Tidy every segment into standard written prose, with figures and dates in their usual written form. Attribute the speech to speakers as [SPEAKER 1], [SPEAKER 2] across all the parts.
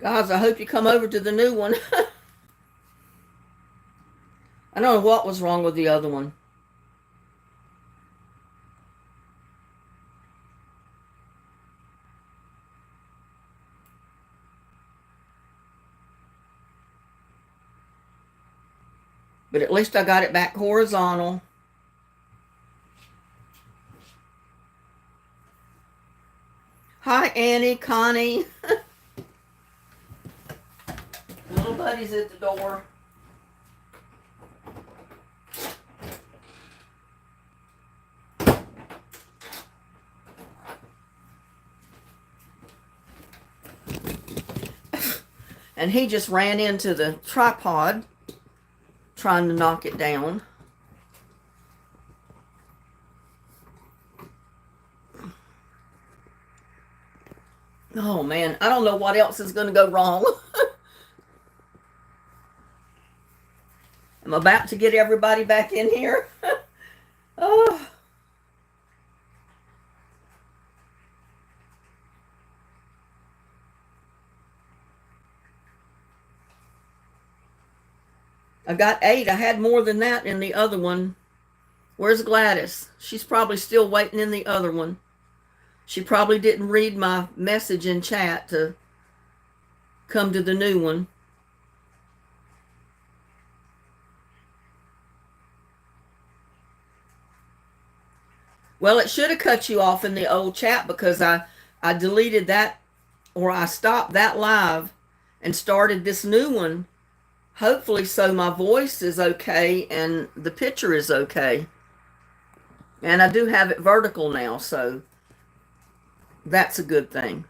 [SPEAKER 1] Guys, I hope you come over to the new one. I don't know what was wrong with the other one. But at least I got it back horizontal. Hi, Annie, Connie. Little buddy's at the door. And he just ran into the tripod trying to knock it down. Oh man, I don't know what else is going to go wrong. I'm about to get everybody back in here. Oh, I got 8. I had more than that in the other one. Where's Gladys? She's probably still waiting in the other one. She probably didn't read my message in chat to come to the new one. Well, it should have cut you off in the old chat because I deleted that, or I stopped that live and started this new one. Hopefully so my voice is okay and the picture is okay. And I do have it vertical now, so that's a good thing.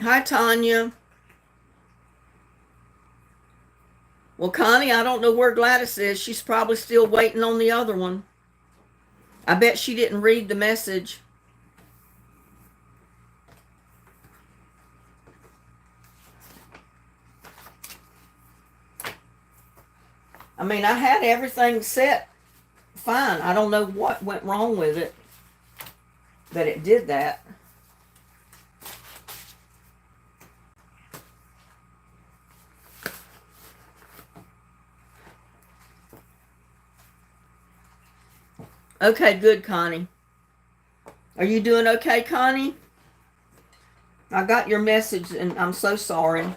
[SPEAKER 1] Hi, Tanya. Well, Connie, I don't know where Gladys is. She's probably still waiting on the other one. I bet she didn't read the message. I mean, I had everything set fine. I don't know what went wrong with it, that it did that. Okay, good, Connie. Are you doing okay, Connie? I got your message and I'm so sorry.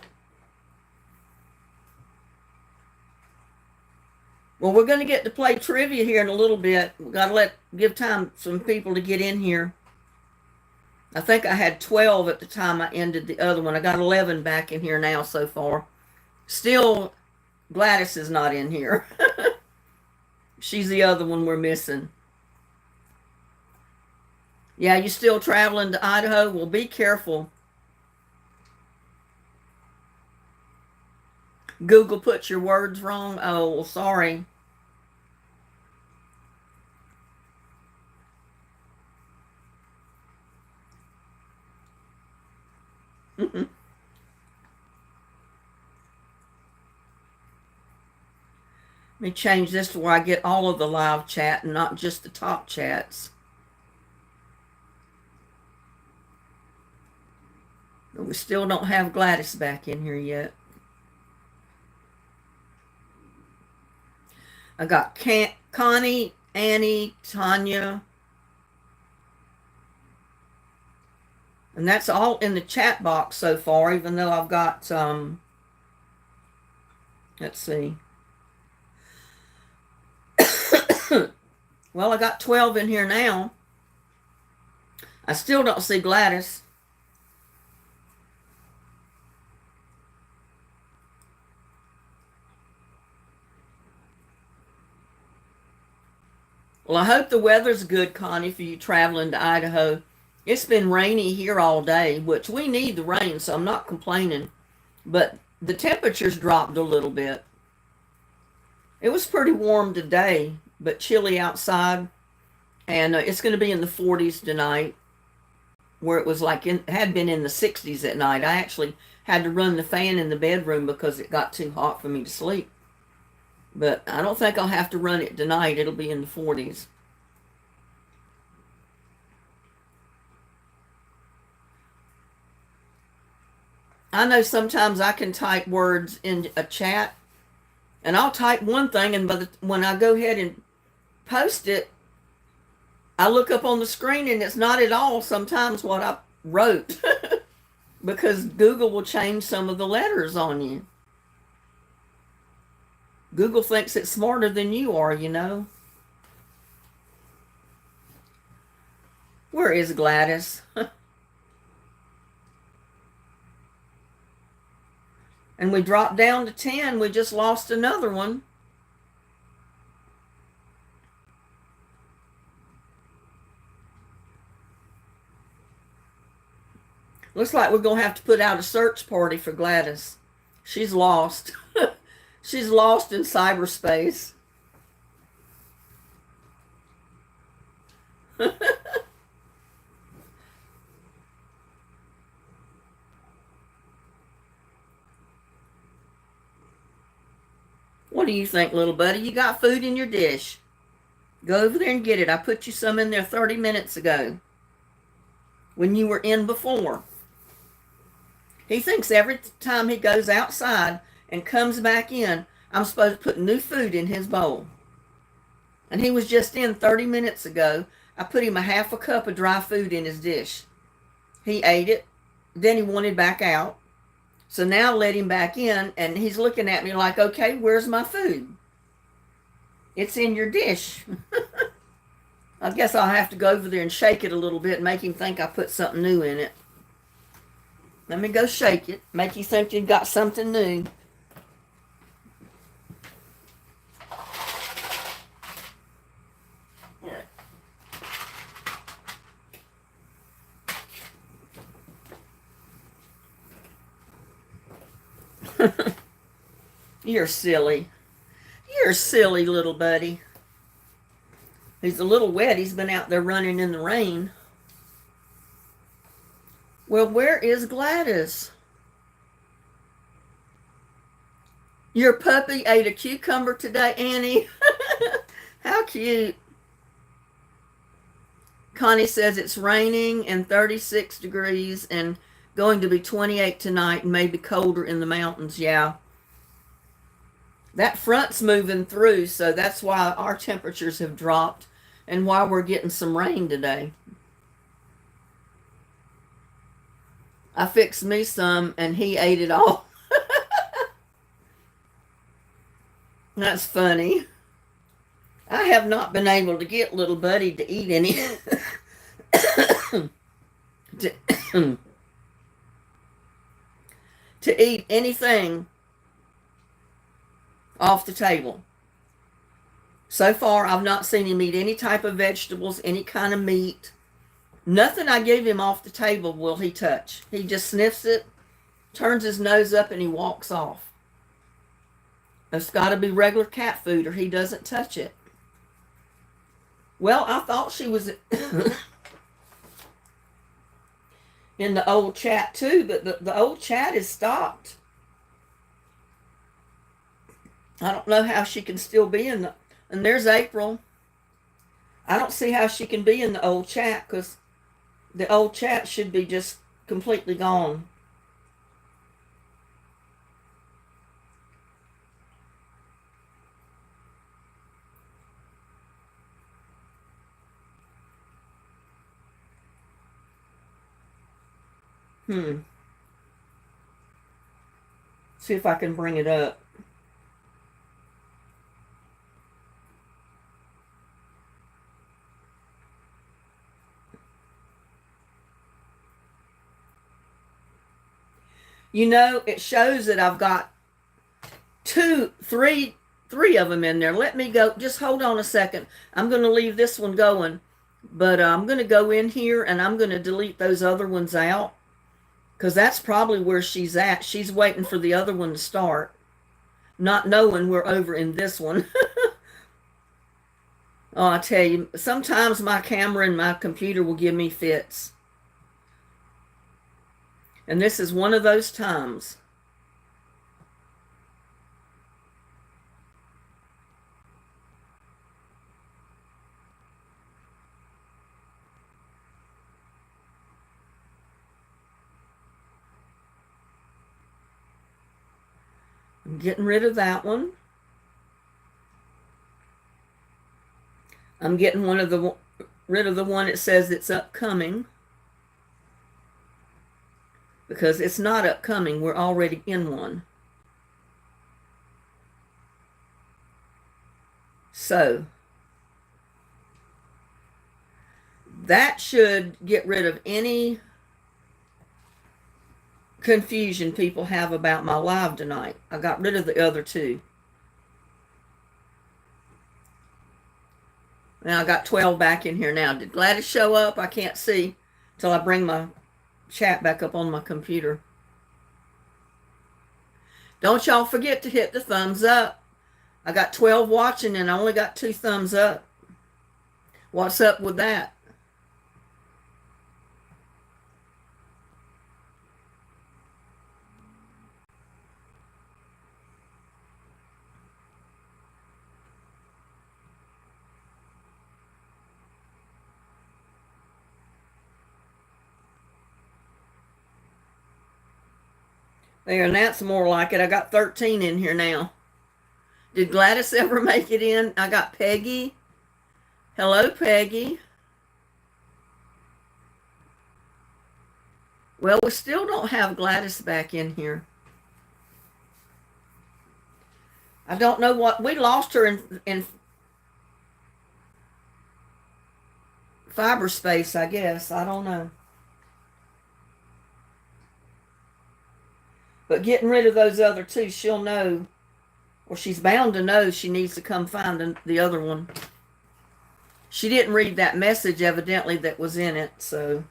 [SPEAKER 1] Well, we're going to get to play trivia here in a little bit. We've got to give time some people to get in here. I think I had 12 at the time I ended the other one. I got 11 back in here now so far. Still, Gladys is not in here. She's the other one we're missing. Yeah, you still traveling to Idaho? Well, be careful. Google put your words wrong. Oh, well, sorry. Let me change this to where I get all of the live chat and not just the top chats. But we still don't have Gladys back in here yet. I got Connie, Annie, Tanya. And that's all in the chat box so far, even though I've got, let's see. Well, I got 12 in here now. I still don't see Gladys. Well, I hope the weather's good, Connie, for you traveling to Idaho. It's been rainy here all day, which we need the rain, so I'm not complaining. But the temperatures dropped a little bit. It was pretty warm today, but chilly outside. And it's going to be in the 40s tonight, where it was like had been in the 60s at night. I actually had to run the fan in the bedroom because it got too hot for me to sleep. But I don't think I'll have to run it tonight. It'll be in the 40s. I know sometimes I can type words in a chat, and I'll type one thing, and when I go ahead and post it, I look up on the screen and it's not at all sometimes what I wrote because Google will change some of the letters on you. Google thinks it's smarter than you are, you know. Where is Gladys? And we dropped down to 10. We just lost another one. Looks like we're going to have to put out a search party for Gladys. She's lost. She's lost in cyberspace. What do you think, little buddy? You got food in your dish. Go over there and get it. I put you some in there 30 minutes ago when you were in before. He thinks every time he goes outside and comes back in, I'm supposed to put new food in his bowl. And he was just in 30 minutes ago. I put him a half a cup of dry food in his dish. He ate it. Then he wanted back out. So now I let him back in, and he's looking at me like, okay, where's my food? It's in your dish. I guess I'll have to go over there and shake it a little bit and make him think I put something new in it. Let me go shake it. Make you think you got something new. You're silly. You're silly, little buddy. He's a little wet. He's been out there running in the rain. Well, where is Gladys? Your puppy ate a cucumber today, Annie. How cute. Connie says it's raining and 36 degrees and going to be 28 tonight and maybe colder in the mountains. Yeah. That front's moving through, so that's why our temperatures have dropped and why we're getting some rain today. I fixed me some and he ate it all. That's funny. I have not been able to get little buddy to eat any to eat anything off the table. So far, I've not seen him eat any type of vegetables, any kind of meat. Nothing I give him off the table will he touch. He just sniffs it, turns his nose up, and he walks off. It's got to be regular cat food or he doesn't touch it. Well, I thought she was in the old chat too, but the old chat is stopped. I don't know how she can still be in the... And there's April. I don't see how she can be in the old chat because the old chat should be just completely gone. See if I can bring it up. You know, it shows that I've got three of them in there. Let me go. Just hold on a second. I'm going to leave this one going, but I'm going to go in here and I'm going to delete those other ones out because that's probably where she's at. She's waiting for the other one to start, not knowing we're over in this one. Oh, I tell you, sometimes my camera and my computer will give me fits. And this is one of those times. Getting rid of that one. I'm getting rid of the one that says it's upcoming, because it's not upcoming. We're already in one. So that should get rid of any confusion people have about my live tonight. I got rid of the other two. Now I got 12 back in here now. Did Gladys show up? I can't see till I bring my chat back up on my computer. Don't y'all forget to hit the thumbs up. I got 12 watching and I only got 2 thumbs up. What's up with that? There, and that's more like it. I got 13 in here now. Did Gladys ever make it in? I got Peggy. Hello, Peggy. Well, we still don't have Gladys back in here. I don't know what... We lost her in cyberspace, I guess. I don't know. But getting rid of those other two, she'll know, or she's bound to know she needs to come find the other one. She didn't read that message, evidently, that was in it, so...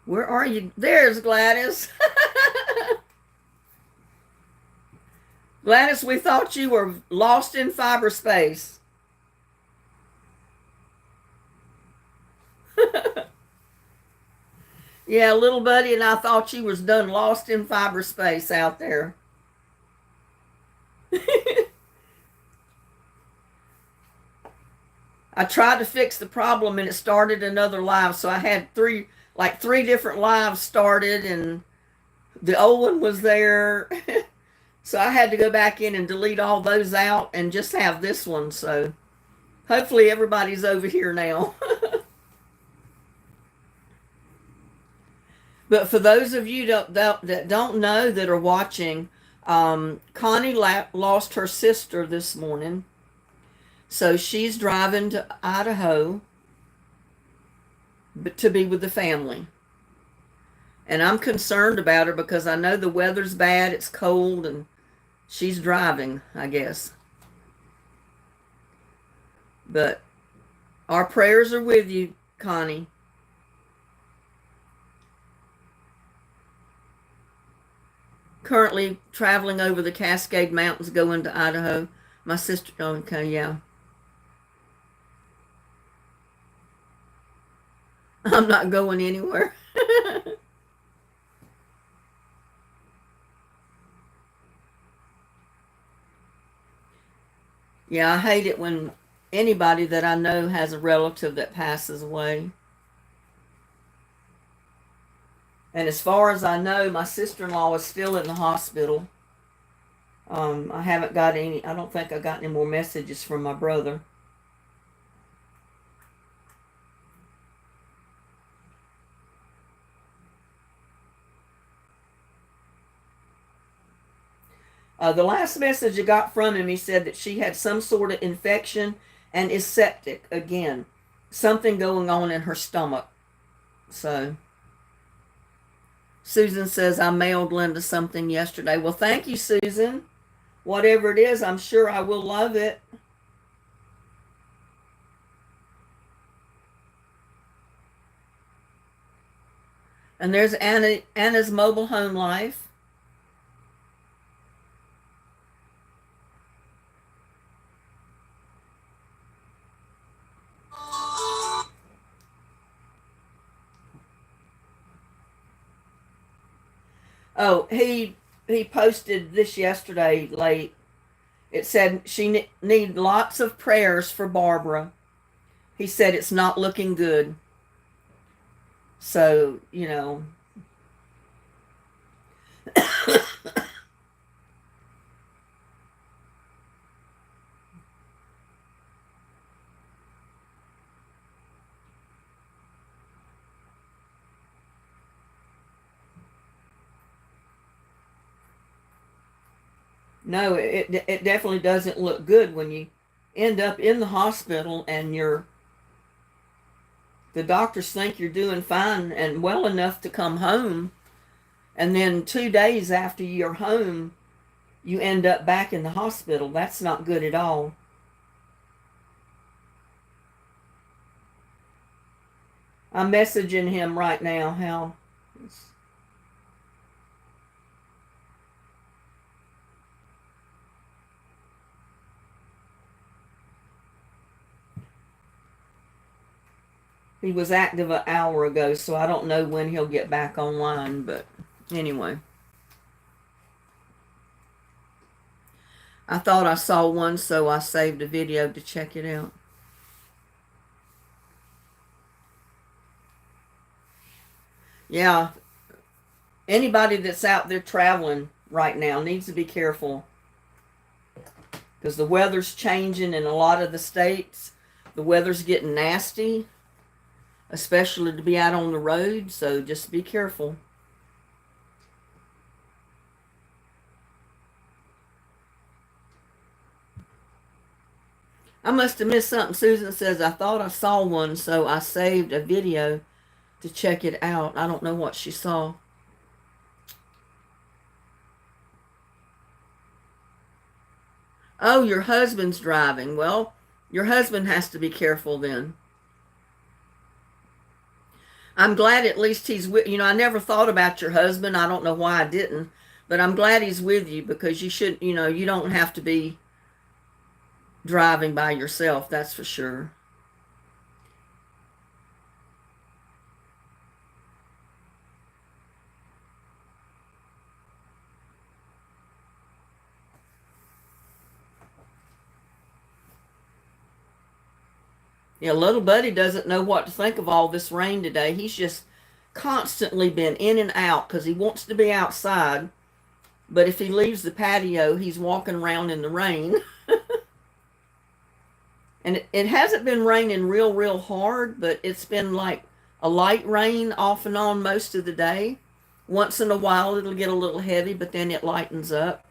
[SPEAKER 1] Where are you? There's Gladys. Gladys, we thought you were lost in cyberspace. Yeah, little buddy, and I thought you was done lost in cyberspace out there. I tried to fix the problem and it started another live, so I had three different lives started, and the old one was there. So I had to go back in and delete all those out and just have this one. So hopefully everybody's over here now. But for those of you that don't know, that are watching, Connie lost her sister this morning. So she's driving to Idaho to be with the family. And I'm concerned about her because I know the weather's bad, it's cold, and she's driving, I guess. But our prayers are with you, Connie. Currently traveling over the Cascade Mountains going to Idaho. My sister, okay, yeah. I'm not going anywhere. Yeah, I hate it when anybody that I know has a relative that passes away. And as far as I know, my sister-in-law is still in the hospital. I haven't got any, I don't think I got any more messages from my brother. The last message I got from him, he said that she had some sort of infection and is septic again. Something going on in her stomach. So... Susan says, I mailed Linda something yesterday. Well, thank you, Susan. Whatever it is, I'm sure I will love it. And there's Anna's mobile home life. Oh, he posted this yesterday late. It said she need lots of prayers for Barbara. He said it's not looking good. So, you know, no, it definitely doesn't look good when you end up in the hospital and the doctors think you're doing fine and well enough to come home, and then 2 days after you're home, you end up back in the hospital. That's not good at all. I'm messaging him right now, Hal. He was active an hour ago, so I don't know when he'll get back online, but anyway. I thought I saw one, so I saved a video to check it out. Yeah, anybody that's out there traveling right now needs to be careful because the weather's changing in a lot of the states. The weather's getting nasty, especially to be out on the road, so just be careful. I must have missed something. Susan says, I thought I saw one, so I saved a video to check it out. I don't know what she saw. Oh, your husband's driving. Well, your husband has to be careful then. I'm glad at least he's with you. Know, I never thought about your husband. I don't know why I didn't, but I'm glad he's with you because you should, you don't have to be driving by yourself, that's for sure. Yeah, little buddy doesn't know what to think of all this rain today. He's just constantly been in and out because he wants to be outside. But if he leaves the patio, he's walking around in the rain. And it hasn't been raining real hard, but it's been like a light rain off and on most of the day. Once in a while, it'll get a little heavy, but then it lightens up.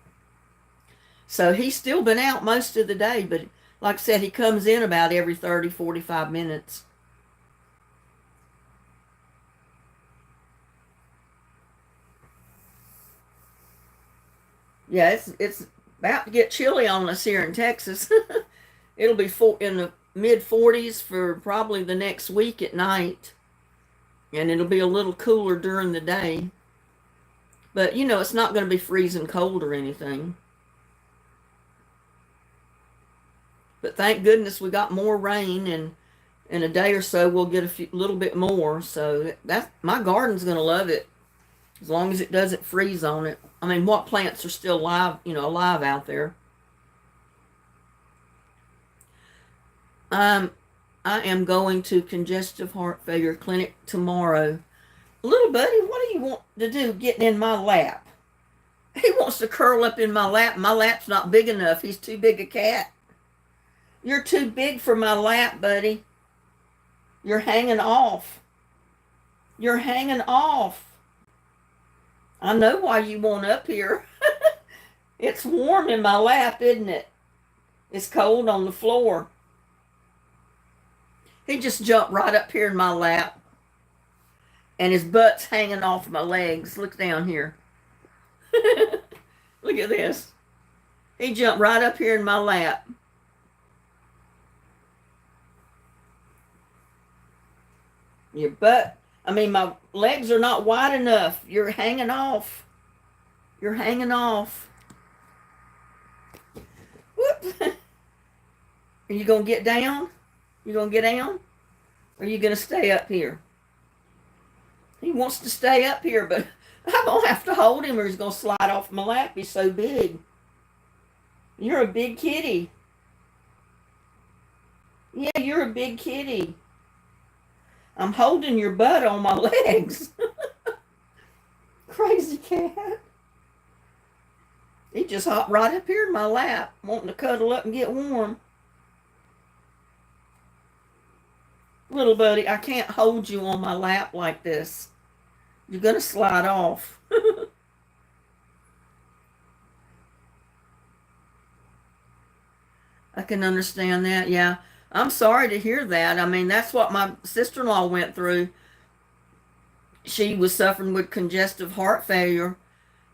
[SPEAKER 1] So he's still been out most of the day, but like I said, he comes in about every 30, 45 minutes. Yeah, it's about to get chilly on us here in Texas. It'll be in the mid 40s for probably the next week at night, and it'll be a little cooler during the day. But it's not going to be freezing cold or anything. But thank goodness we got more rain, and in a day or so we'll get little bit more. So my garden's going to love it as long as it doesn't freeze on it. I mean, what plants are still alive out there? I am going to congestive heart failure clinic tomorrow. Little buddy, what do you want to do getting in my lap? He wants to curl up in my lap. My lap's not big enough. He's too big a cat. You're too big for my lap, buddy. You're hanging off. You're hanging off. I know why you want up here. It's warm in my lap, isn't it? It's cold on the floor. He just jumped right up here in my lap. And his butt's hanging off my legs. Look down here. Look at this. He jumped right up here in my lap. Your butt, my legs are not wide enough. You're hanging off. You're hanging off. Whoop. Are you going to get down? You going to get down? Or are you going to stay up here? He wants to stay up here, but I'm going to have to hold him or he's going to slide off my lap. He's so big. You're a big kitty. Yeah, you're a big kitty. I'm holding your butt on my legs. Crazy cat. He just hopped right up here in my lap, wanting to cuddle up and get warm. Little buddy, I can't hold you on my lap like this. You're going to slide off. I can understand that, yeah. I'm sorry to hear that. I mean, that's what my sister-in-law went through. She was suffering with congestive heart failure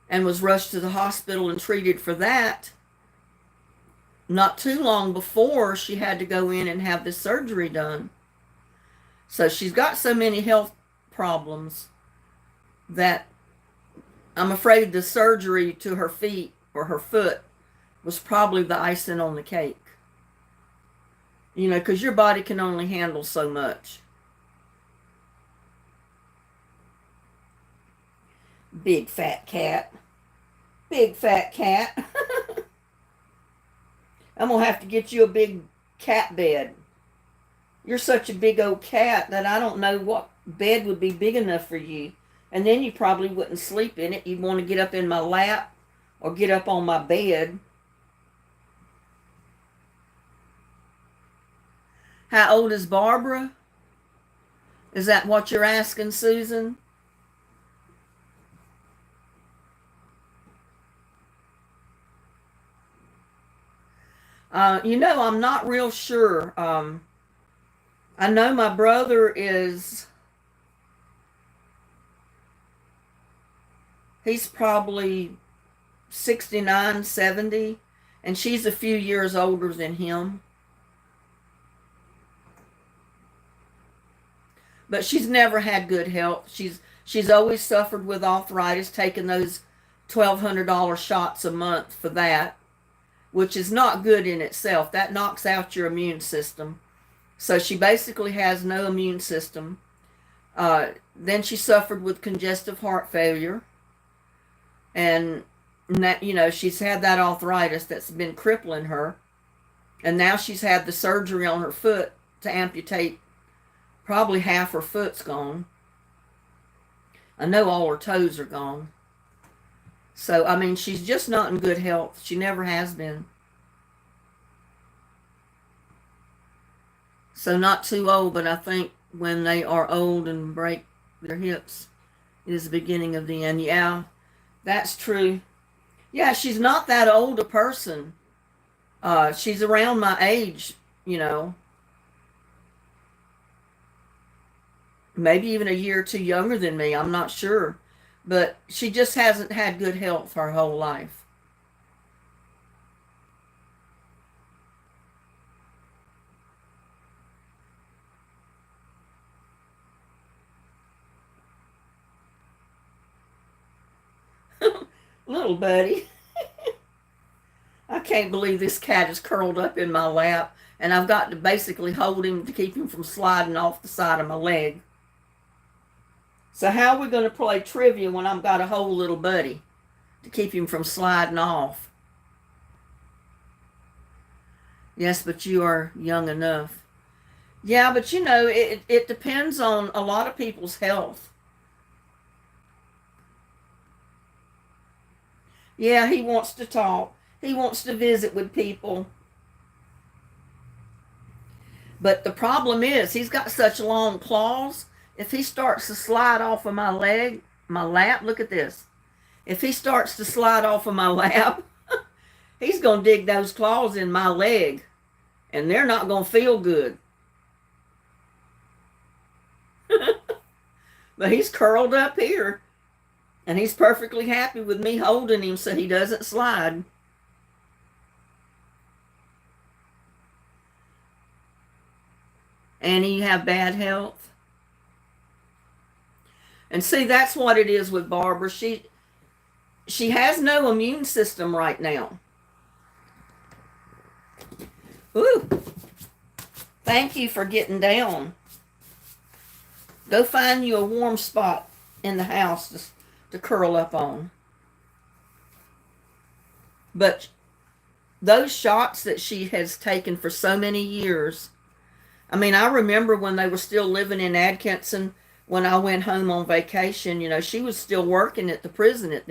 [SPEAKER 1] and was rushed to the hospital and treated for that. Not too long before, she had to go in and have this surgery done. So she's got so many health problems that I'm afraid the surgery to her feet or her foot was probably the icing on the cake. You know, because your body can only handle so much. Big fat cat. Big fat cat. I'm going to have to get you a big cat bed. You're such a big old cat that I don't know what bed would be big enough for you. And then you probably wouldn't sleep in it. You'd want to get up in my lap or get up on my bed. How old is Barbara? Is that what you're asking, Susan? You know, I'm not real sure. I know my brother he's probably 69, 70, and she's a few years older than him. But she's never had good health. She's always suffered with arthritis, taking those $1,200 shots a month for that, which is not good in itself. That knocks out your immune system. So she basically has no immune system. Then she suffered with congestive heart failure, and that, you know, she's had that arthritis that's been crippling her, and now she's had the surgery on her foot to amputate. Probably half her foot's gone. I know all her toes are gone. So, I mean, she's just not in good health. She never has been. So not too old, but I think when they are old and break their hips is the beginning of the end. Yeah, that's true. Yeah, she's not that old a person. She's around my age, you know. Maybe even a year or two younger than me. I'm not sure. But she just hasn't had good health her whole life. Little buddy. I can't believe this cat is curled up in my lap, and I've got to basically hold him to keep him from sliding off the side of my leg. So how are we going to play trivia when I've got a whole little buddy to keep him from sliding off? Yes, but you are young enough. Yeah, but you know, it depends on a lot of people's health. Yeah, he wants to talk. He wants to visit with people. But the problem is, he's got such long claws. If he starts to slide off of my leg, my lap, look at this. If he starts to slide off of my lap, he's going to dig those claws in my leg, and they're not going to feel good. But he's curled up here, and he's perfectly happy with me holding him so he doesn't slide. And you have bad health. And see, that's what it is with Barbara. She has no immune system right now. Ooh, thank you for getting down. Go find you a warm spot in the house to curl up on. But those shots that she has taken for so many years, I mean, I remember when they were still living in Atkinson, when I went home on vacation, she was still working at the prison at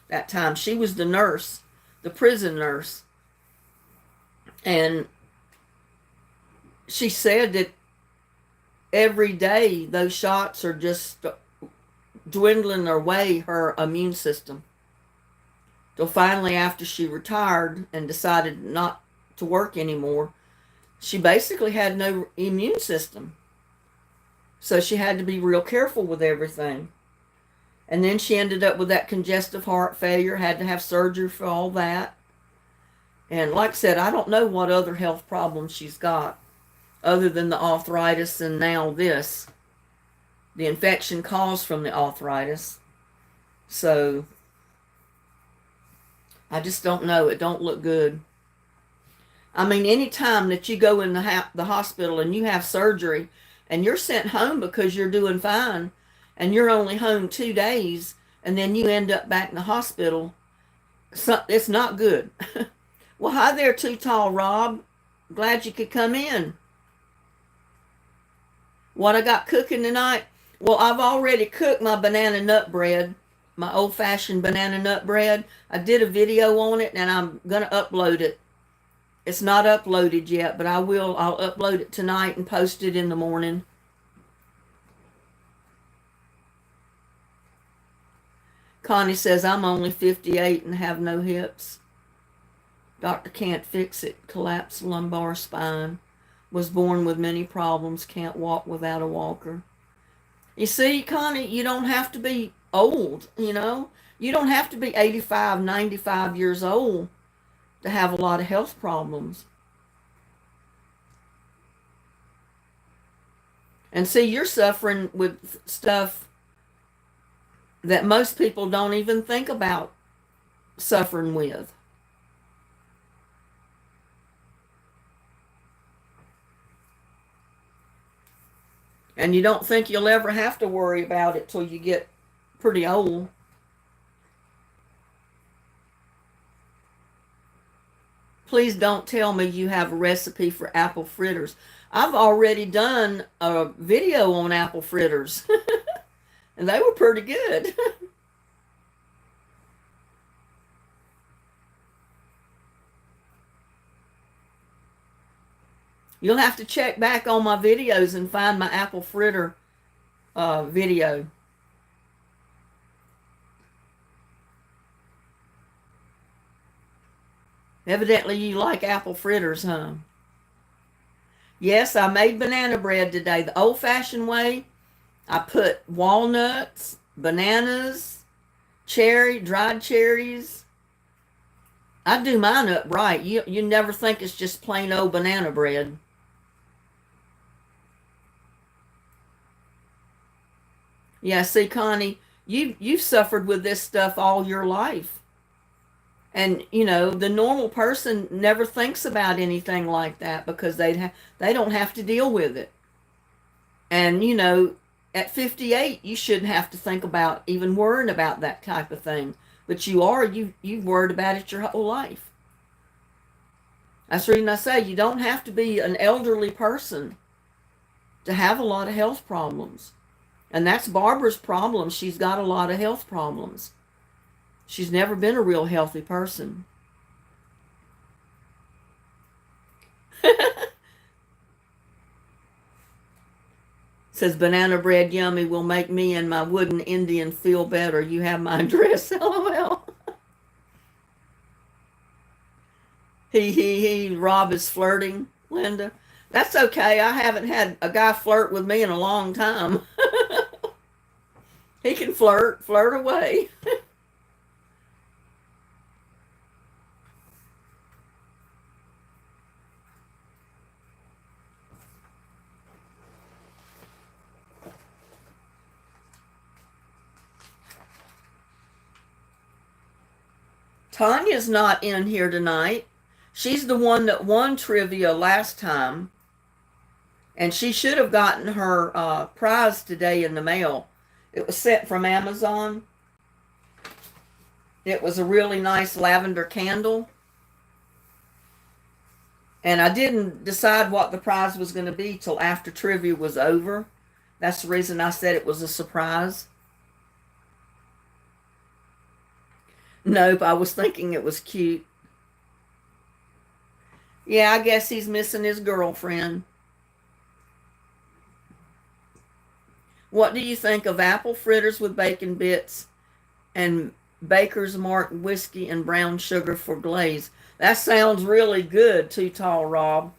[SPEAKER 1] that time. She was the nurse, the prison nurse. And she said that every day those shots are just dwindling away her immune system. So finally, after she retired and decided not to work anymore, she basically had no immune system. So she had to be real careful with everything. And then she ended up with that congestive heart failure, had to have surgery for all that. And like I said, I don't know what other health problems she's got other than the arthritis and now this. The infection caused from the arthritis. So I just don't know. It don't look good. I mean, any time that you go in the hospital and you have surgery and you're sent home because you're doing fine and you're only home 2 days and then you end up back in the hospital, it's not good. Well, hi there, Too Tall Rob. Glad you could come in. What I got cooking tonight? Well, I've already cooked my banana nut bread, my old-fashioned banana nut bread. I did a video on it and I'm going to upload it. It's not uploaded yet, but I'll upload it tonight and post it in the morning. Connie says, I'm only 58 and have no hips. Doctor can't fix it. Collapsed lumbar spine. Was born with many problems. Can't walk without a walker. You see, Connie, you don't have to be old, You don't have to be 85, 95 years old to have a lot of health problems. And see, you're suffering with stuff that most people don't even think about suffering with. And you don't think you'll ever have to worry about it till you get pretty old. Please don't tell me you have a recipe for apple fritters. I've already done a video on apple fritters. And they were pretty good. You'll have to check back on my videos and find my apple fritter video. Evidently you like apple fritters, huh? Yes, I made banana bread today the old-fashioned way. I put walnuts, bananas, dried cherries. I do mine up right. You never think it's just plain old banana bread. Yeah, see, Connie, you've suffered with this stuff all your life. And, the normal person never thinks about anything like that because they don't have to deal with it. And, at 58, you shouldn't have to think about even worrying about that type of thing. But you've worried about it your whole life. That's the reason I say you don't have to be an elderly person to have a lot of health problems. And that's Barbara's problem. She's got a lot of health problems. She's never been a real healthy person. Says banana bread yummy will make me and my wooden Indian feel better. You have my address, LOL. He. Rob is flirting, Linda. That's okay. I haven't had a guy flirt with me in a long time. He can flirt away. Tanya's not in here tonight. She's the one that won trivia last time. And she should have gotten her prize today in the mail. It was sent from Amazon. It was a really nice lavender candle. And I didn't decide what the prize was going to be till after trivia was over. That's the reason I said it was a surprise. Nope, I was thinking it was cute. Yeah, I guess he's missing his girlfriend. What do you think of apple fritters with bacon bits and Baker's Mark whiskey and brown sugar for glaze? That sounds really good, Too Tall Rob.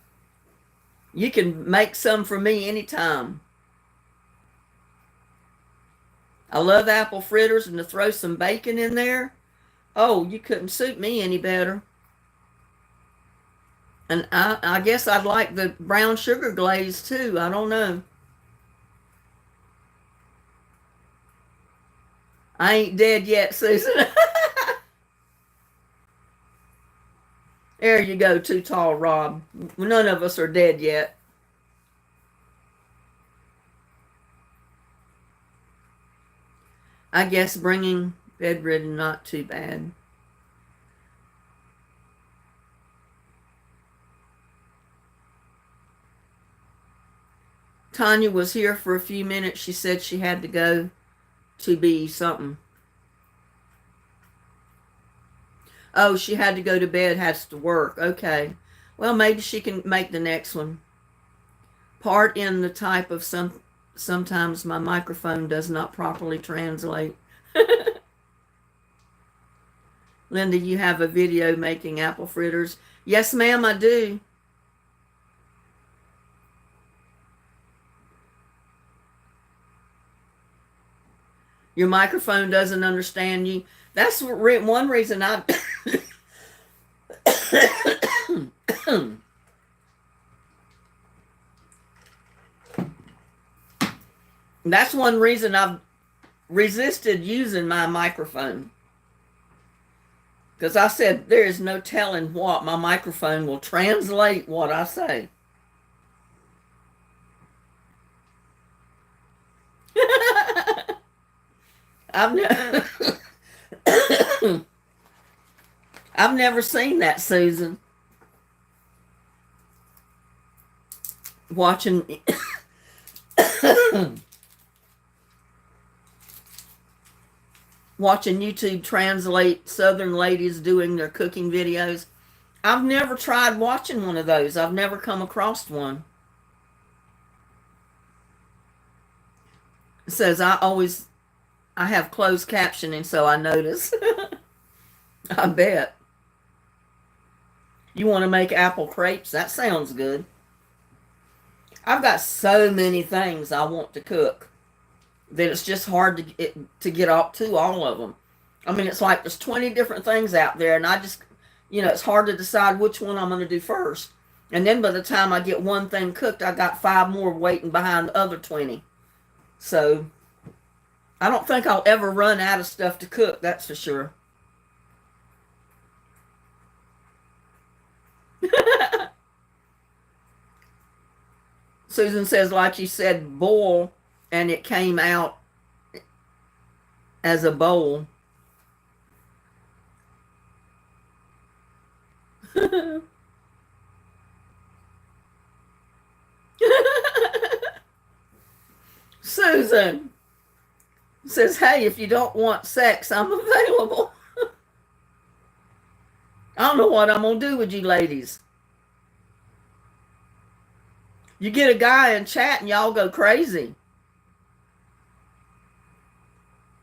[SPEAKER 1] You can make some for me anytime. I love apple fritters, and to throw some bacon in there, oh, you couldn't suit me any better. And I guess I'd like the brown sugar glaze too. I don't know. I ain't dead yet, Susan. There you go, Too Tall Rob. None of us are dead yet. I guess bringing bedridden not too bad. Tanya was here for a few minutes. She said she had to go to be something. Oh, she had to go to bed, has to work. Okay. Well, maybe she can make the next one. Part in the type of sometimes my microphone does not properly translate. Linda, you have a video making apple fritters. Yes, ma'am, I do. Your microphone doesn't understand you. That's one reason I that's one reason I've resisted using my microphone. Because I said there is no telling what my microphone will translate what I say. I've never seen that, Susan. Watching watching YouTube translate Southern ladies doing their cooking videos. I've never tried watching one of those. I've never come across one. It says I have closed captioning, so I notice. I bet. You want to make apple crepes? That sounds good. I've got so many things I want to cook that it's just hard to get up to all of them. I mean, it's like there's 20 different things out there, and I just, it's hard to decide which one I'm going to do first. And then by the time I get one thing cooked, I got 5 more waiting behind the other 20. So I don't think I'll ever run out of stuff to cook, that's for sure. Susan says, like you said, boil, and it came out as a bowl. Susan says, hey, if you don't want sex, I'm available. I don't know what I'm going to do with you ladies. You get a guy in chat and y'all go crazy.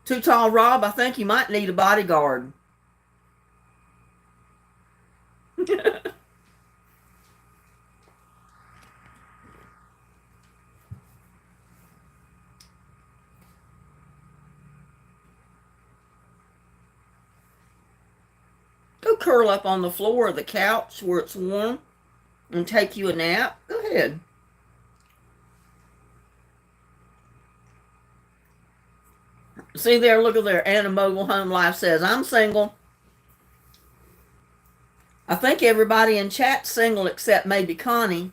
[SPEAKER 1] Too Tall Rob, I think you might need a bodyguard. Go curl up on the floor of the couch where it's warm and take you a nap. Go ahead. See there, look at there. Anna Mobile Home Life says, I'm single. I think everybody in chat's single except maybe Connie.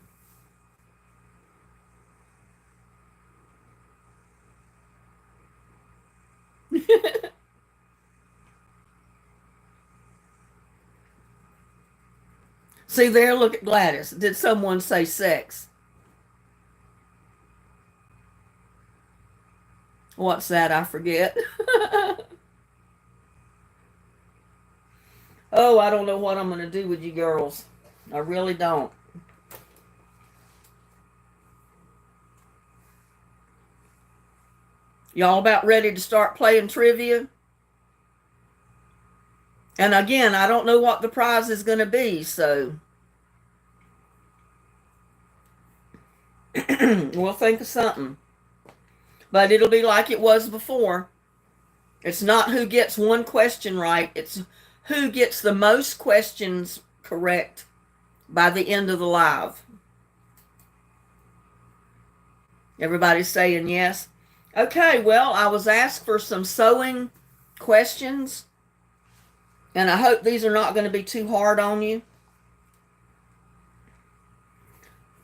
[SPEAKER 1] See there, look at Gladys. Did someone say sex? What's that? I forget. Oh, I don't know what I'm going to do with you girls. I really don't. Y'all about ready to start playing trivia? And again, I don't know what the prize is going to be, so we'll think of something. But it'll be like it was before. It's not who gets one question right. It's who gets the most questions correct by the end of the live. Everybody's saying yes. Okay, well, I was asked for some sewing questions, and I hope these are not going to be too hard on you.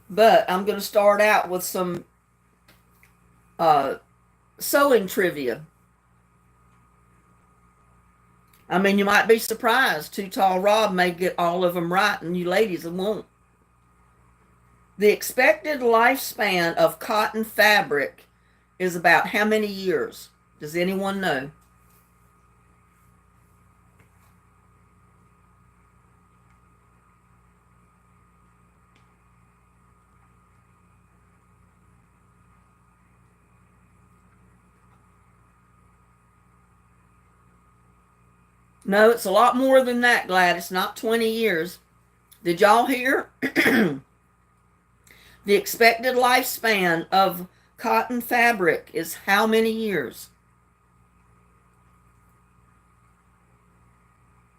[SPEAKER 1] But I'm going to start out with some sewing trivia. I mean, you might be surprised. Too Tall Rob may get all of them right, and you ladies won't. The expected lifespan of cotton fabric is about how many years? Does anyone know? No, it's a lot more than that, Gladys. Not 20 years. Did y'all hear? The expected lifespan of cotton fabric is how many years?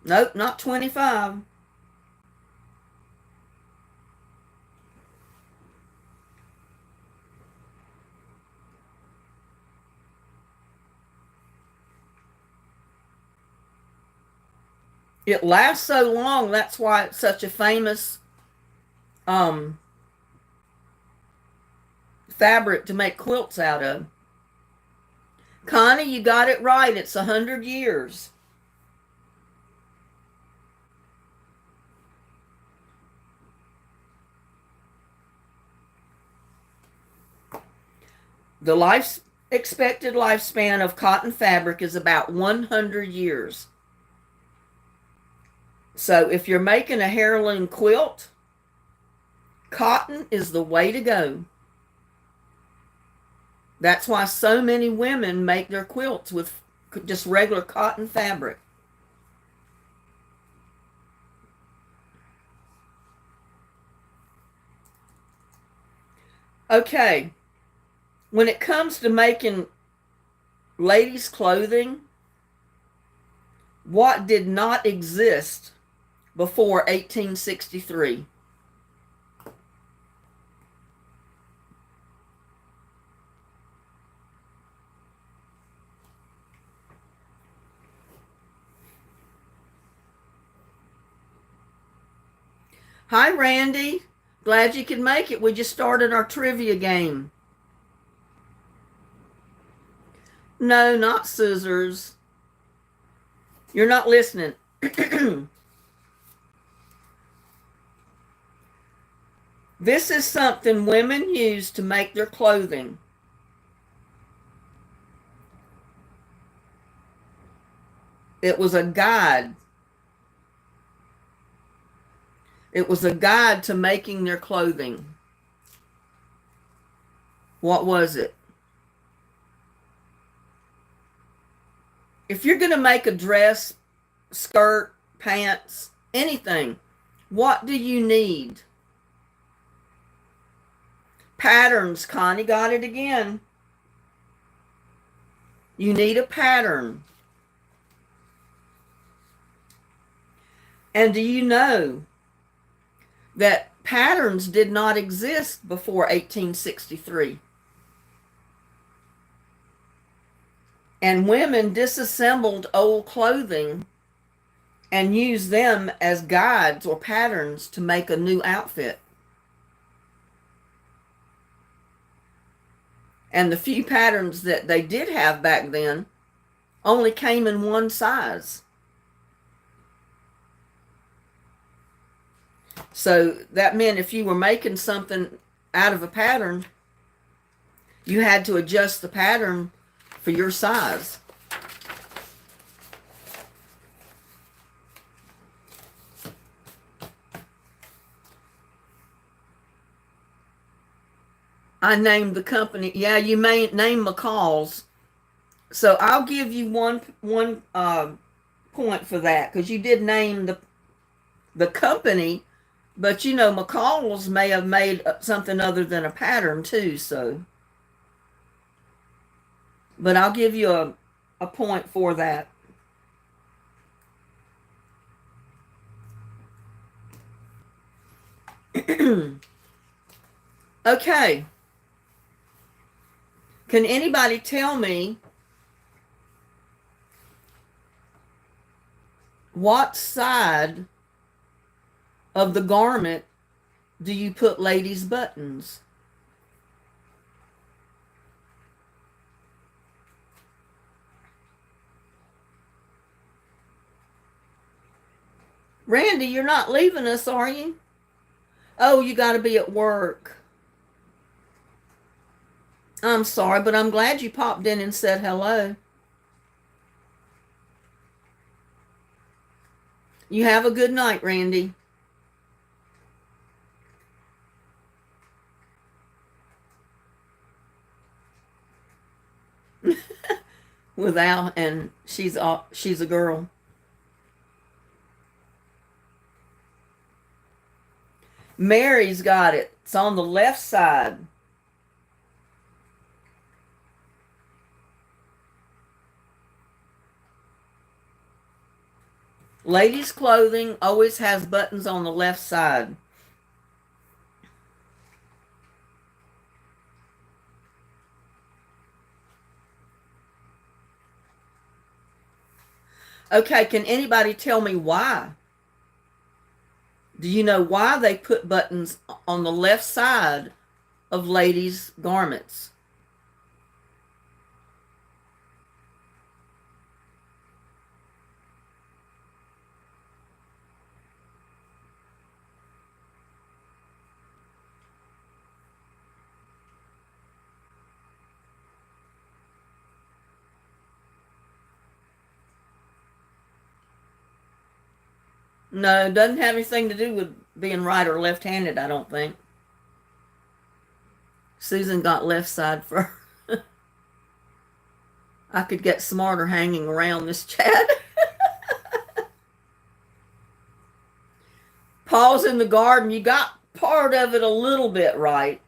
[SPEAKER 1] Nope, not 25. It lasts so long, that's why it's such a famous fabric to make quilts out of. Connie, you got it right. It's 100 years. The expected lifespan of cotton fabric is about 100 years. So if you're making a heirloom quilt, cotton is the way to go. That's why so many women make their quilts with just regular cotton fabric. Okay, when it comes to making ladies' clothing, what did not exist before 1863? Hi, Randy. Glad you could make it. We just started our trivia game. No, not scissors. You're not listening. This is something women use to make their clothing. It was a guide. It was a guide to making their clothing. What was it? If you're going to make a dress, skirt, pants, anything, what do you need? Patterns. Connie got it again. You need a pattern. And do you know that patterns did not exist before 1863? And women disassembled old clothing and used them as guides or patterns to make a new outfit. And the few patterns that they did have back then only came in one size. So that meant if you were making something out of a pattern, you had to adjust the pattern for your size. I named the company. Yeah, you may name McCall's. So I'll give you one point for that, because you did name the company, but you know McCall's may have made something other than a pattern too. So, but I'll give you a point for that. Okay. Can anybody tell me what side of the garment do you put ladies' buttons? Randy, you're not leaving us, are you? Oh, you got to be at work. I'm sorry, but I'm glad you popped in and said hello. You have a good night, Randy. Without, and she's a girl. Mary's got it. It's on the left side. Ladies' clothing always has buttons on the left side. Okay, can anybody tell me why? Do you know why they put buttons on the left side of ladies' garments? No, it doesn't have anything to do with being right or left-handed, I don't think. Susan got left side first. I could get smarter hanging around this chat. Paws in the garden, you got part of it a little bit right.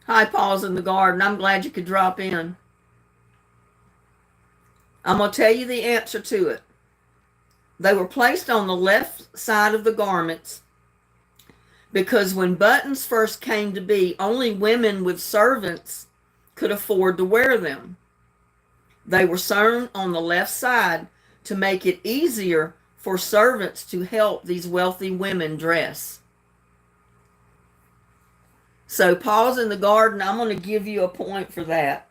[SPEAKER 1] Hi, Paws in the garden. I'm glad you could drop in. I'm going to tell you the answer to it. They were placed on the left side of the garments because when buttons first came to be, only women with servants could afford to wear them. They were sewn on the left side to make it easier for servants to help these wealthy women dress. So, Paws in the garden, I'm going to give you a point for that.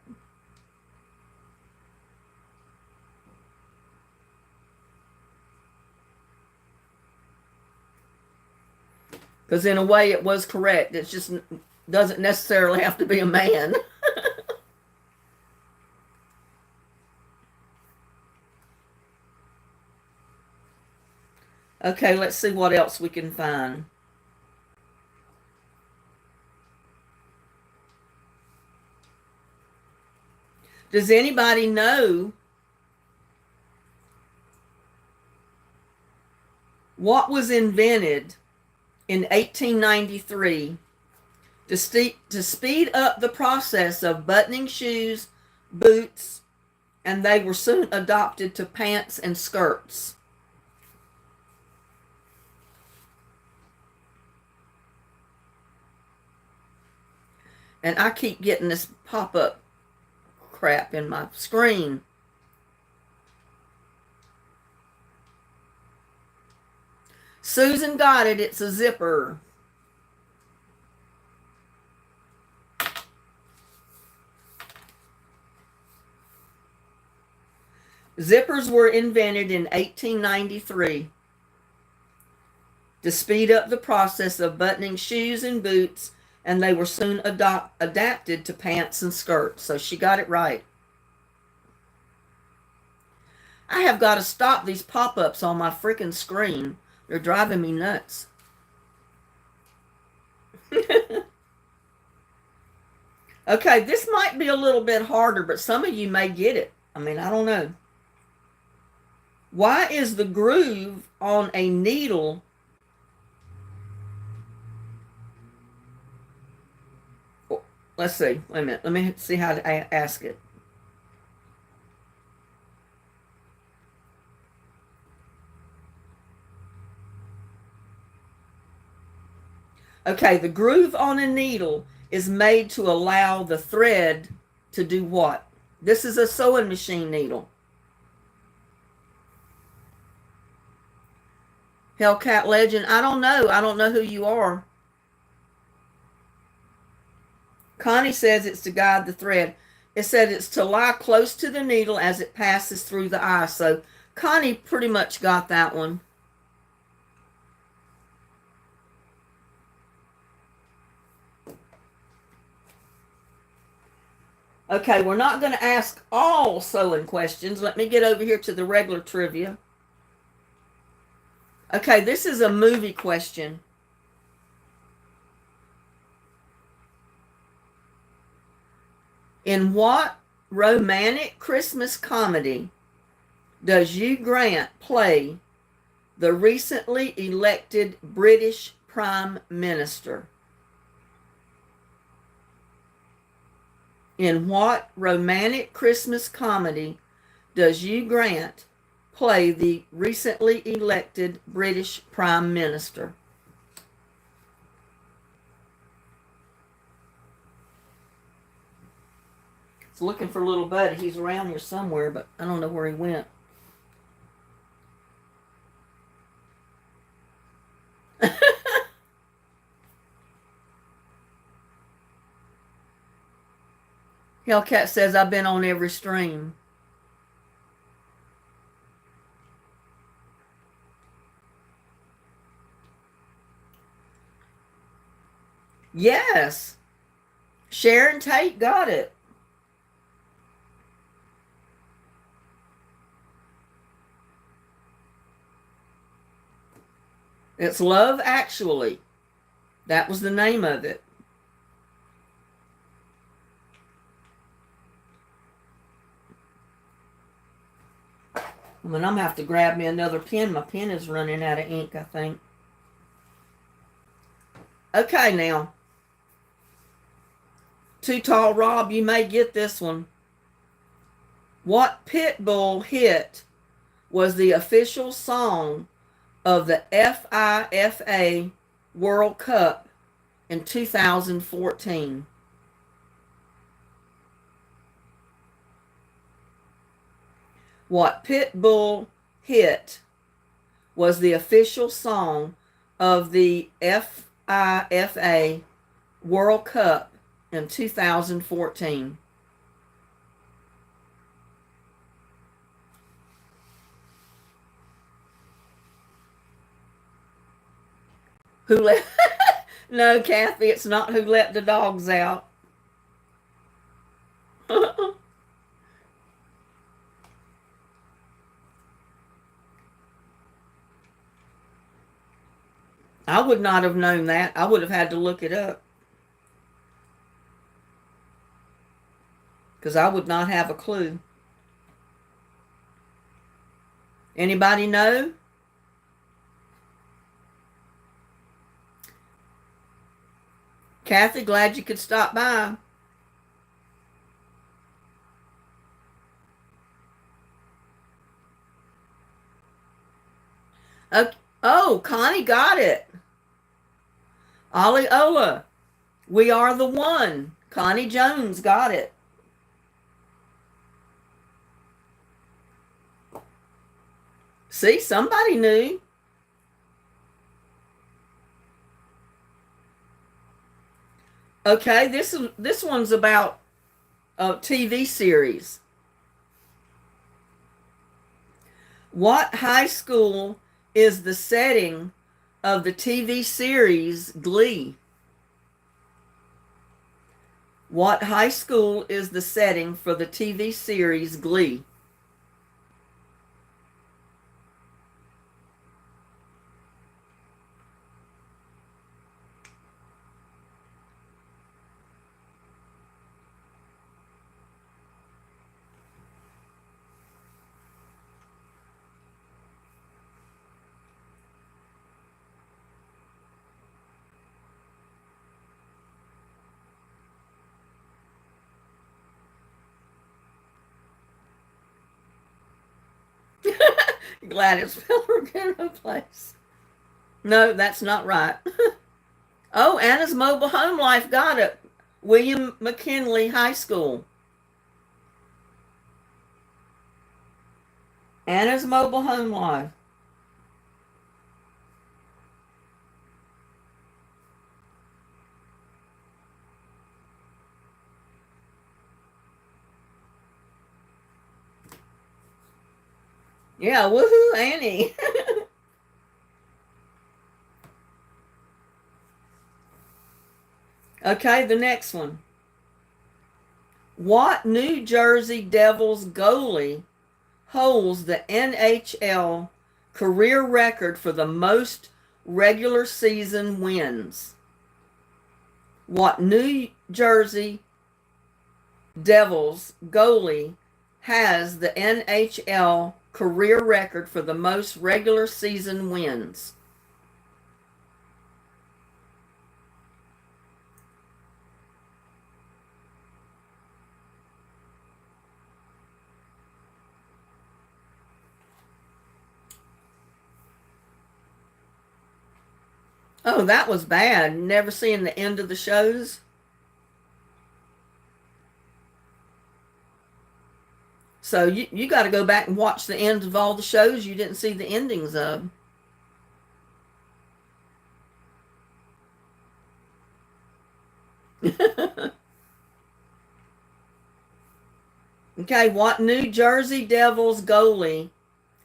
[SPEAKER 1] Because in a way it was correct. It just doesn't necessarily have to be a man. Okay, let's see what else we can find. Does anybody know what was invented in 1893 to speed up the process of buttoning shoes, boots, and they were soon adopted to pants and skirts? And I keep getting this pop-up crap in my screen. Susan got it. It's a zipper. Zippers were invented in 1893 to speed up the process of buttoning shoes and boots, and they were soon adapted to pants and skirts. So she got it right. I have got to stop these pop-ups on my freaking screen. They're driving me nuts. Okay, this might be a little bit harder, but some of you may get it. I mean, I don't know. Why is the groove on a needle let's see. Wait a minute. Let me see how to ask it. Okay, the groove on a needle is made to allow the thread to do what? This is a sewing machine needle. Hellcat Legend, I don't know. I don't know who you are. Connie says it's to guide the thread. It said it's to lie close to the needle as it passes through the eye. So Connie pretty much got that one. Okay, we're not going to ask all sewing questions. Let me get over here to the regular trivia. Okay, this is a movie question. In what romantic Christmas comedy does Hugh Grant play the recently elected British Prime Minister? In what romantic Christmas comedy does Hugh Grant play the recently elected British Prime Minister? It's looking for little buddy. He's around here somewhere, but I don't know where he went. Hellcat says, I've been on every stream. Yes. Sharon Tate got it. It's Love Actually. That was the name of it. And I'm going to have to grab me another pen. My pen is running out of ink, I think. Okay, now. Too Tall Rob, you may get this one. What Pitbull hit was the official song of the FIFA World Cup in 2014? What Pitbull hit was the official song of the FIFA World Cup in 2014? Who let... No, Kathy, it's not Who Let the Dogs Out. I would not have known that. I would have had to look it up. Because I would not have a clue. Anybody know? Kathy, glad you could stop by. Oh, Connie got it. Ollie Ola, We Are the One. Connie Jones got it. See, somebody knew. Okay, this one's about a TV series. What high school is the setting of the TV series Glee? What high school is the setting for the TV series Glee? Gladys Miller Place. No, that's not right. Oh, Anna's Mobile Home Life got it. William McKinley High School. Anna's Mobile Home Life. Yeah, woohoo, Annie. Okay, the next one. What New Jersey Devils goalie holds the NHL career record for the most regular season wins? What New Jersey Devils goalie has the NHL career record for the most regular season wins? Oh, that was bad. Never seeing the end of the shows. So you got to go back and watch the ends of all the shows you didn't see the endings of. Okay, what New Jersey Devils goalie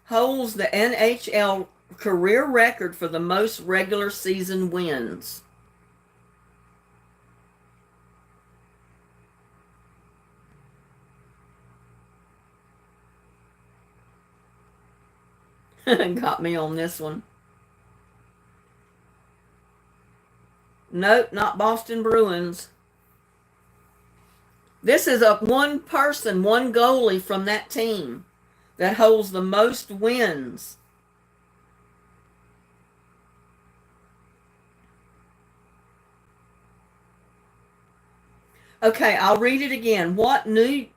[SPEAKER 1] holds the NHL career record for the most regular season wins? Got me on this one. Nope, not Boston Bruins. This is a one person, one goalie from that team that holds the most wins. Okay, I'll read it again. What New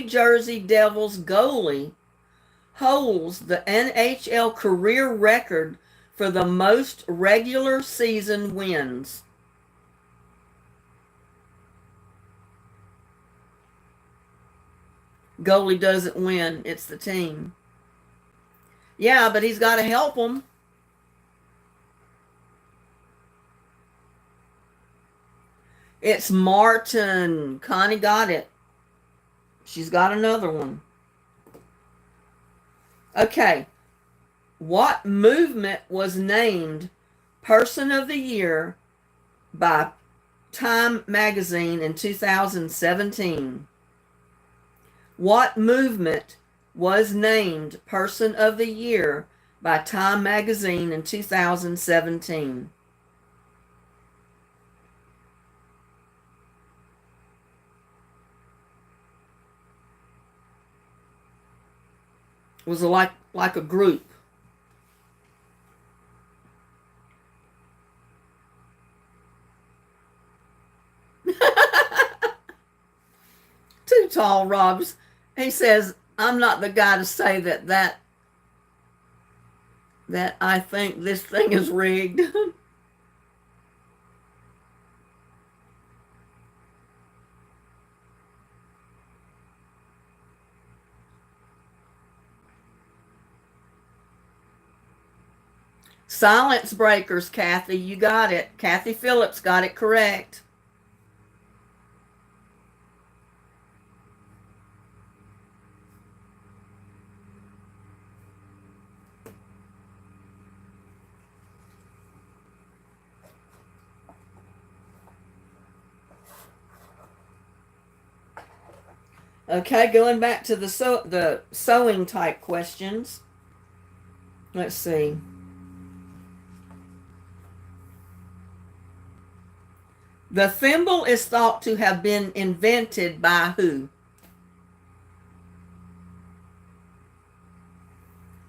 [SPEAKER 1] Jersey Devils goalie holds the NHL career record for the most regular season wins? Goalie doesn't win, it's the team. Yeah, but he's got to help them. It's Martin. Connie got it. She's got another one. Okay. What movement was named Person of the Year by Time Magazine in 2017? What movement was named Person of the Year by Time Magazine in 2017? Was like a group. Too tall, Robs. He says, I'm not the guy to say that I think this thing is rigged. Silence breakers, Kathy. You got it. Kathy Phillips got it correct. Okay, going back to the sewing type questions. Let's see. The thimble is thought to have been invented by who?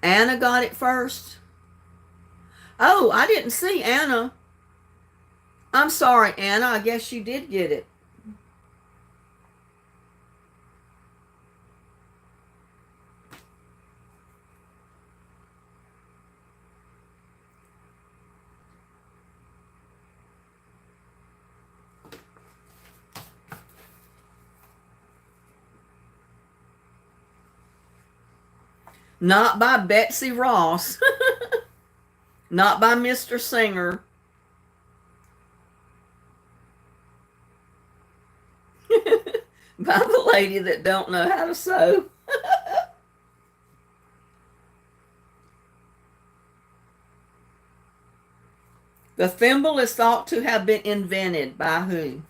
[SPEAKER 1] Anna got it first. Oh, I didn't see Anna. I'm sorry, Anna. I guess you did get it. Not by Betsy Ross. Not by Mr. Singer. By the lady that don't know how to sew. The thimble is thought to have been invented by who?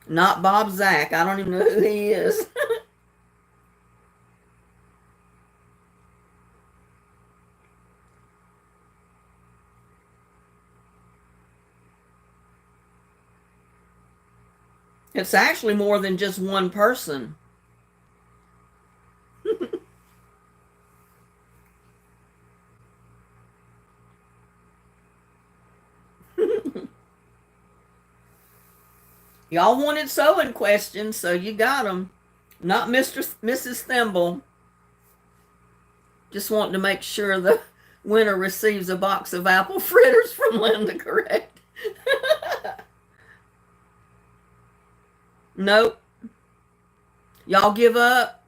[SPEAKER 1] Not Bob Zach. I don't even know who he is. It's actually more than just one person. Y'all wanted sewing questions, so you got them. Not Mrs. Thimble. Just wanting to make sure the winner receives a box of apple fritters from Linda, correct? Nope. Y'all give up?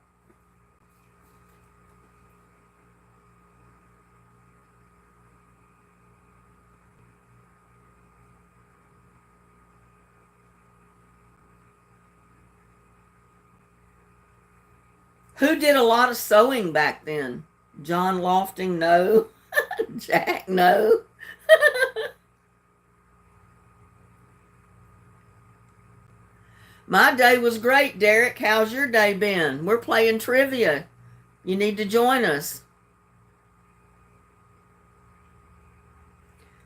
[SPEAKER 1] Who did a lot of sewing back then? John Lofting, no. Jack, no. My day was great, Derek. How's your day been? We're playing trivia. You need to join us.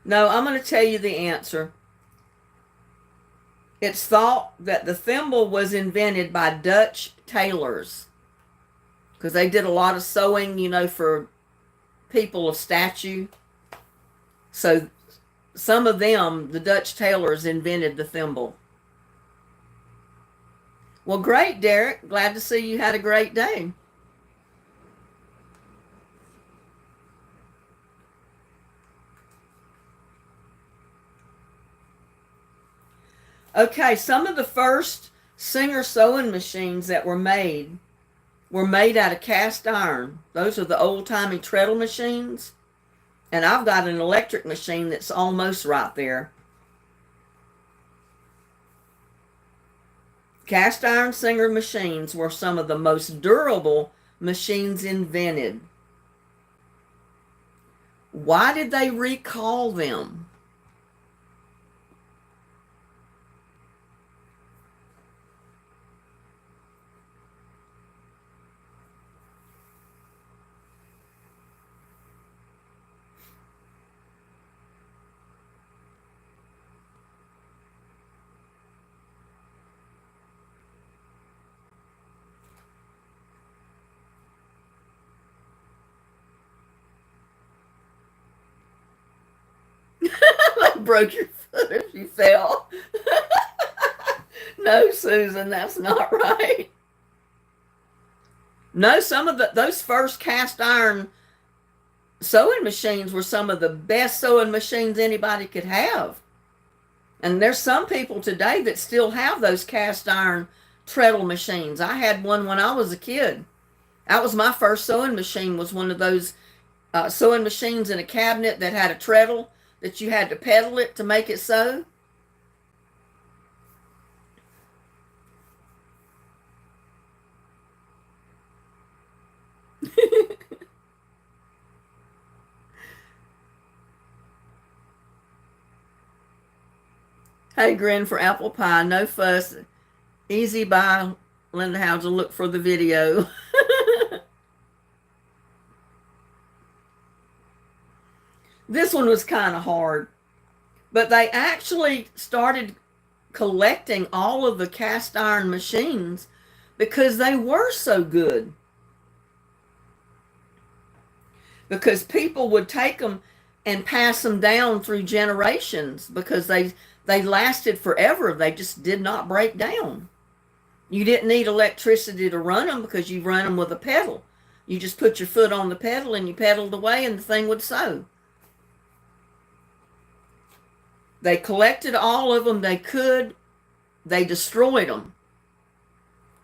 [SPEAKER 1] No, I'm going to tell you the answer. It's thought that the thimble was invented by Dutch tailors because they did a lot of sewing, for people of stature. So some of them, the Dutch tailors, invented the thimble. Well, great, Derek. Glad to see you had a great day. Okay, some of the first Singer sewing machines that were made out of cast iron. Those are the old-timey treadle machines. And I've got an electric machine that's almost right there. Cast iron Singer machines were some of the most durable machines invented. Why did they recall them? They broke your foot if you fell. No, Susan, that's not right. No, some of those first cast iron sewing machines were some of the best sewing machines anybody could have. And there's some people today that still have those cast iron treadle machines. I had one when I was a kid. That was my first sewing machine, was one of those sewing machines in a cabinet that had a treadle that you had to pedal it to make it sew. Hey, grin for apple pie, no fuss, easy buy Linda had to look for the video. This one was kind of hard. But they actually started collecting all of the cast iron machines because they were so good. Because people would take them and pass them down through generations because they lasted forever. They just did not break down. You didn't need electricity to run them because you run them with a pedal. You just put your foot on the pedal and you pedaled away and the thing would sew. They collected all of them they could. They destroyed them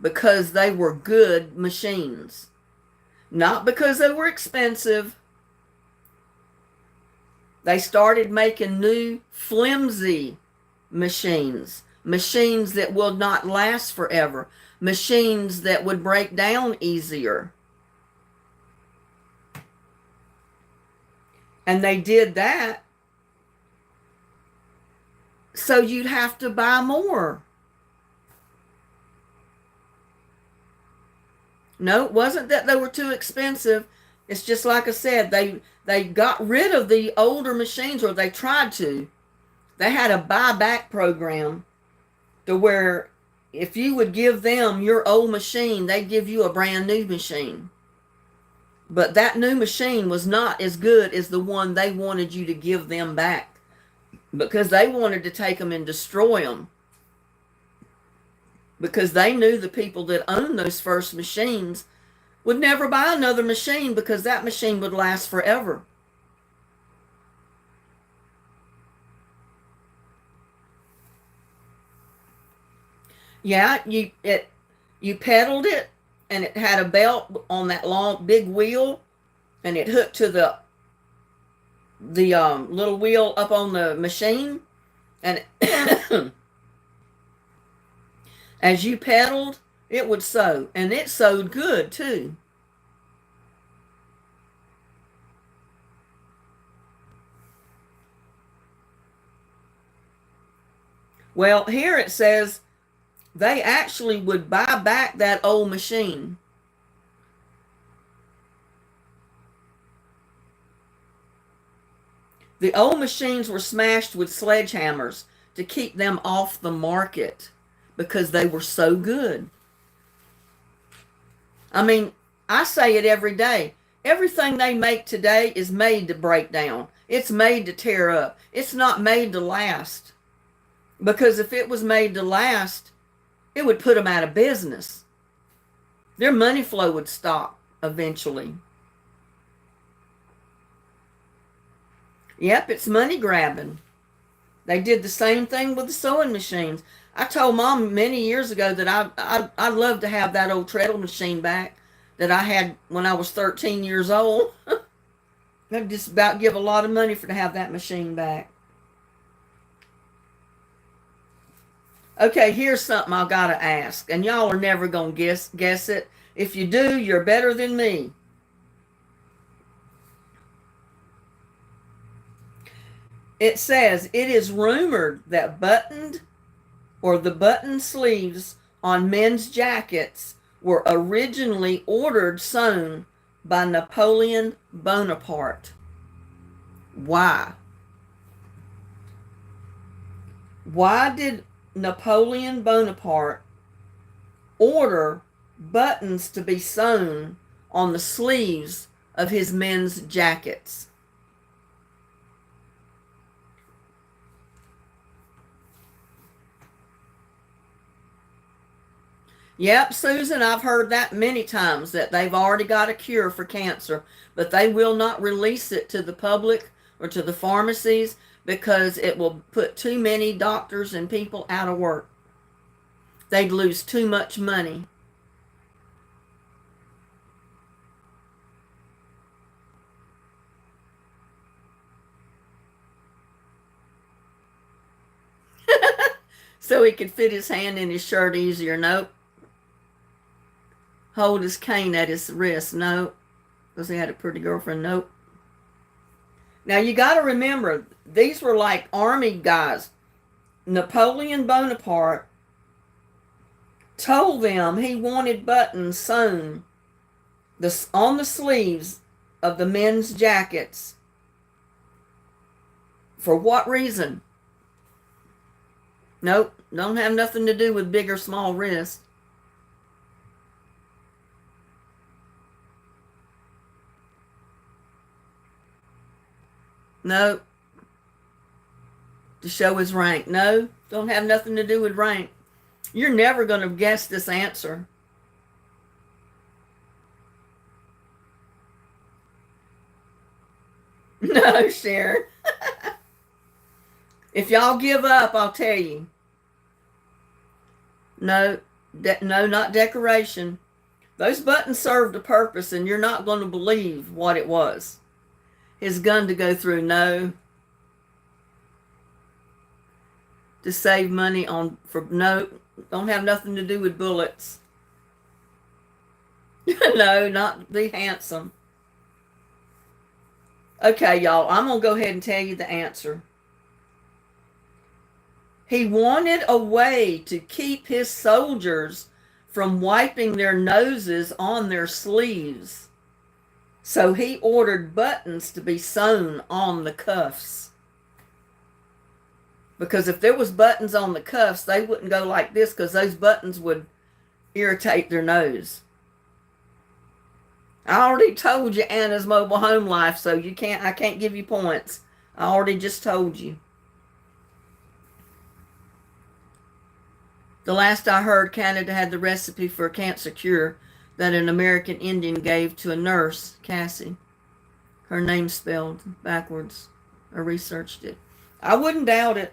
[SPEAKER 1] because they were good machines. Not because they were expensive. They started making new flimsy machines. Machines that will not last forever. Machines that would break down easier. And they did that so you'd have to buy more. No, it wasn't that they were too expensive. It's just like I said, they got rid of the older machines, or they tried to. They had a buyback program to where if you would give them your old machine, they'd give you a brand new machine. But that new machine was not as good as the one they wanted you to give them back, because they wanted to take them and destroy them. Because they knew the people that owned those first machines would never buy another machine because that machine would last forever. Yeah, you pedaled it, and it had a belt on that long big wheel, and it hooked to the little wheel up on the machine, and as you pedaled, it would sew, and it sewed good too. Well, here it says they actually would buy back that old machine. The old machines were smashed with sledgehammers to keep them off the market because they were so good. I mean, I say it every day. Everything they make today is made to break down. It's made to tear up. It's not made to last. Because if it was made to last, it would put them out of business. Their money flow would stop eventually. Yep, it's money grabbing. They did the same thing with the sewing machines. I told Mom many years ago that I'd love to have that old treadle machine back that I had when I was 13 years old. I'd just about give a lot of money to have that machine back. Okay, here's something I gotta ask, and y'all are never gonna guess it. If you do, you're better than me. It says, it is rumored that buttoned or the button sleeves on men's jackets were originally ordered sewn by Napoleon Bonaparte. Why? Why did Napoleon Bonaparte order buttons to be sewn on the sleeves of his men's jackets? Yep, Susan, I've heard that many times, that they've already got a cure for cancer, but they will not release it to the public or to the pharmacies because it will put too many doctors and people out of work. They'd lose too much money. So he could fit his hand in his shirt easier. Nope. Hold his cane at his wrist. Nope. Because he had a pretty girlfriend. Nope. Now you got to remember, these were like army guys. Napoleon Bonaparte told them he wanted buttons sewn on the sleeves of the men's jackets. For what reason? Nope, don't have nothing to do with big or small wrists. Nope. To show his rank. No, don't have nothing to do with rank. You're never going to guess this answer. No, Sharon. If y'all give up, I'll tell you. No, no, not decoration. Those buttons served a purpose, and you're not going to believe what it was. His gun to go through. No. To save money no, don't have nothing to do with bullets. No, not be handsome. Okay, y'all, I'm going to go ahead and tell you the answer. He wanted a way to keep his soldiers from wiping their noses on their sleeves. So he ordered buttons to be sewn on the cuffs. Because if there was buttons on the cuffs, they wouldn't go like this, because those buttons would irritate their nose. I already told you Anna's mobile home life, so I can't give you points. I already just told you. The last I heard, Canada had the recipe for a cancer cure that an American Indian gave to a nurse, Cassie. Her name spelled backwards. I researched it. I wouldn't doubt it.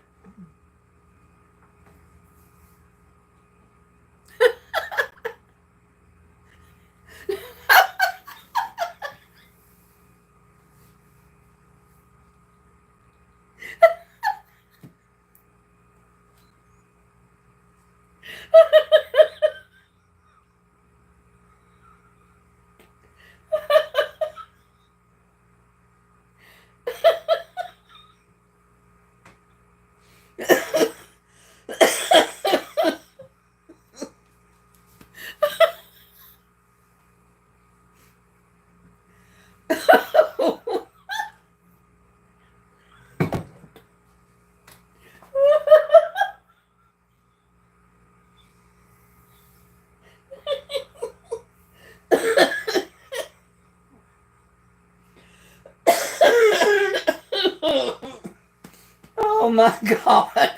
[SPEAKER 1] Oh my God.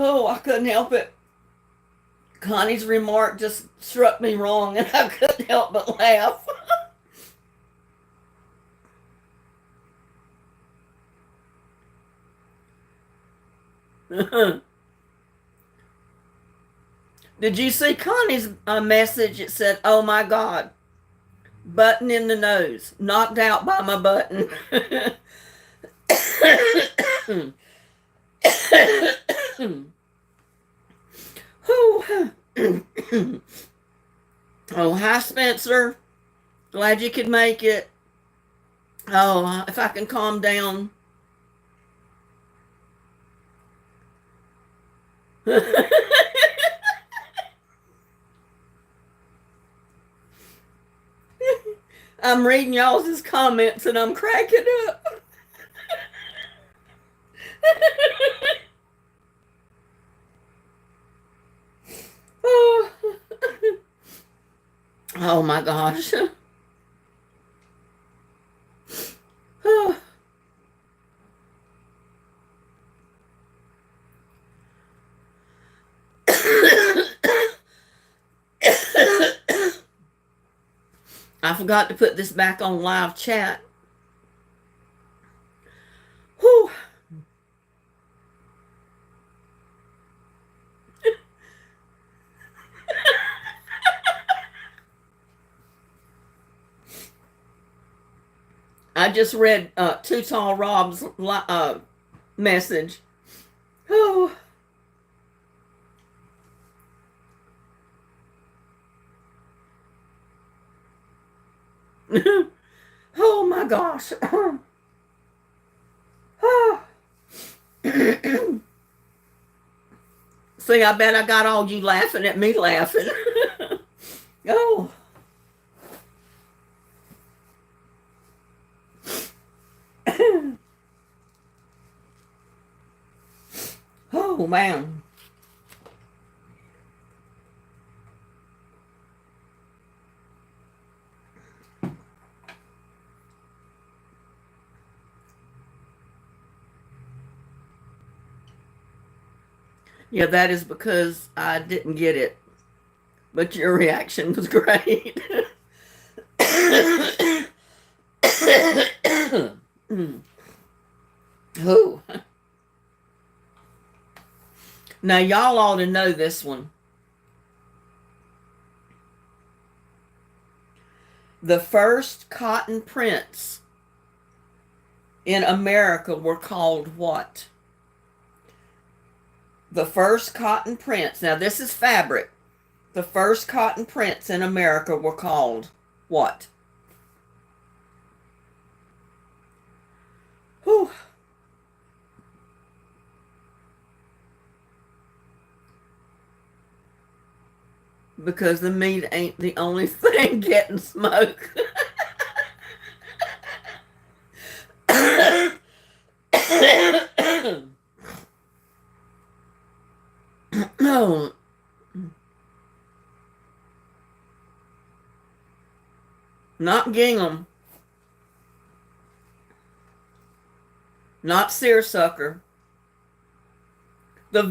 [SPEAKER 1] Oh, I couldn't help it. Connie's remark just struck me wrong, and I couldn't help but laugh. Did you see Connie's message? It said, "Oh my God, button in the nose, knocked out by my button." Oh, hi, Spencer. Glad you could make it. Oh, if I can calm down. I'm reading y'all's comments and I'm cracking up. Oh. Oh my gosh. I forgot to put this back on live chat. Whew. I just read Too Tall Rob's message. Oh. Oh my gosh. See, I bet I got all you laughing at me laughing. Oh. Oh man. Yeah, that is because I didn't get it. But your reaction was great. Oh. Now, y'all ought to know this one. The first cotton prints in America were called what? The first cotton prints. Now, this is fabric. The first cotton prints in America were called what? Whew. Because the meat ain't the only thing getting smoked. No. Not gingham. Not seersucker. The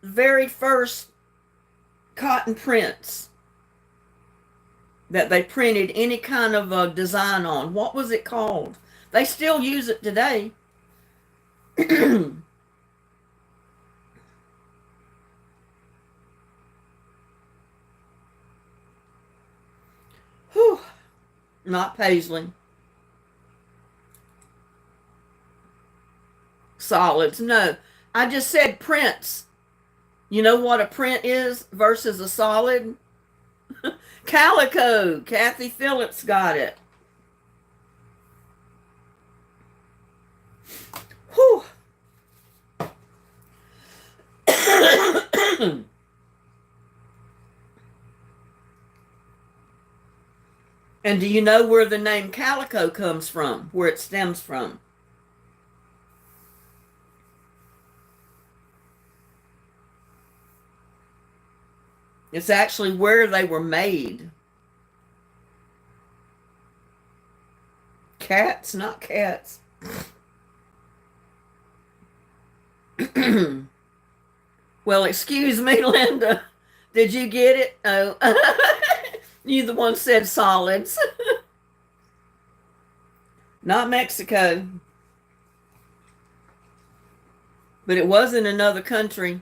[SPEAKER 1] very first cotton prints that they printed any kind of a design on. What was it called? They still use it today. Whew. Not paisley. Solids. No. I just said prints. You know what a print is versus a solid? Calico. Kathy Phillips got it. Whew. And do you know where the name calico comes from? Where it stems from? It's actually where they were made. Cats, not cats. Well, excuse me, Linda. Did you get it? Oh, you the one said solids. Not Mexico. But it was in another country.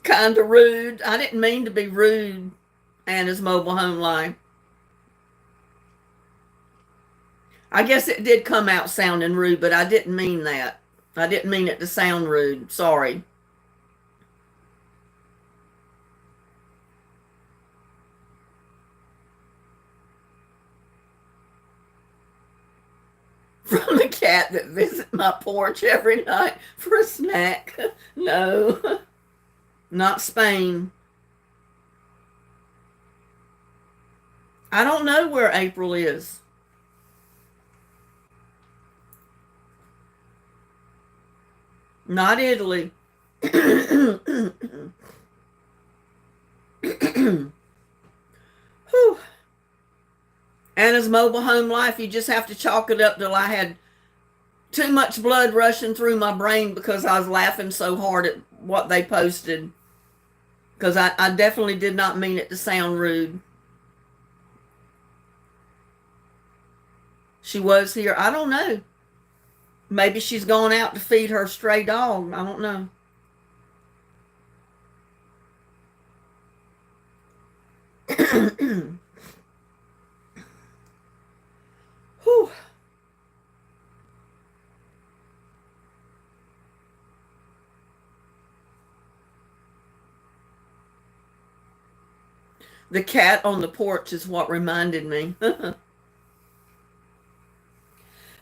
[SPEAKER 1] Kind of rude. I didn't mean to be rude, Anna's mobile home line. I guess it did come out sounding rude, but I didn't mean that. I didn't mean it to sound rude. Sorry. From the cat that visits my porch every night for a snack. No, not Spain. I don't know where April is. Not Italy. Anna's Mobile Home Life, you just have to chalk it up till I had too much blood rushing through my brain because I was laughing so hard at what they posted. Because I definitely did not mean it to sound rude. She was here. I don't know. Maybe she's gone out to feed her stray dog. I don't know. Whew. The cat on the porch is what reminded me.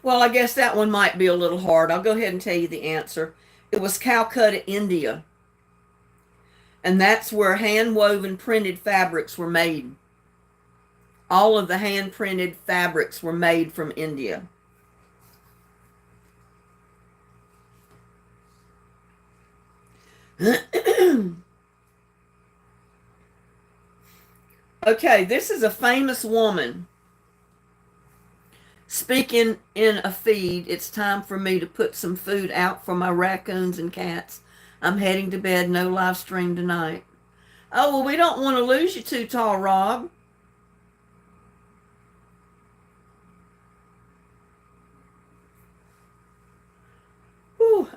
[SPEAKER 1] Well, I guess that one might be a little hard. I'll go ahead and tell you the answer. It was Calcutta, India. And that's where hand-woven printed fabrics were made. All of the hand-printed fabrics were made from India. Okay, this is a famous woman speaking in a feed. It's time for me to put some food out for my raccoons and cats. I'm heading to bed. No live stream tonight. Oh, well, we don't want to lose you too tall, Rob. Whew.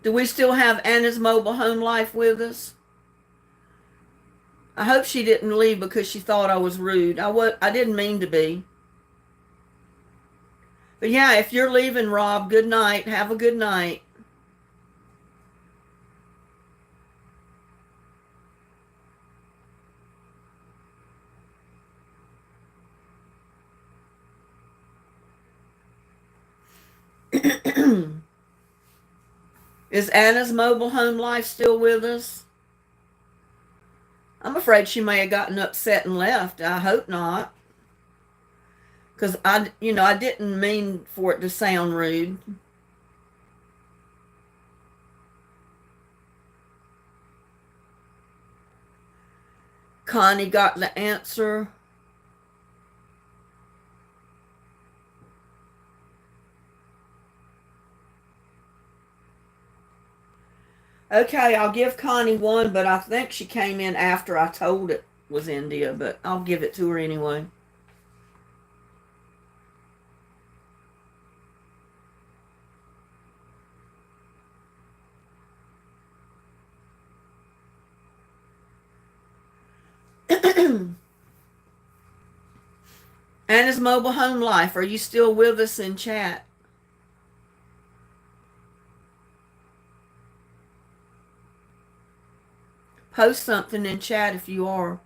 [SPEAKER 1] Do we still have Anna's Mobile Home Life with us? I hope she didn't leave because she thought I was rude. I didn't mean to be. But yeah, if you're leaving, Rob, good night. Have a good night. Is Anna's Mobile Home Life still with us? I'm afraid she may have gotten upset and left. I hope not. Because I didn't mean for it to sound rude. Connie got the answer. Okay, I'll give Connie one, but I think she came in after I told it was India, but I'll give it to her anyway. Anna's Mobile Home Life, are you still with us in chat? Post something in chat if you are.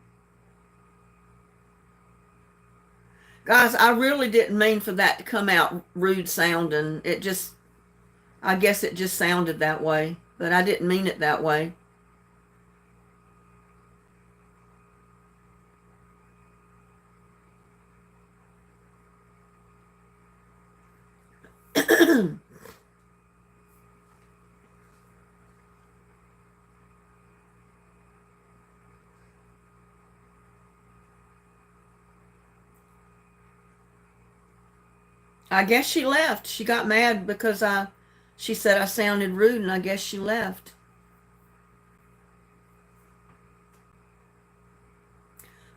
[SPEAKER 1] Guys, I really didn't mean for that to come out rude sounding. I guess it just sounded that way, but I didn't mean it that way. I guess she left. She got mad because she said I sounded rude, and I guess she left.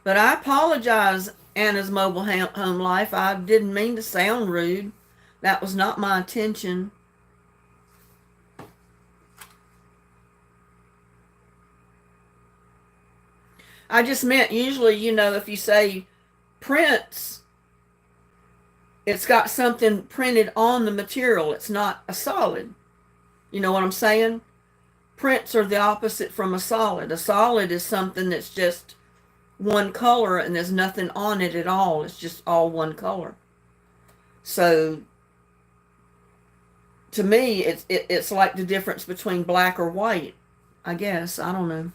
[SPEAKER 1] But I apologize, Anna's Mobile Home Life. I didn't mean to sound rude. That was not my intention. I just meant usually, if you say prints, it's got something printed on the material. It's not a solid. You know what I'm saying? Prints are the opposite from a solid. A solid is something that's just one color and there's nothing on it at all. It's just all one color. So to me, it's like the difference between black or white, I guess. I don't know.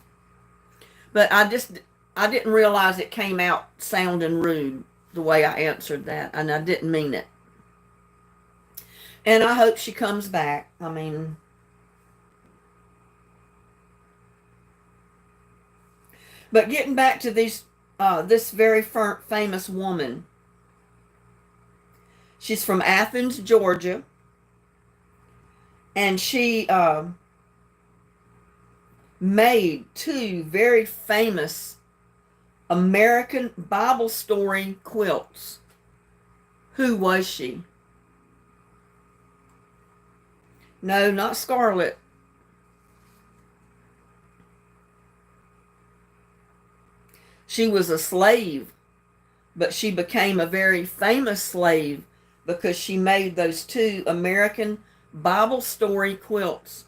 [SPEAKER 1] But I didn't realize it came out sounding rude. the way I answered that, and I didn't mean it. And I hope she comes back. I mean, but getting back to this very famous woman. She's from Athens, Georgia, and she made two very famous American Bible story quilts. Who was she? No, not Scarlett. She was a slave, but she became a very famous slave because she made those two American Bible story quilts.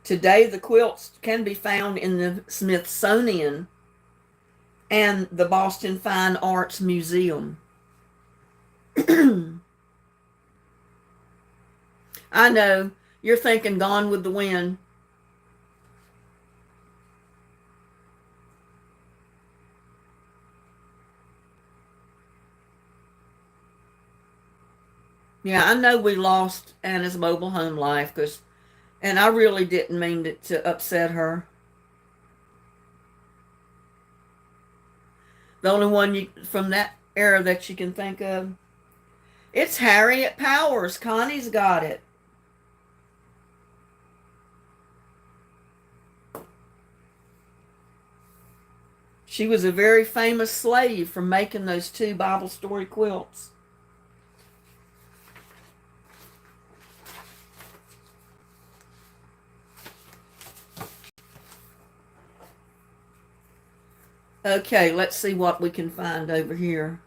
[SPEAKER 1] Today, the quilts can be found in the Smithsonian and the Boston Fine Arts Museum. I know, you're thinking Gone with the Wind. Yeah, I know we lost Anna's mobile home life, and I really didn't mean to upset her. The only one from that era that you can think of. It's Harriet Powers. Connie's got it. She was a very famous slave for making those two Bible story quilts. Okay, let's see what we can find over here.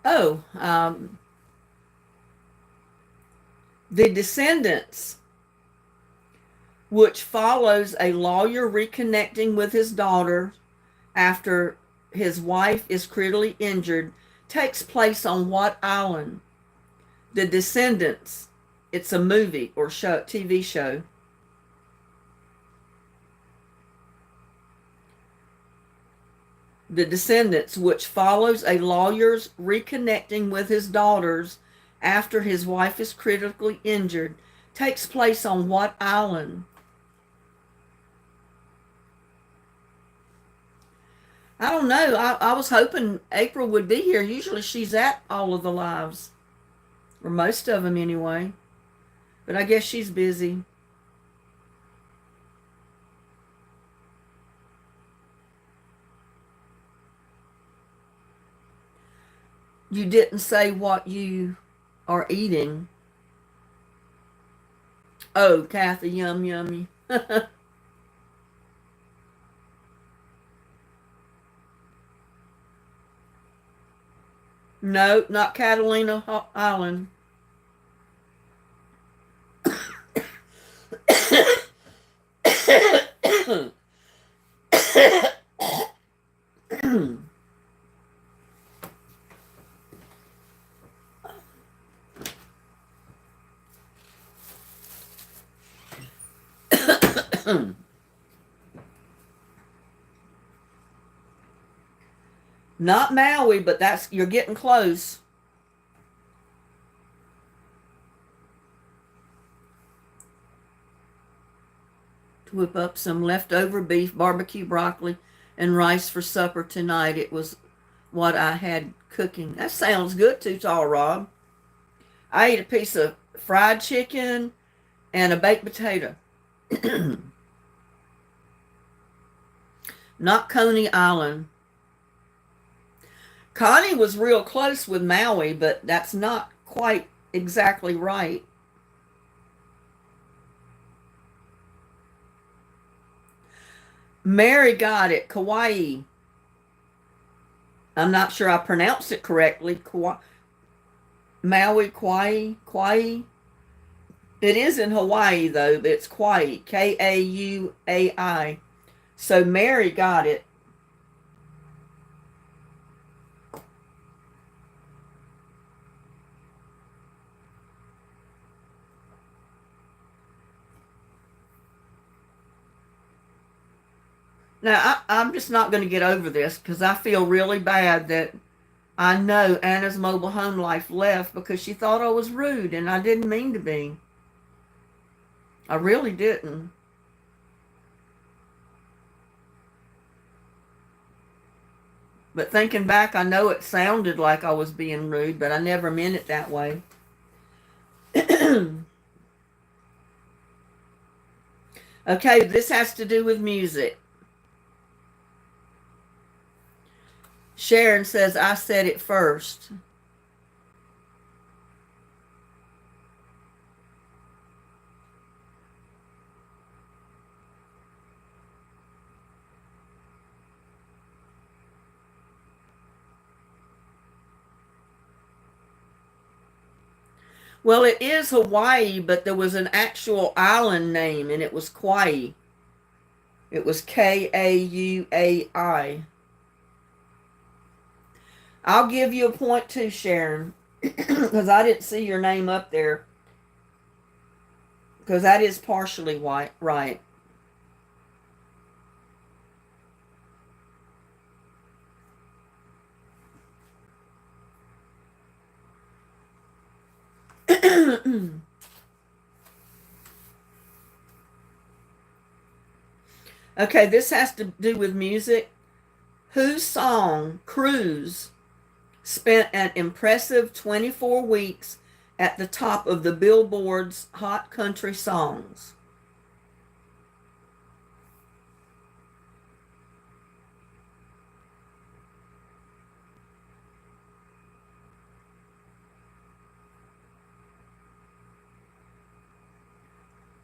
[SPEAKER 1] Oh, The Descendants, which follows a lawyer reconnecting with his daughter after his wife is critically injured, takes place on what island? The Descendants. It's a movie or TV show. The Descendants, which follows a lawyer's reconnecting with his daughters after his wife is critically injured, takes place on what island? I don't know. I was hoping April would be here. Usually she's at all of the lives, or most of them anyway. But I guess she's busy. You didn't say what you are eating. Oh, Kathy, yum, yummy. No, not Catalina Island. Not Maui, but you're getting close. To whip up some leftover beef, barbecue, broccoli, and rice for supper tonight. It was what I had cooking. That sounds good too, Tall Rob. I ate a piece of fried chicken and a baked potato. Not Coney Island. Connie was real close with Maui, but that's not quite exactly right. Mary got it. Kauai. I'm not sure I pronounced it correctly. Maui, Kauai. It is in Hawaii, though, but it's Kauai. Kauai. So Mary got it. Now, I'm just not going to get over this because I feel really bad that I know Anna's mobile home life left because she thought I was rude, and I didn't mean to be. I really didn't. But thinking back, I know it sounded like I was being rude, but I never meant it that way. Okay, this has to do with music. Sharon says, I said it first. Well, it is Hawaii, but there was an actual island name, and it was Kauai. It was Kauai. I'll give you a point too, Sharon, because I didn't see your name up there, because that is partially white, right. Okay, this has to do with music. Whose song, Cruise, spent an impressive 24 weeks at the top of the Billboard's Hot Country Songs?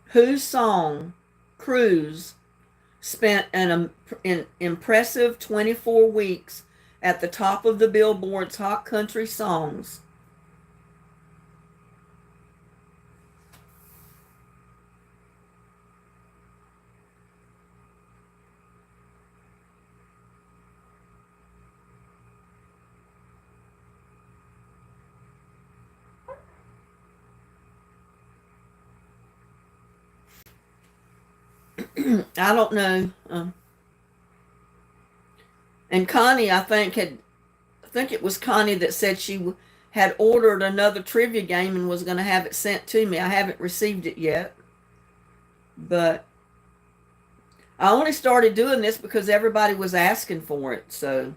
[SPEAKER 1] Whose song, Cruise, spent an impressive 24 weeks at the top of the Billboard's Hot Country Songs? I don't know. And Connie, I think it was Connie that said she had ordered another trivia game and was going to have it sent to me. I haven't received it yet, but I only started doing this because everybody was asking for it. So,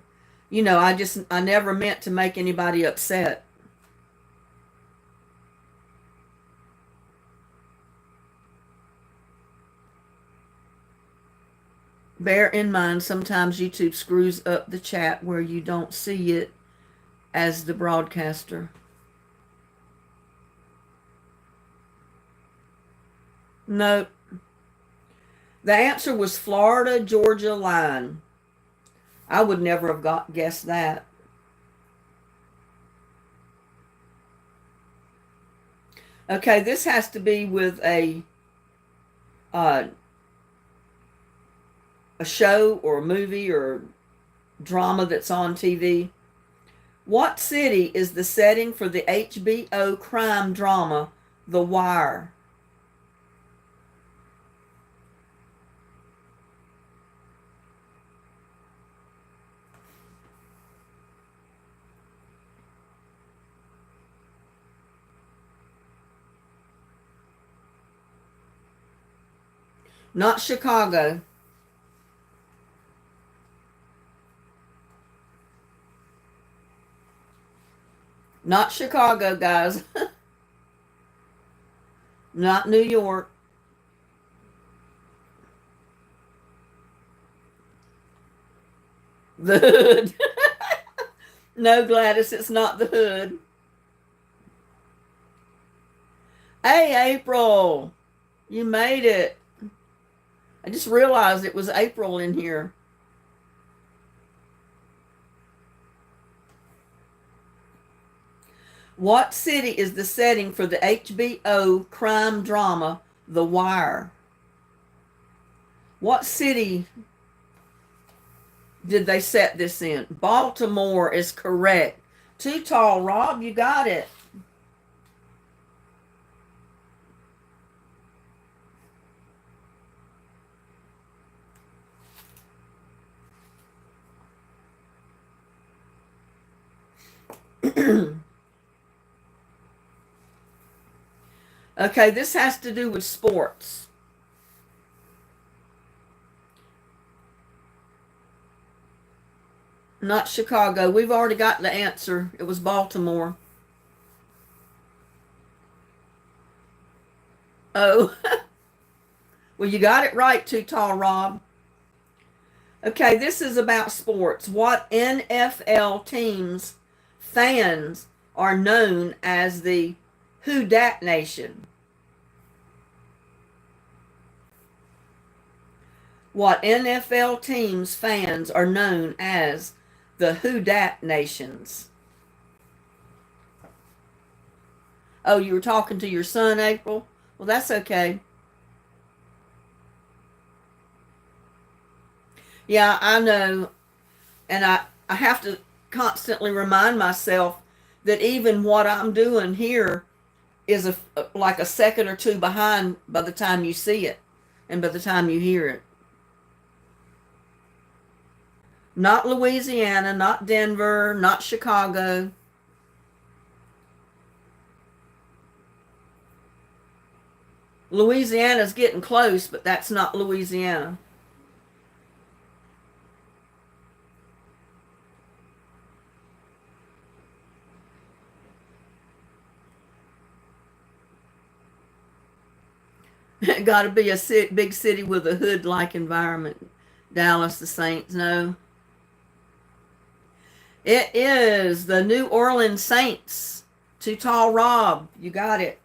[SPEAKER 1] I never meant to make anybody upset. Bear in mind, sometimes YouTube screws up the chat where you don't see it as the broadcaster. No, the answer was Florida Georgia line. I would never have guessed that. Okay, this has to be with uh, a show or a movie or drama that's on TV. What city is the setting for the HBO crime drama The Wire? Not Chicago. Not Chicago, guys. Not New York. The Hood. No, Gladys, it's not the Hood. Hey, April. You made it. I just realized it was April in here. What city is the setting for the HBO crime drama The Wire? What city did they set this in? Baltimore is correct. Too tall, Rob. You got it. Okay, this has to do with sports. Not Chicago. We've already got the answer. It was Baltimore. Oh, well, you got it right, Too Tall Rob. Okay, this is about sports. What NFL teams fans are known as the Who Dat Nation? What NFL teams fans are known as the Who Dat Nations? Oh, you were talking to your son, April? Well, that's okay. Yeah, I know. And I have to constantly remind myself that even what I'm doing here is like a second or two behind by the time you see it and by the time you hear it. Not Louisiana, not Denver, not Chicago. Louisiana's getting close, but that's not Louisiana. Got to be a big city with a hood-like environment. Dallas, the Saints, no. It is the New Orleans Saints. Too Tall Rob, you got it.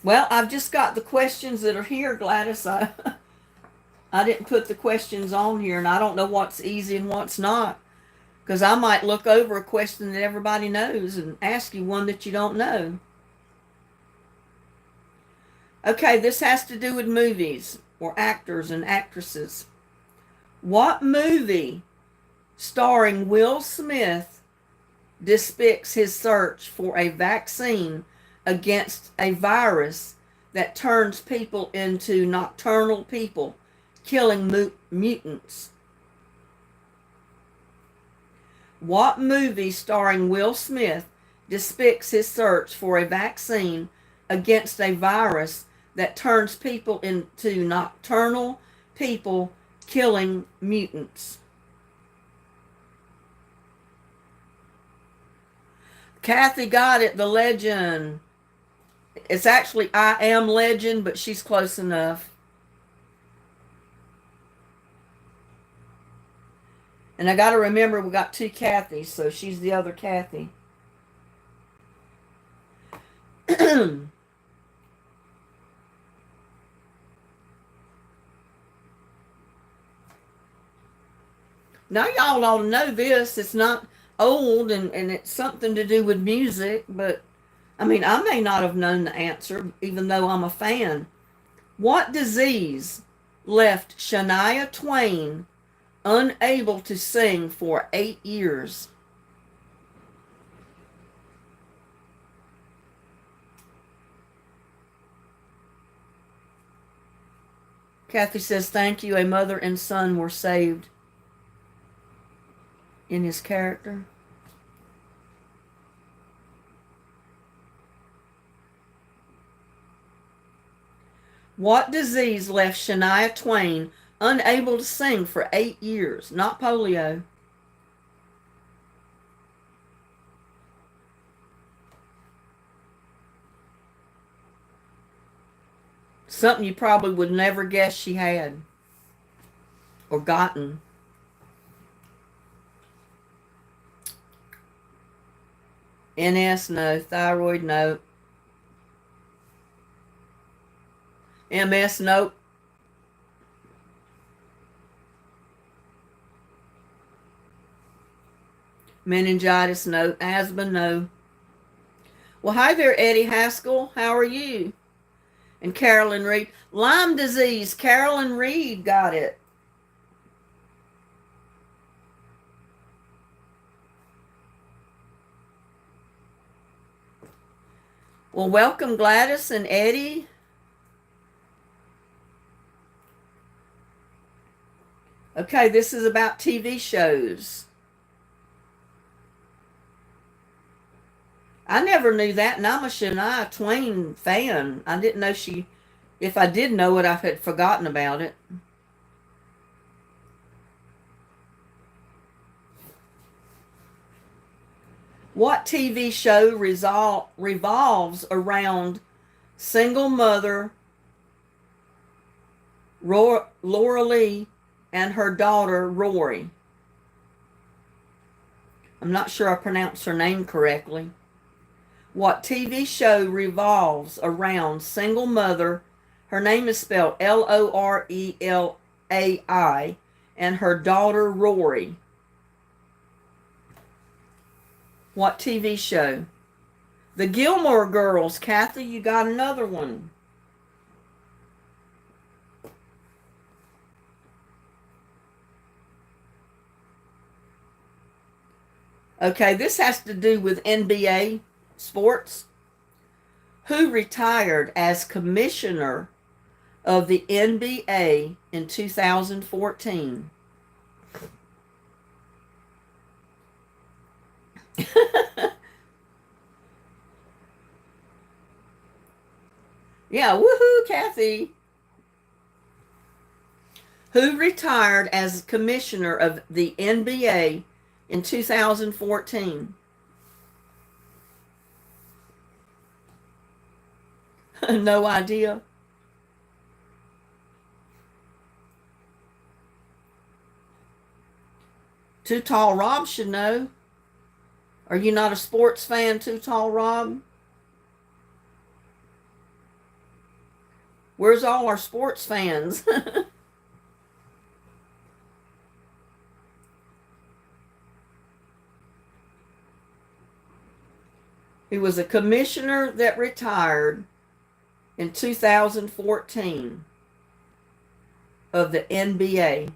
[SPEAKER 1] Well, I've just got the questions that are here, Gladys. I didn't put the questions on here, and I don't know what's easy and what's not. Because I might look over a question that everybody knows and ask you one that you don't know. Okay, this has to do with movies or actors and actresses. What movie starring Will Smith depicts his search for a vaccine against a virus that turns people into nocturnal people, killing mutants? What movie starring Will Smith depicts his search for a vaccine against a virus that turns people into nocturnal people, killing mutants? Kathy got it, The Legend. It's actually I Am Legend, but she's close enough. And I got to remember we got two Kathys, so she's the other Kathy. Now y'all ought to know this. It's not old and it's something to do with music, but I mean, I may not have known the answer, even though I'm a fan. What disease left Shania Twain unable to sing for 8 years? Kathy says, thank you. A mother and son were saved in his character. What disease left Shania Twain unable to sing for 8 years? Not polio. Something you probably would never guess she had or gotten. NS, no. Thyroid, no. MS, nope. Meningitis, no. Asthma, no. Well, hi there, Eddie Haskell. How are you? And Carolyn Reed. Lyme disease. Carolyn Reed got it. Well, welcome, Gladys and Eddie. Okay, this is about TV shows. I never knew that, and I'm a Shania Twain fan. I didn't know she. If I did know it, I had forgotten about it. What TV show revolves around single mother Laura Lee and her daughter Rory? I'm not sure I pronounced her name correctly. What TV show revolves around single mother, her name is spelled Lorelai, and her daughter Rory? What TV show? The Gilmore Girls. Kathy, you got another one. Okay, this has to do with NBA sports. Who retired as commissioner of the NBA in 2014? Yeah, woohoo, Kathy. Who retired as commissioner of the NBA in 2014? No idea. Too Tall Rob should know. Are you not a sports fan, Too Tall Rob? Where's all our sports fans? He was a commissioner that retired in 2014 of the NBA.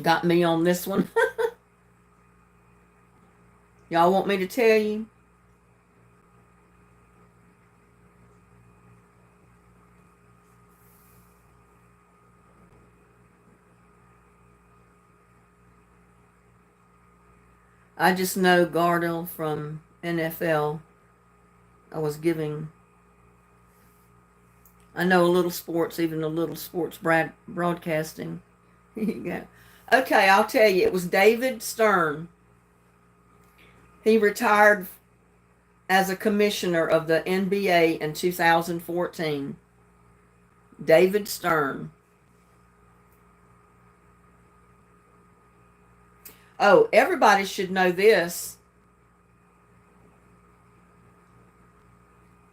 [SPEAKER 1] Got me on this one. Y'all want me to tell you? I just know Gardell from NFL. I know a little sports, even a little sports broadcasting. Yeah. Okay, I'll tell you. It was David Stern. He retired as a commissioner of the NBA in 2014. David Stern. Oh, everybody should know this.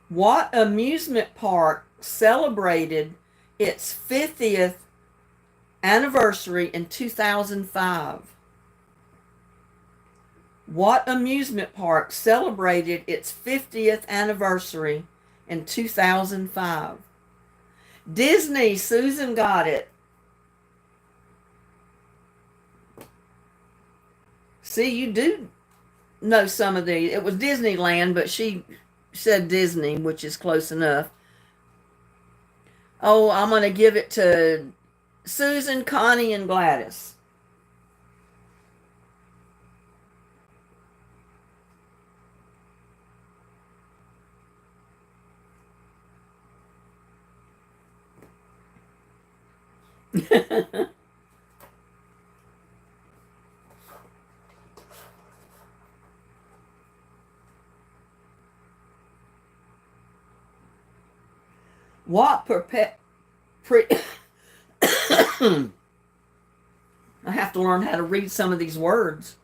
[SPEAKER 1] What amusement park celebrated its 50th anniversary in 2005? What amusement park celebrated its 50th anniversary in 2005? Disney. Susan got it. See, you do know some of these. It was Disneyland, but she said Disney, which is close enough. Oh, I'm going to give it to Susan, Connie, and Gladys. What I have to learn how to read some of these words.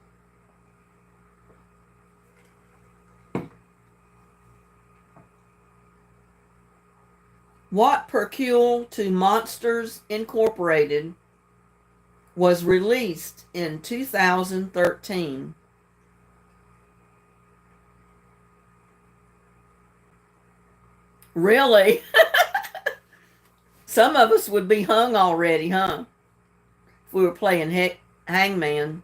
[SPEAKER 1] What prequel to Monsters Incorporated was released in 2013? Really? Some of us would be hung already, huh? If we were playing Hangman.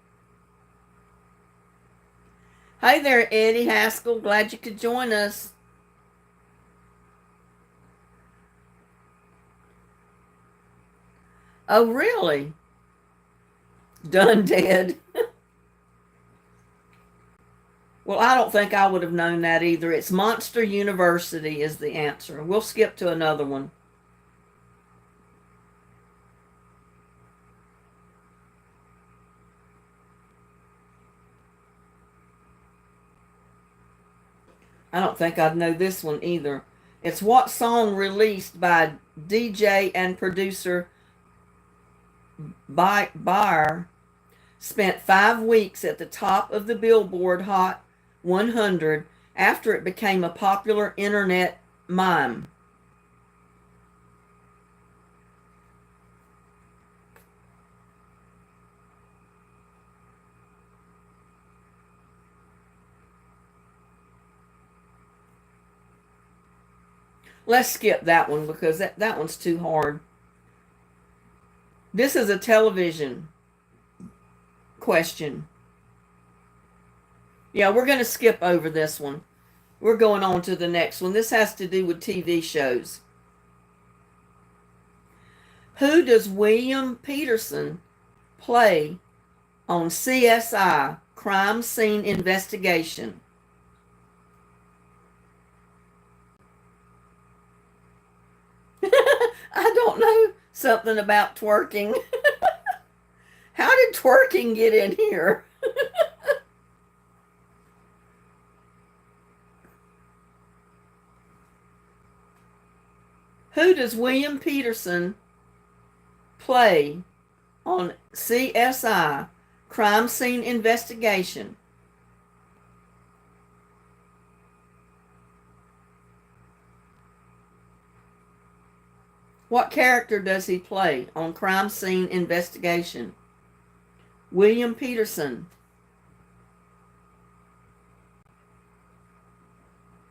[SPEAKER 1] Hey there, Eddie Haskell. Glad you could join us. Oh, really? Done dead. Well, I don't think I would have known that either. It's Monster University is the answer. We'll skip to another one. I don't think I'd know this one either. It's what song released by DJ and producer Bayer spent 5 weeks at the top of the Billboard Hot 100 after it became a popular internet mime. Let's skip that one because that one's too hard. This is a television question. Yeah, we're going to skip over this one. We're going on to the next one. This has to do with TV shows. Who does William Peterson play on CSI, Crime Scene Investigation? I don't know. Something about twerking. How did twerking get in here? Who does William Peterson play on CSI, Crime Scene Investigation? What character does he play on Crime Scene Investigation? William Peterson.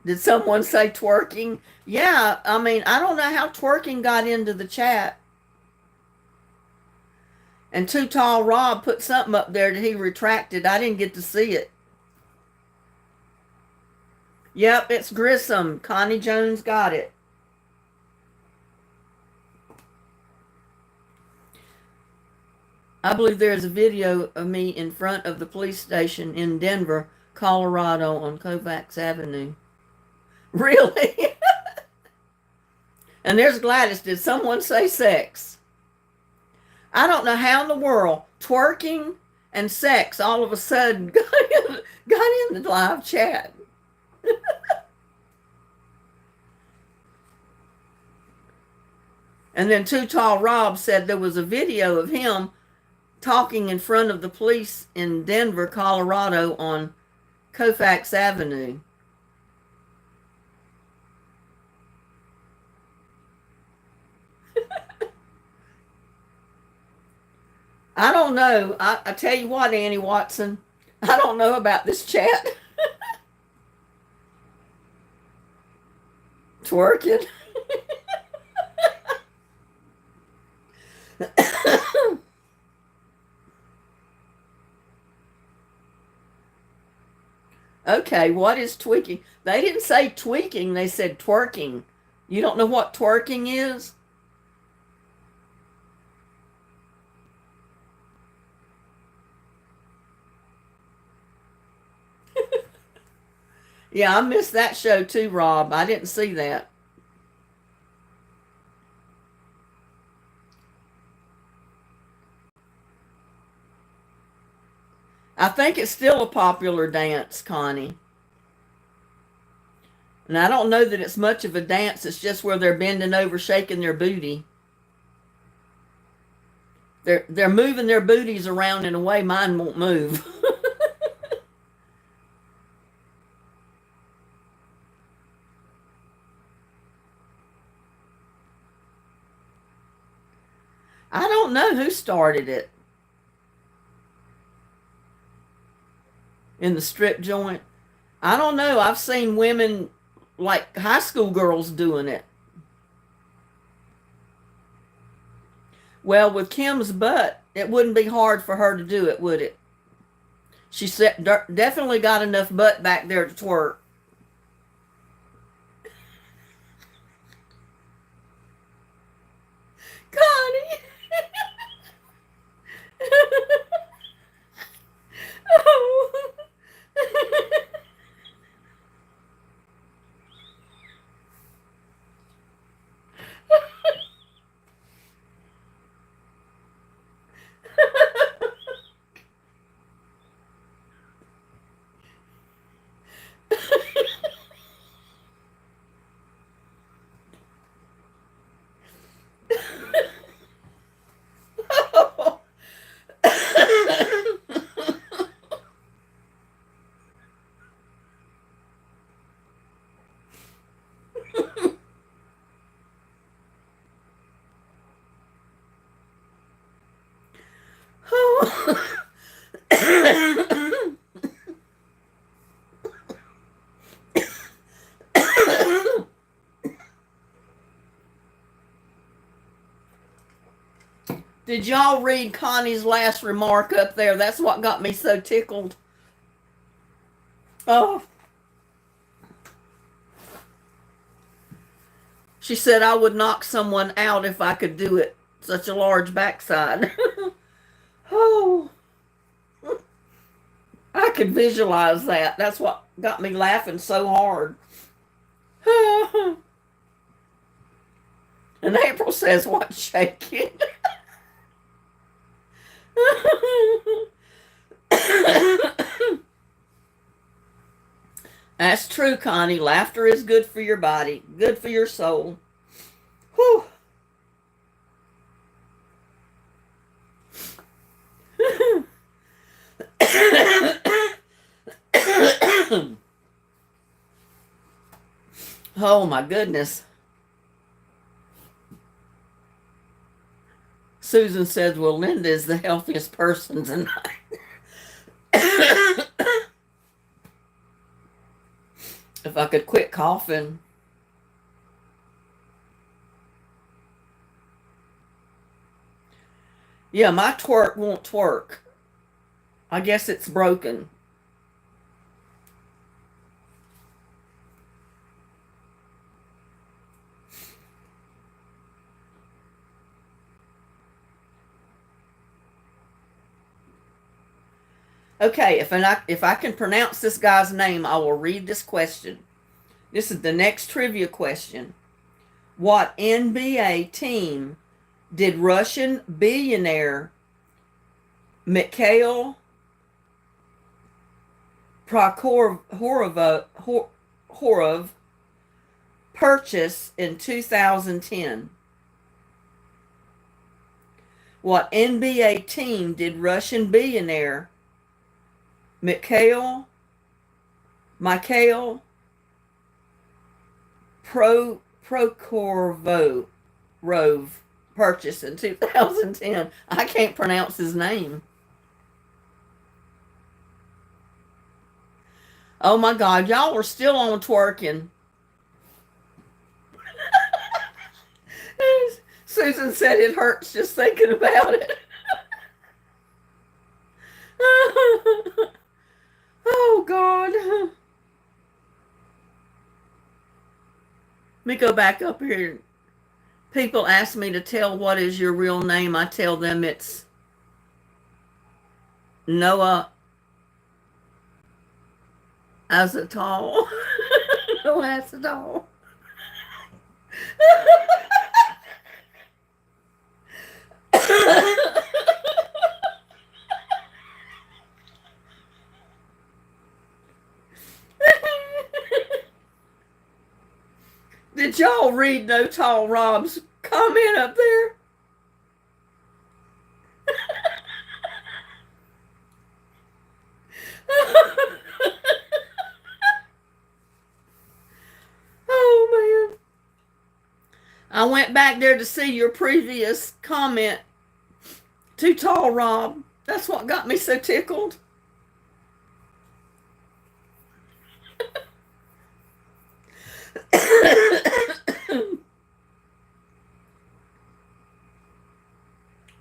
[SPEAKER 1] Did someone say twerking? Yeah, I mean, I don't know how twerking got into the chat. And Too Tall Rob put something up there that he retracted. I didn't get to see it. Yep, it's Grissom. Connie Jones got it. I believe there's a video of me in front of the police station in Denver, Colorado on Kovacs Avenue. Really? And there's Gladys. Did someone say sex? I don't know how in the world twerking and sex all of a sudden got in the live chat. And then Too Tall Rob said there was a video of him talking in front of the police in Denver, Colorado on Kofax Avenue. I don't know. I tell you what, Annie Watson, I don't know about this chat. Twerking. Okay, what is tweaking? They didn't say tweaking, they said twerking. You don't know what twerking is? Yeah, I missed that show too, Rob. I didn't see that. I think it's still a popular dance, Connie. And I don't know that it's much of a dance. It's just where they're bending over, shaking their booty. They're moving their booties around in a way mine won't move. I don't know who started it in the strip joint. I don't know. I've seen women like high school girls doing it. Well, with Kim's butt, it wouldn't be hard for her to do it, would it? She said definitely got enough butt back there to twerk. Connie. Did y'all read Connie's last remark up there? That's what got me so tickled. Oh. She said I would knock someone out if I could do it. Such a large backside. Oh. I could visualize that. That's what got me laughing so hard. And April says, what's shaking? That's true, Connie. Laughter is good for your body, good for your soul. Whew. Oh my goodness. Susan says, well, Linda is the healthiest person tonight. If I could quit coughing. Yeah, my twerk won't twerk. I guess it's broken. Okay, if I can pronounce this guy's name, I will read this question. This is the next trivia question. What NBA team did Russian billionaire Mikhail Prokhorov purchase in 2010? What NBA team did Russian billionaire Mikhail Prokhorov purchase in 2010? I can't pronounce his name. Oh my God, y'all are still on twerking. Susan said it hurts just thinking about it. Oh God. Let me go back up here. People ask me to tell what is your real name. I tell them it's Noah Azatol. Noah Azatol. Did y'all read No Tall Rob's comment up there? Oh man. I went back there to see your previous comment. Too tall, Rob. That's what got me so tickled.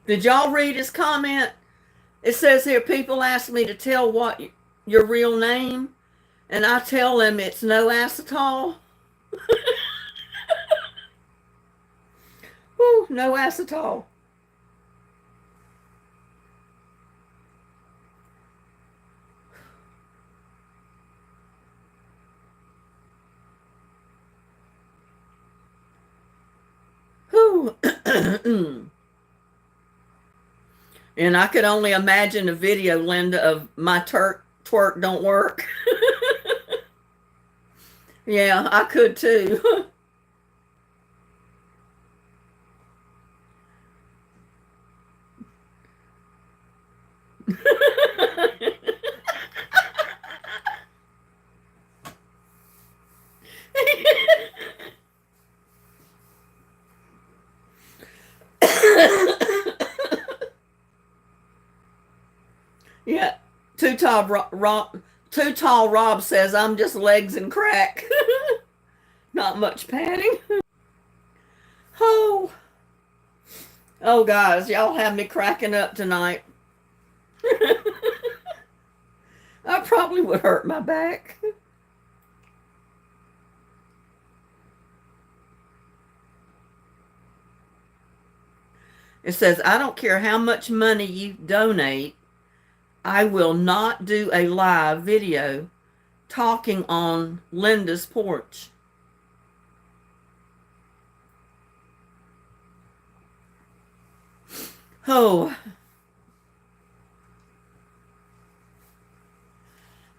[SPEAKER 1] Did y'all read his comment? It says here, people ask me to tell what your real name, and I tell them it's no acetol. Woo, no acetol. Whew. And I could only imagine a video, Linda, of my twerk don't work. Yeah, I could too. Yeah. Too tall Rob says, I'm just legs and crack. Not much padding. Oh. Oh, guys, y'all have me cracking up tonight. I probably would hurt my back. It says, I don't care how much money you donate, I will not do a live video talking on Linda's porch. Oh,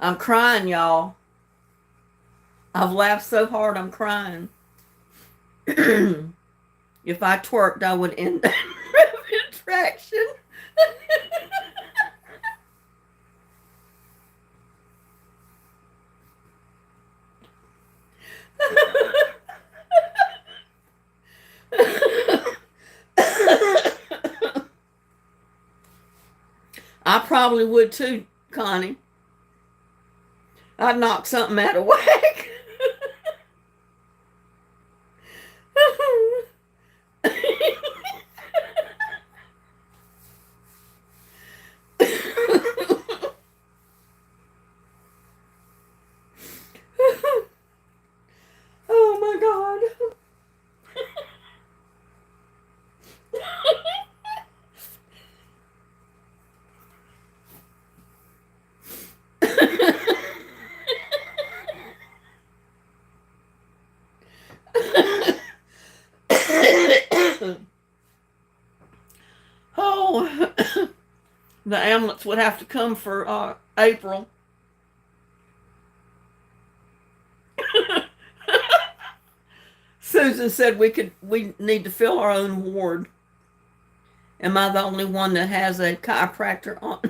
[SPEAKER 1] I'm crying, y'all. I've laughed so hard I'm crying. If I twerked, I would end that attraction. I probably would too, Connie. I'd knock something out of whack. Oh my God. Oh, the ambulance would have to come for April. Susan said we need to fill our own ward. Am I the only one that has a chiropractor on?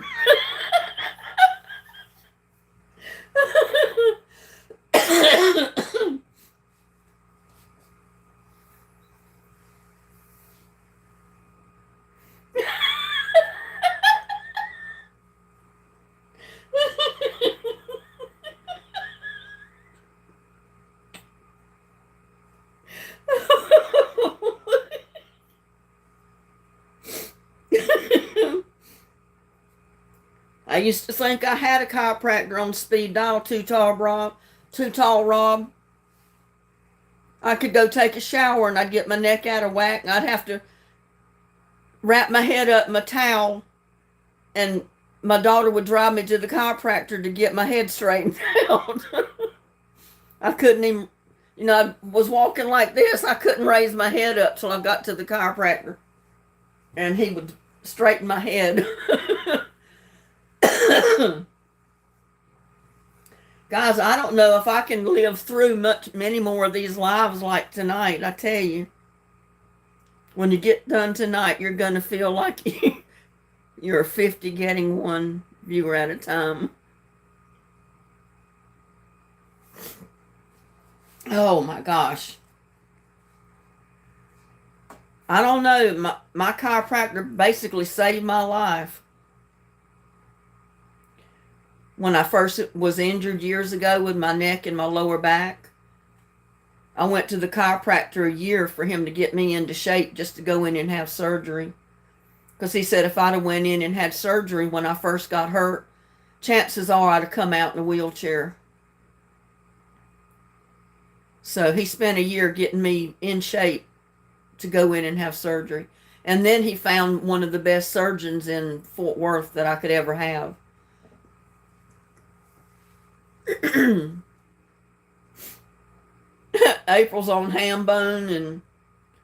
[SPEAKER 1] I used to think I had a chiropractor on speed dial, Too Tall Rob. I could go take a shower and I'd get my neck out of whack and I'd have to wrap my head up in my towel, and my daughter would drive me to the chiropractor to get my head straightened out. I couldn't even, I was walking like this. I couldn't raise my head up till I got to the chiropractor, and he would straighten my head. Guys, I don't know if I can live through many more of these lives like tonight. I tell you, when you get done tonight, you're going to feel like you're 50 getting one viewer at a time. Oh my gosh. I don't know. My chiropractor basically saved my life. When I first was injured years ago with my neck and my lower back, I went to the chiropractor a year for him to get me into shape just to go in and have surgery. Because he said if I'd have went in and had surgery when I first got hurt, chances are I'd have come out in a wheelchair. So he spent a year getting me in shape to go in and have surgery. And then he found one of the best surgeons in Fort Worth that I could ever have. April's on ham bone, and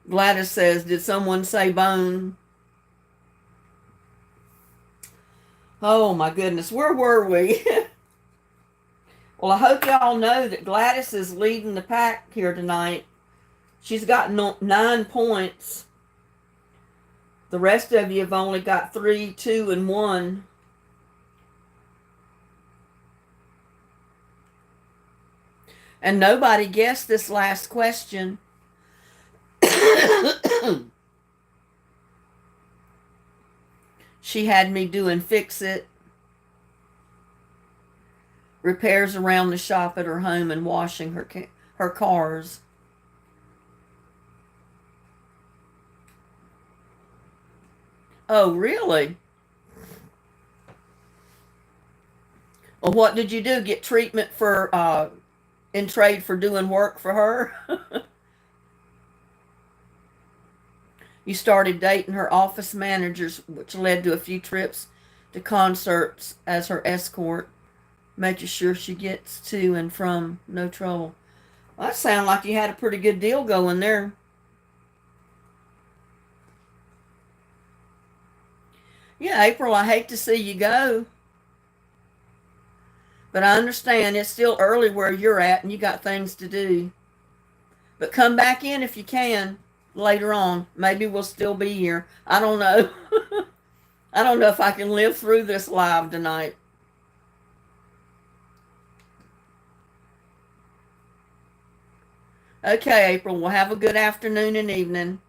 [SPEAKER 1] Gladys says, did someone say bone? Oh my goodness, where were we? Well, I hope y'all know that Gladys is leading the pack here tonight. She's got 9 points. The rest of you have only got 3, 2, and 1. And nobody guessed this last question. She had me doing Fix It. repairs around the shop at her home, and washing her cars. Oh, really? Well, what did you do? Get treatment for in trade for doing work for her? You started dating her office managers, which led to a few trips to concerts as her escort, making sure she gets to and from no trouble. Well, that sounded like you had a pretty good deal going there. Yeah, April, I hate to see you go, but I understand it's still early where you're at and you got things to do. But come back in if you can later on. Maybe we'll still be here. I don't know. I don't know if I can live through this live tonight. Okay, April, we'll have a good afternoon and evening.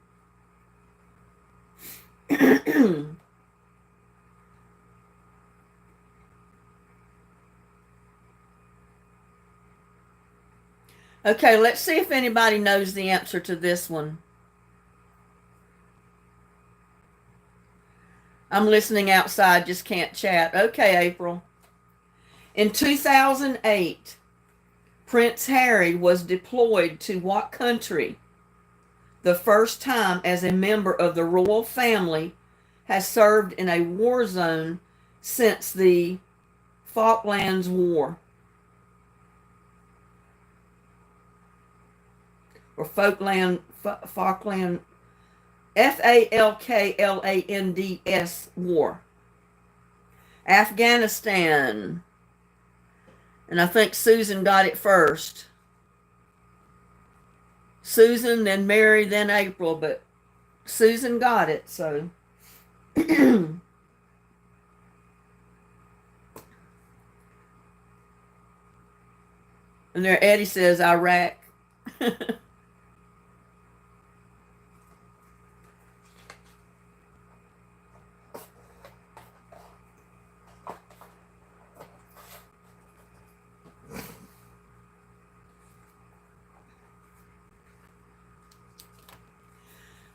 [SPEAKER 1] Okay, let's see if anybody knows the answer to this one. I'm listening outside, just can't chat. Okay, April. In 2008, Prince Harry was deployed to what country? The first time as a member of the royal family has served in a war zone since the Falklands War. Or Falkland, Falklands War. Afghanistan. And I think Susan got it first. Susan, then Mary, then April, but Susan got it, so. And there Eddie says Iraq.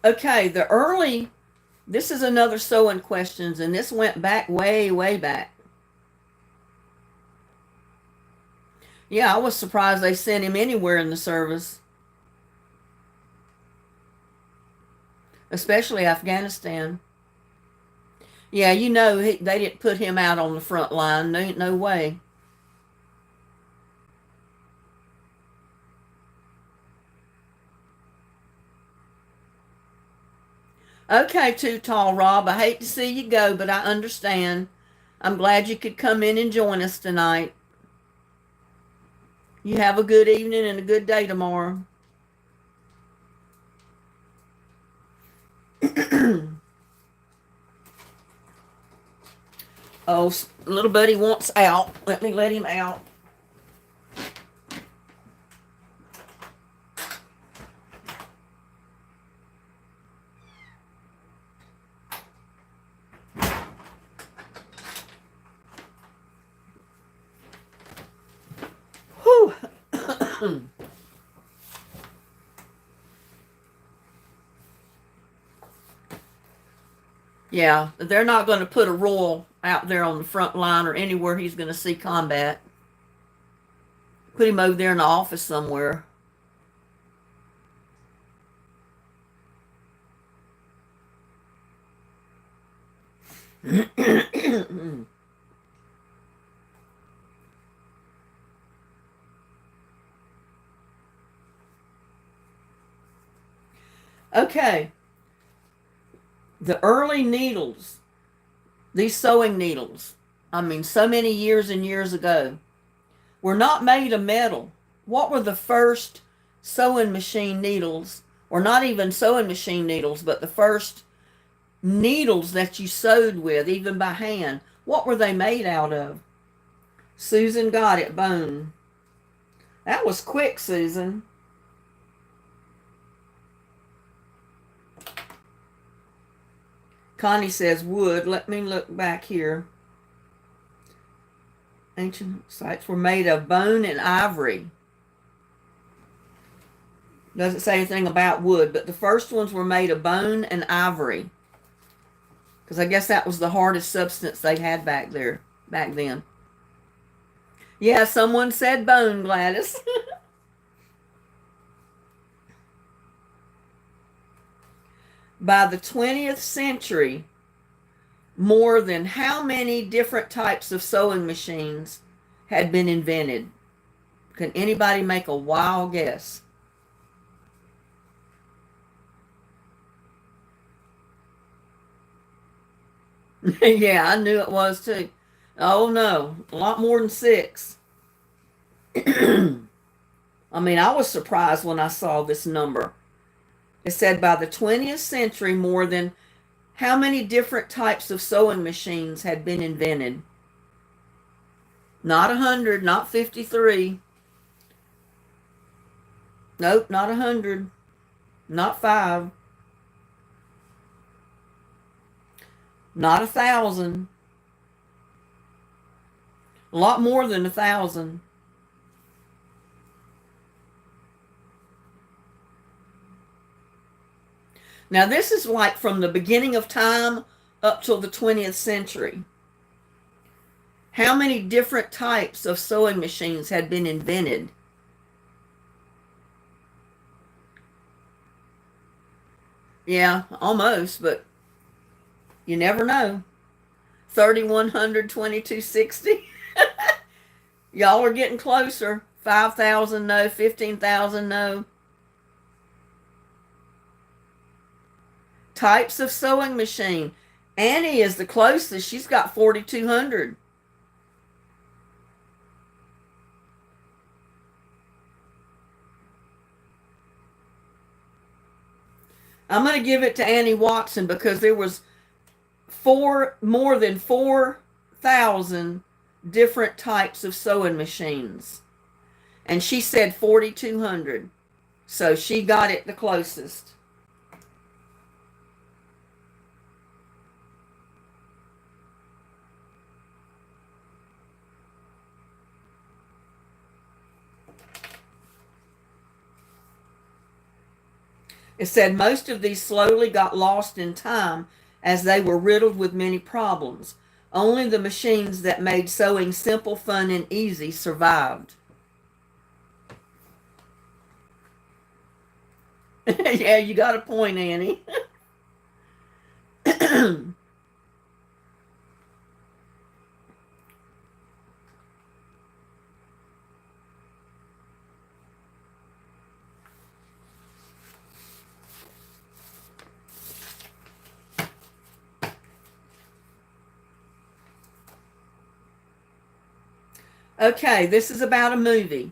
[SPEAKER 1] Okay, this is another sewing questions, and this went back way, way back. Yeah, I was surprised they sent him anywhere in the service, especially Afghanistan. Yeah, you know, they didn't put him out on the front line. No way. Okay, Too Tall Rob, I hate to see you go, but I understand. I'm glad you could come in and join us tonight. You have a good evening and a good day tomorrow. Oh, little buddy wants out. Let me let him out. Whew. Yeah, they're not going to put a royal out there on the front line or anywhere he's going to see combat. Put him over there in the office somewhere. Okay. The early needles, these sewing needles, I mean, so many years and years ago, were not made of metal. What were the first sewing machine needles, or not even sewing machine needles, but the first needles that you sewed with, even by hand? What were they made out of? Susan got it, bone. That was quick, Susan. Connie says wood. Let me look back here. Ancient sites were made of bone and ivory. Doesn't say anything about wood, but the first ones were made of bone and ivory. Because I guess that was the hardest substance they had back then. Yeah, someone said bone, Gladys. By the 20th century, more than how many different types of sewing machines had been invented? Can anybody make a wild guess? Yeah, I knew it was too. Oh no, a lot more than 6. I mean, I was surprised when I saw this number. It said by the 20th century, more than how many different types of sewing machines had been invented? Not 100, not 53. Nope, not 100, not 5, not 1,000. A lot more than 1,000. Now, this is like from the beginning of time up till the 20th century. How many different types of sewing machines had been invented? Yeah, almost, but you never know. 3,100, 2,260. Y'all are getting closer. 5,000, no. 15,000, no. Types of sewing machine. Annie is the closest. She's got 4,200. I'm going to give it to Annie Watson because there was more than 4,000 different types of sewing machines. And she said 4,200. So she got it the closest. It said most of these slowly got lost in time as they were riddled with many problems. Only the machines that made sewing simple, fun, and easy survived. Yeah, you got a point, Annie. Okay, this is about a movie.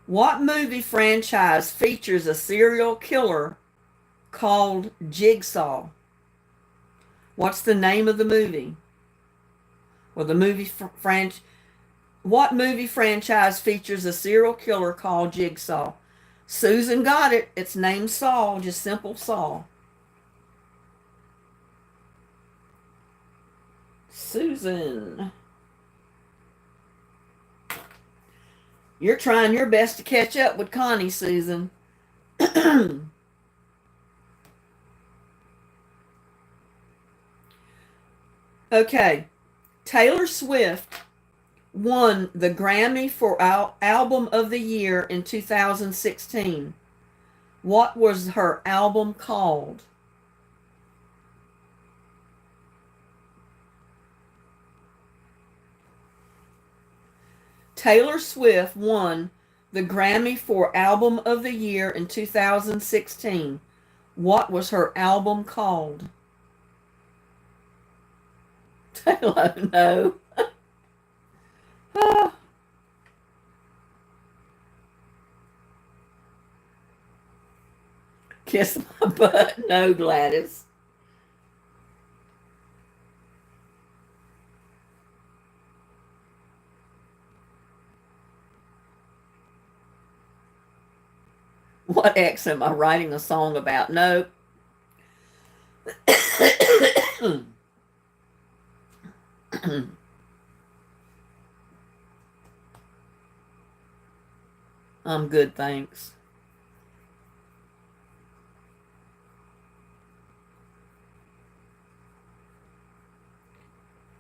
[SPEAKER 1] What movie franchise features a serial killer called Jigsaw? What's the name of the movie? Or the movie franchise? What movie franchise features a serial killer called Jigsaw? Susan got it. It's named Saul, just simple Saul. Susan. You're trying your best to catch up with Connie, Susan. Okay. Taylor Swift won the Grammy for Album of the Year in 2016. What was her album called? Taylor Swift won the Grammy for Album of the Year in 2016. What was her album called? Taylor, no. Oh. Kiss my butt. No, Gladys. What ex am I writing a song about? No. I'm good, thanks.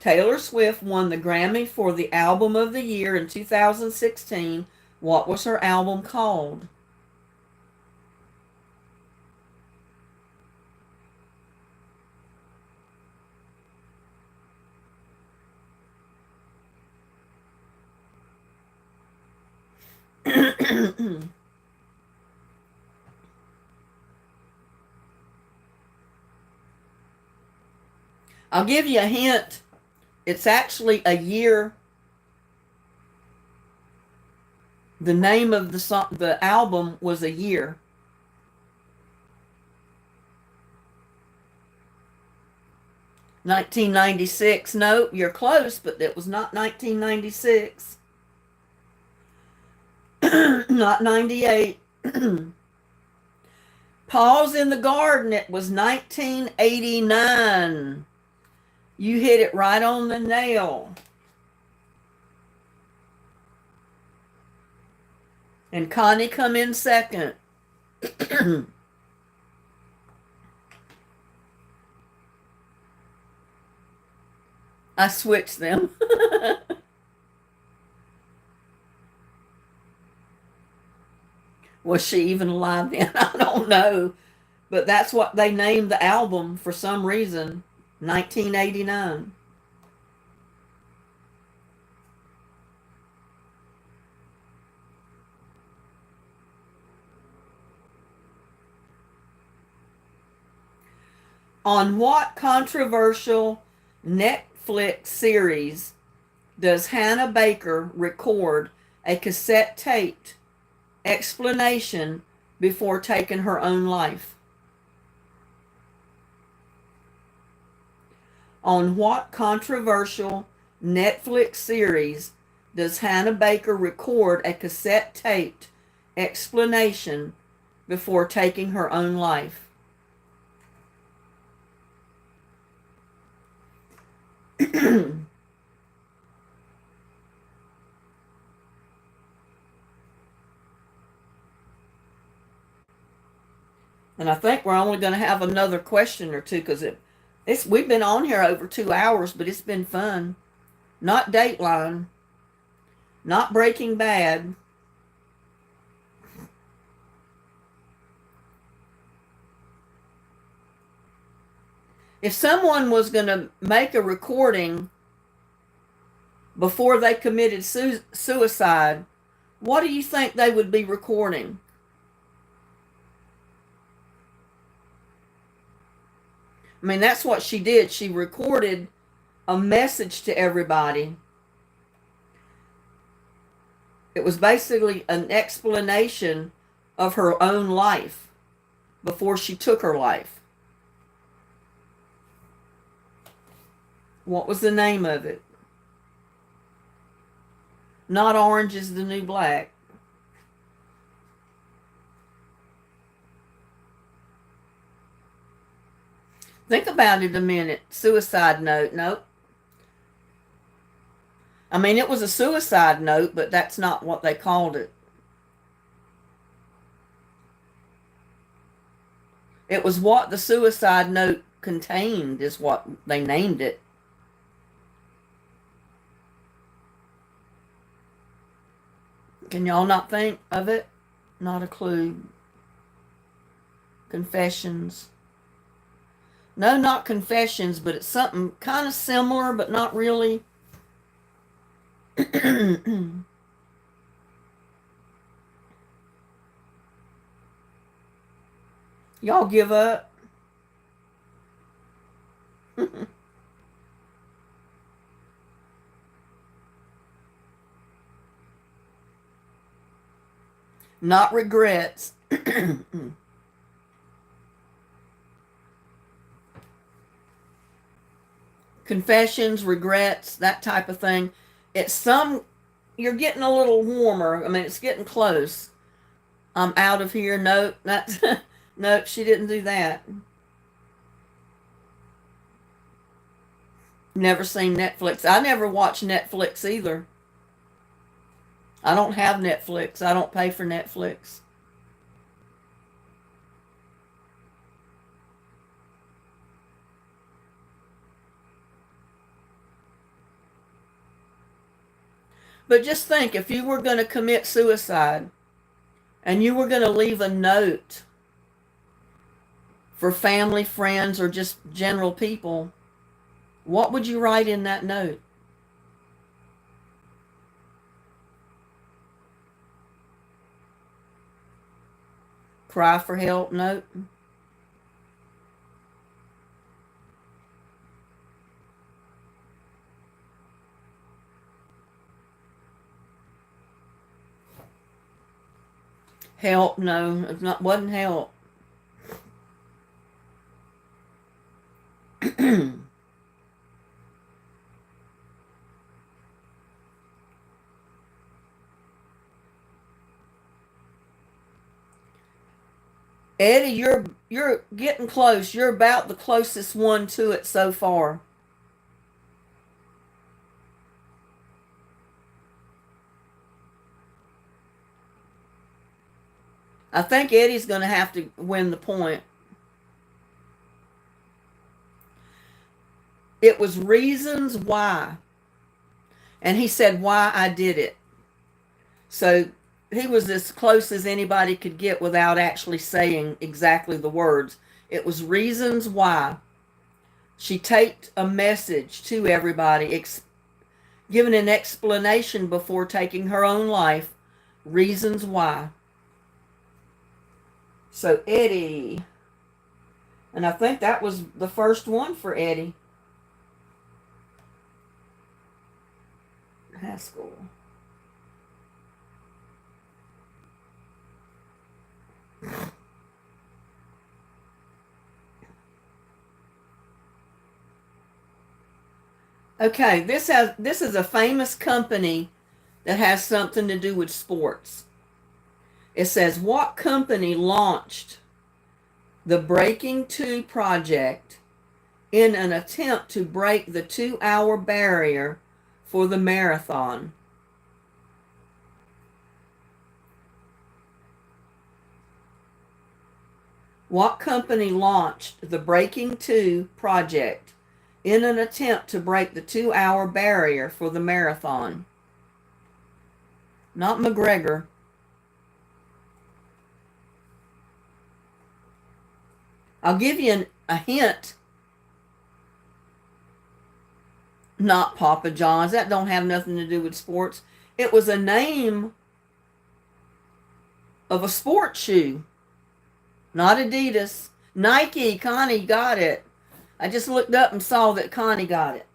[SPEAKER 1] Taylor Swift won the Grammy for the Album of the Year in 2016. What was her album called? I'll give you a hint. It's actually a year. The name of the song, the album was a year. 1996. No, you're close, but it was not 1996. Not 98. Paws in the Garden. It was 1989. You hit it right on the nail. And Connie come in second. I switched them. Was she even alive then? I don't know. But that's what they named the album for some reason. 1989. On what controversial Netflix series does Hannah Baker record a cassette taped explanation before taking her own life? On what controversial Netflix series does Hannah Baker record a cassette taped explanation before taking her own life? And I think we're only going to have another question or two because we've been on here over 2 hours, but it's been fun. Not Dateline, not Breaking Bad. If someone was going to make a recording before they committed suicide, what do you think they would be recording? I mean, that's what she did. She recorded a message to everybody. It was basically an explanation of her own life before she took her life. What was the name of it? Not Orange is the New Black. Think about it a minute. Suicide note. Nope. I mean, it was a suicide note, but that's not what they called it. It was what the suicide note contained, is what they named it. Can y'all not think of it? Not a clue. Confessions. No, not Confessions, but it's something kind of similar, but not really. Y'all give up? Not Regrets. Confessions, regrets, that type of thing. You're getting a little warmer. I mean, it's getting close. I'm out of here. Nope, that's, nope, she didn't do that. Never seen Netflix. I never watch Netflix either. I don't have Netflix. I don't pay for Netflix. But just think, if you were going to commit suicide and you were going to leave a note for family, friends, or just general people, what would you write in that note? Cry for help note? Help? No, it wasn't help. Eddie, you're getting close. You're about the closest one to it so far. I think Eddie's going to have to win the point. It was reasons why. And he said why I did it. So he was as close as anybody could get without actually saying exactly the words. It was reasons why. She taped a message to everybody, giving an explanation before taking her own life. Reasons why. So Eddie, and I think that was the first one for Eddie Haskell. Okay, this is a famous company that has something to do with sports. It says, what company launched the Breaking Two project in an attempt to break the 2-hour barrier for the marathon? What company launched the Breaking Two project in an attempt to break the 2-hour barrier for the marathon? Not McGregor. I'll give you a hint. Not Papa John's. That don't have nothing to do with sports. It was a name of a sports shoe. Not Adidas. Nike. Connie got it. I just looked up and saw that Connie got it.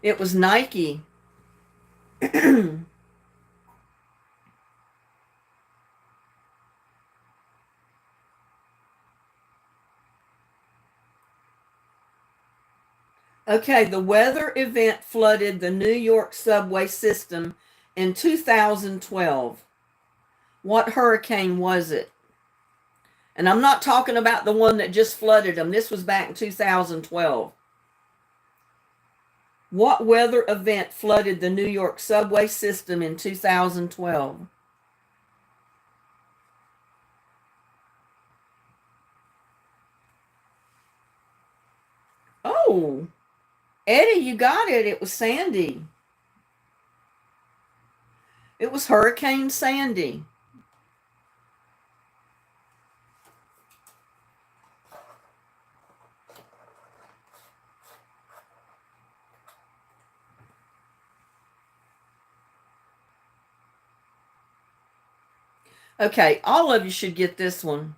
[SPEAKER 1] It was Nike. Okay, the weather event flooded the New York subway system in 2012. What hurricane was it? And I'm not talking about the one that just flooded them. This was back in 2012. What weather event flooded the New York subway system in 2012? Oh, Eddie, you got it. It was Sandy. It was Hurricane Sandy. Okay, all of you should get this one.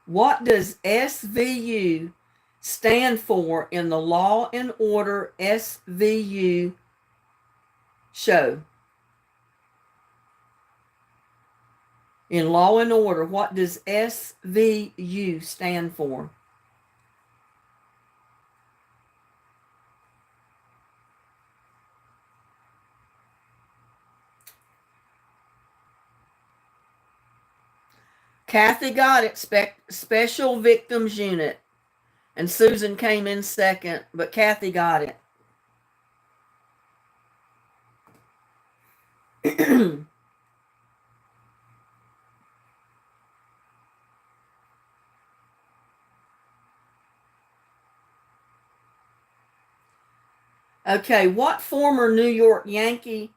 [SPEAKER 1] What does SVU stand for in the Law and Order SVU show? In Law and Order, what does SVU stand for? Kathy got it. Special Victims Unit. And Susan came in second, but Kathy got it. Okay, what former New York Yankee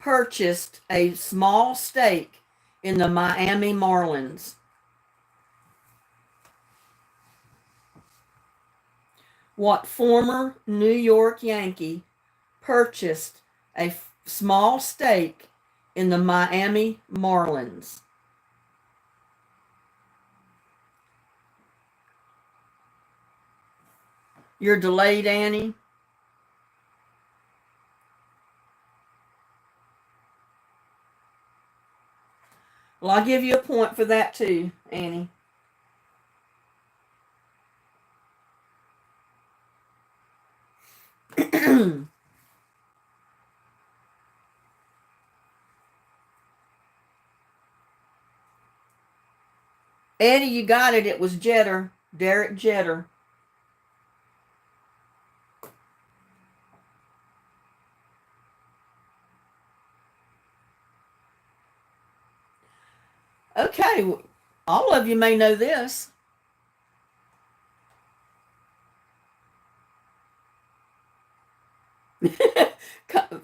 [SPEAKER 1] purchased a small stake in the Miami Marlins? What former New York Yankee purchased a small stake in the Miami Marlins? You're delayed, Annie. Well, I'll give you a point for that too, Annie. Eddie, you got it. It was Jeter, Derek Jeter. Okay, all of you may know this.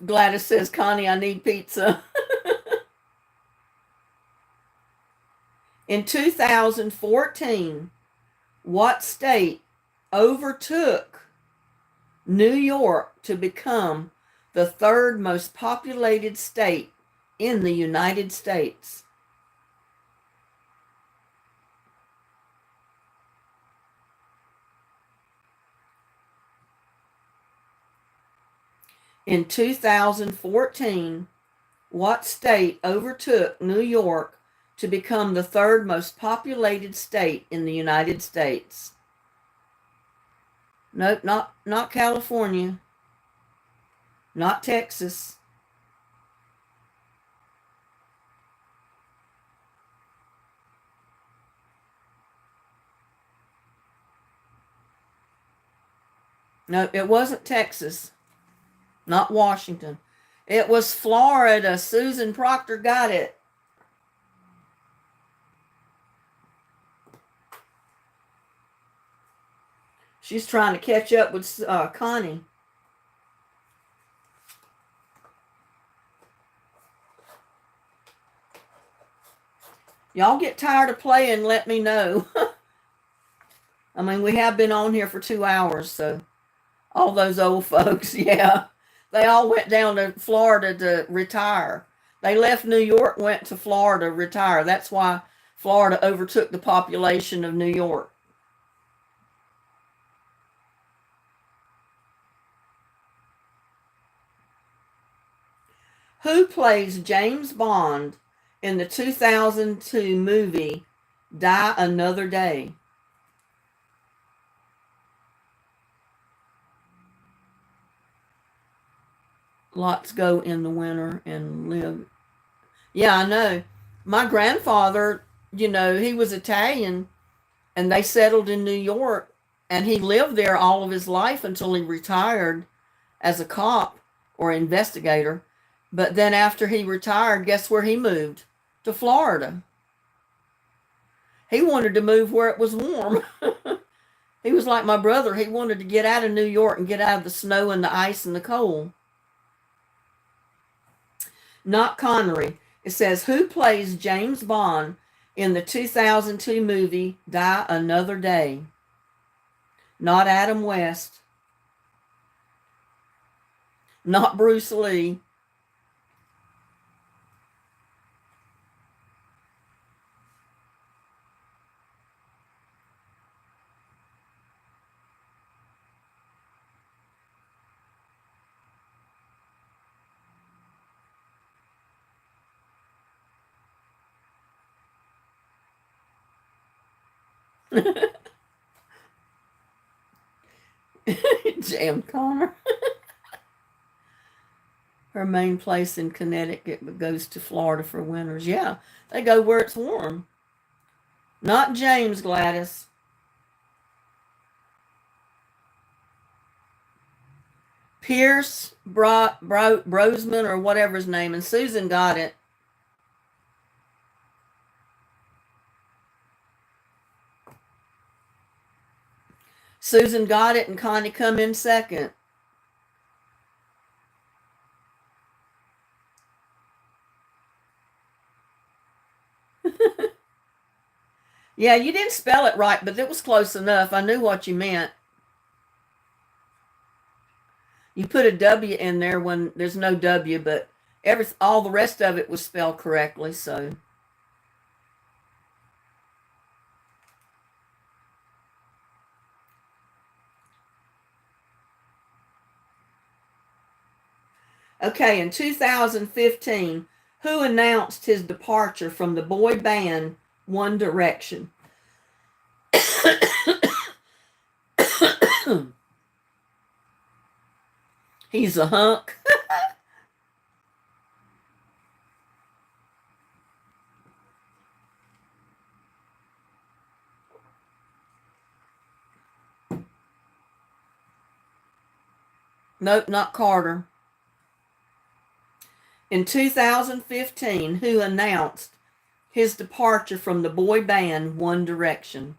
[SPEAKER 1] Gladys says, Connie, I need pizza. In 2014, what state overtook New York to become the third most populated state in the United States? In 2014, what state overtook New York to become the third most populated state in the United States? Nope, not California, not Texas. No, it wasn't Texas, not Washington. It was Florida. Susan Proctor got it. She's trying to catch up with Connie. Y'all get tired of playing, let me know. I mean, we have been on here for 2 hours, so all those old folks, yeah. They all went down to Florida to retire. They left New York, went to Florida to retire. That's why Florida overtook the population of New York. Who plays James Bond in the 2002 movie Die Another Day? Lots go in the winter and live. Yeah, I know. My grandfather, he was Italian and they settled in New York and he lived there all of his life until he retired as a cop or investigator. But then after he retired, guess where he moved? To Florida. He wanted to move where it was warm. He was like my brother. He wanted to get out of New York and get out of the snow and the ice and the cold. Not Connery. It says, who plays James Bond in the 2002 movie Die Another Day? Not Adam West. Not Bruce Lee. Jam Connor. Her main place in Connecticut, but goes to Florida for winters. Yeah, they go where it's warm. Not James, Gladys. Pierce Brosman or whatever his name, and Susan got it. Susan got it, and Connie come in second. Yeah, you didn't spell it right, but it was close enough. I knew what you meant. You put a W in there when there's no W, but all the rest of it was spelled correctly, so. Okay, in 2015, who announced his departure from the boy band One Direction? He's a hunk. Nope, not Carter. In 2015, who announced his departure from the boy band One Direction?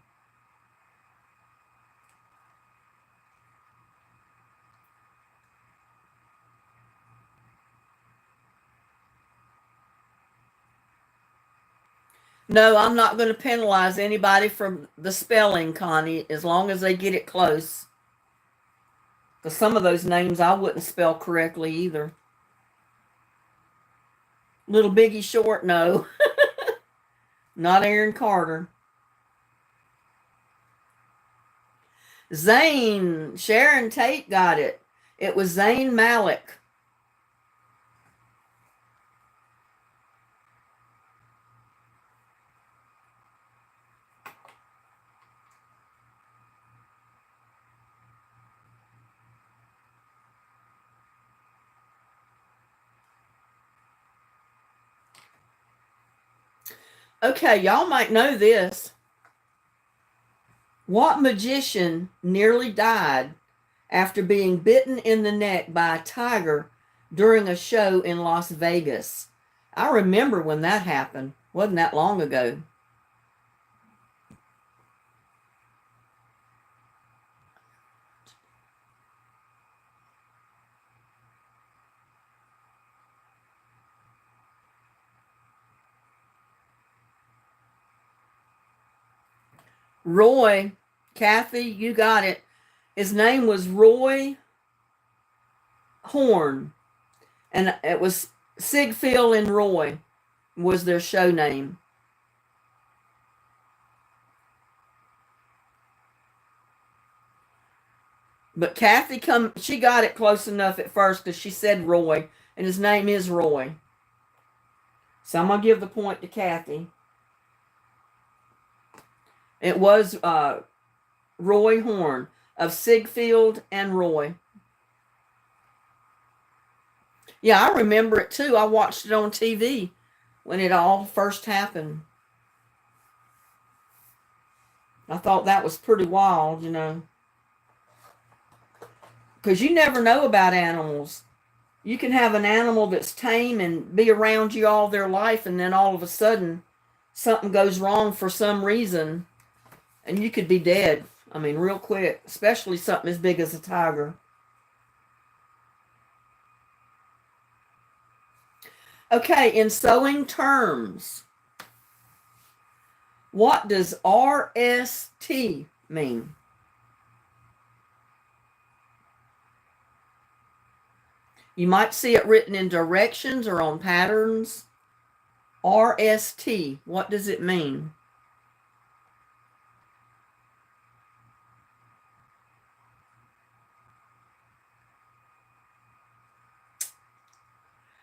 [SPEAKER 1] No, I'm not going to penalize anybody for the spelling, Connie, as long as they get it close. Because some of those names I wouldn't spell correctly either. Little Biggie Short, no. Not Aaron Carter. Zayn, Sharon Tate got it. It was Zayn Malik. Okay, y'all might know this. What magician nearly died after being bitten in the neck by a tiger during a show in Las Vegas? I remember when that happened. Wasn't that long ago. Roy, Kathy, you got it. His name was Roy Horn, and it was Sigfield and Roy was their show name. But Kathy she got it close enough at first because she said Roy, and his name is Roy. So I'm gonna give the point to Kathy. It was Roy Horn of Sigfield and Roy. Yeah, I remember it too. I watched it on TV when it all first happened. I thought that was pretty wild, you know. Because you never know about animals. You can have an animal that's tame and be around you all their life, and then all of a sudden something goes wrong for some reason, and you could be dead. I mean, real quick, especially something as big as a tiger. Okay, in sewing terms, what does RST mean? You might see it written in directions or on patterns. RST, what does it mean?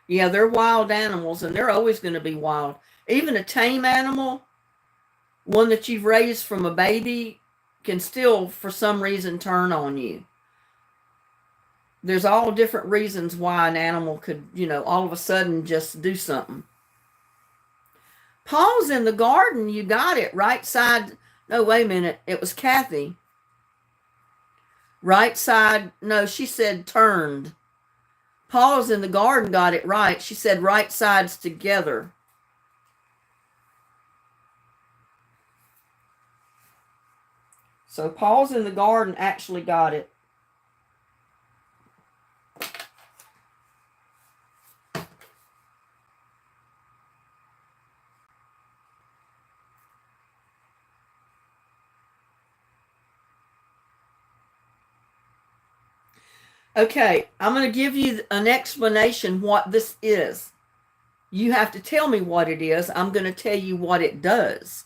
[SPEAKER 1] Yeah, they're wild animals, and they're always going to be wild. Even a tame animal, one that you've raised from a baby, can still, for some reason, turn on you. There's all different reasons why an animal could, all of a sudden just do something. Paws in the garden, you got it. Right side. No, wait a minute. It was Kathy. Right side, no, she said turned. Paula's in the garden got it right. She said right sides together. So Paul's in the garden actually got it. Okay, I'm going to give you an explanation what this is. You have to tell me what it is. I'm going to tell you what it does.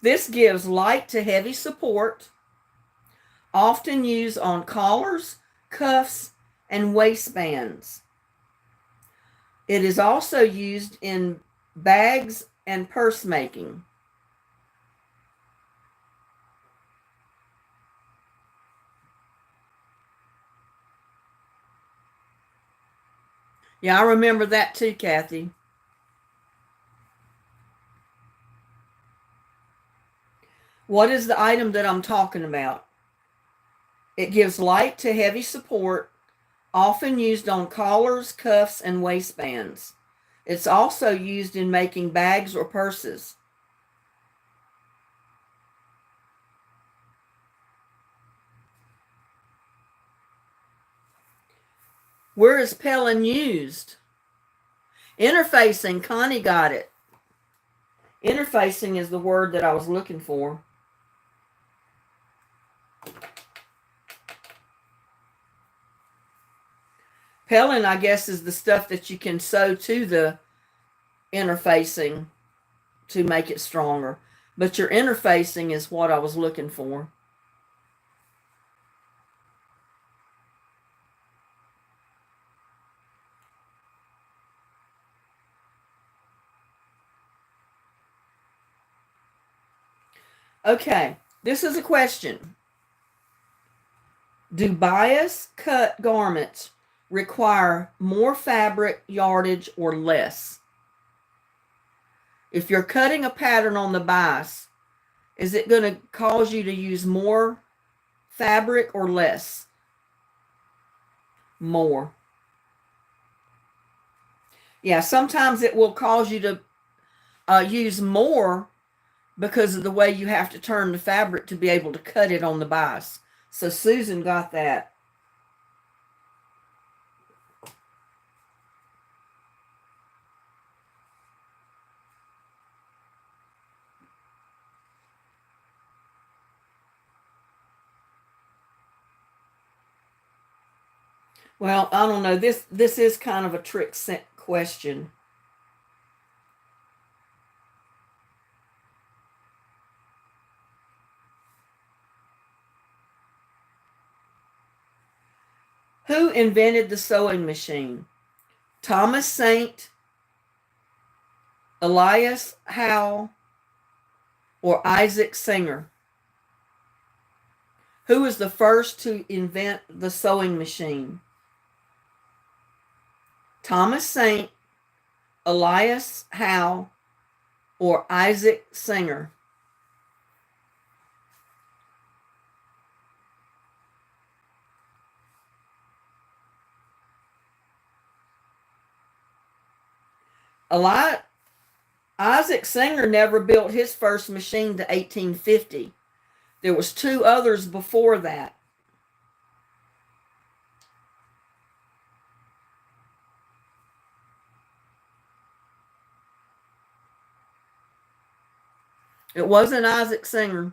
[SPEAKER 1] This gives light to heavy support, often used on collars, cuffs, and waistbands. It is also used in bags and purse making. Yeah, I remember that too, Kathy. What is the item that I'm talking about? It gives light to heavy support, often used on collars, cuffs, and waistbands. It's also used in making bags or purses. Where is Pellin used? Interfacing. Connie got it. Interfacing is the word that I was looking for. Pellin, I guess, is the stuff that you can sew to the interfacing to make it stronger. But your interfacing is what I was looking for. Okay, this is a question. Do bias cut garments require more fabric yardage or less? If you're cutting a pattern on the bias, is it going to cause you to use more fabric or less? More. Yeah, sometimes it will cause you to use more because of the way you have to turn the fabric to be able to cut it on the bias. So Susan got that. Well, I don't know. This is kind of a trick question. Who invented the sewing machine? Thomas Saint, Elias Howe, or Isaac Singer? Who was the first to invent the sewing machine? Thomas Saint, Elias Howe, or Isaac Singer? Isaac Singer never built his first machine to 1850. There was 2 others before that. It wasn't Isaac Singer.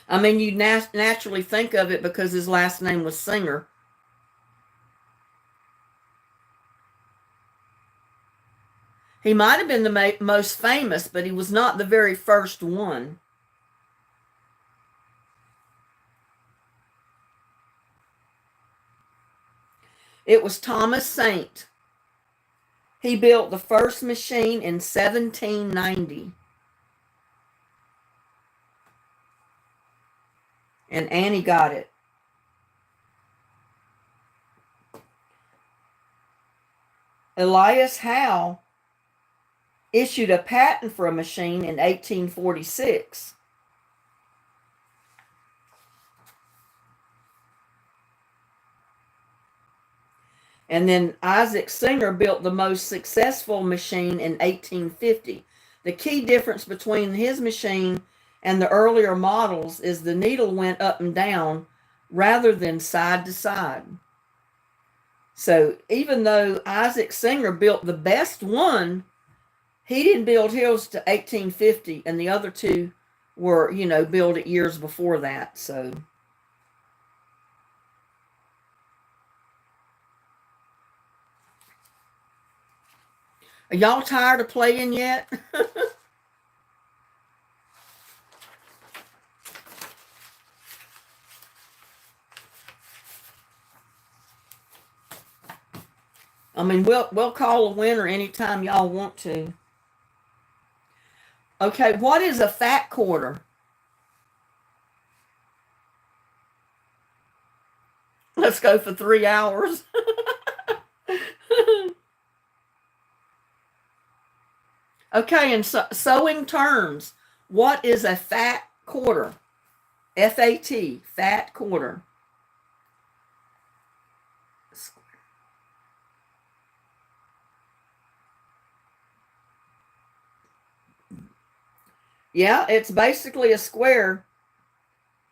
[SPEAKER 1] I mean, you naturally think of it because his last name was Singer. He might have been the most famous, but he was not the very first one. It was Thomas Saint. He built the first machine in 1790. And Annie got it. Elias Howe issued a patent for a machine in 1846. And then Isaac Singer built the most successful machine in 1850. The key difference between his machine and the earlier models is the needle went up and down rather than side to side. So even though Isaac Singer built the best one, he didn't build his to 1850, and the other two were, built at years before that. So are y'all tired of playing yet? I mean, we'll call a winner anytime y'all want to. Okay, what is a fat quarter? Let's go for 3 hours. Okay, in sewing terms, what is a fat quarter? F-A-T, fat quarter. Yeah, it's basically a square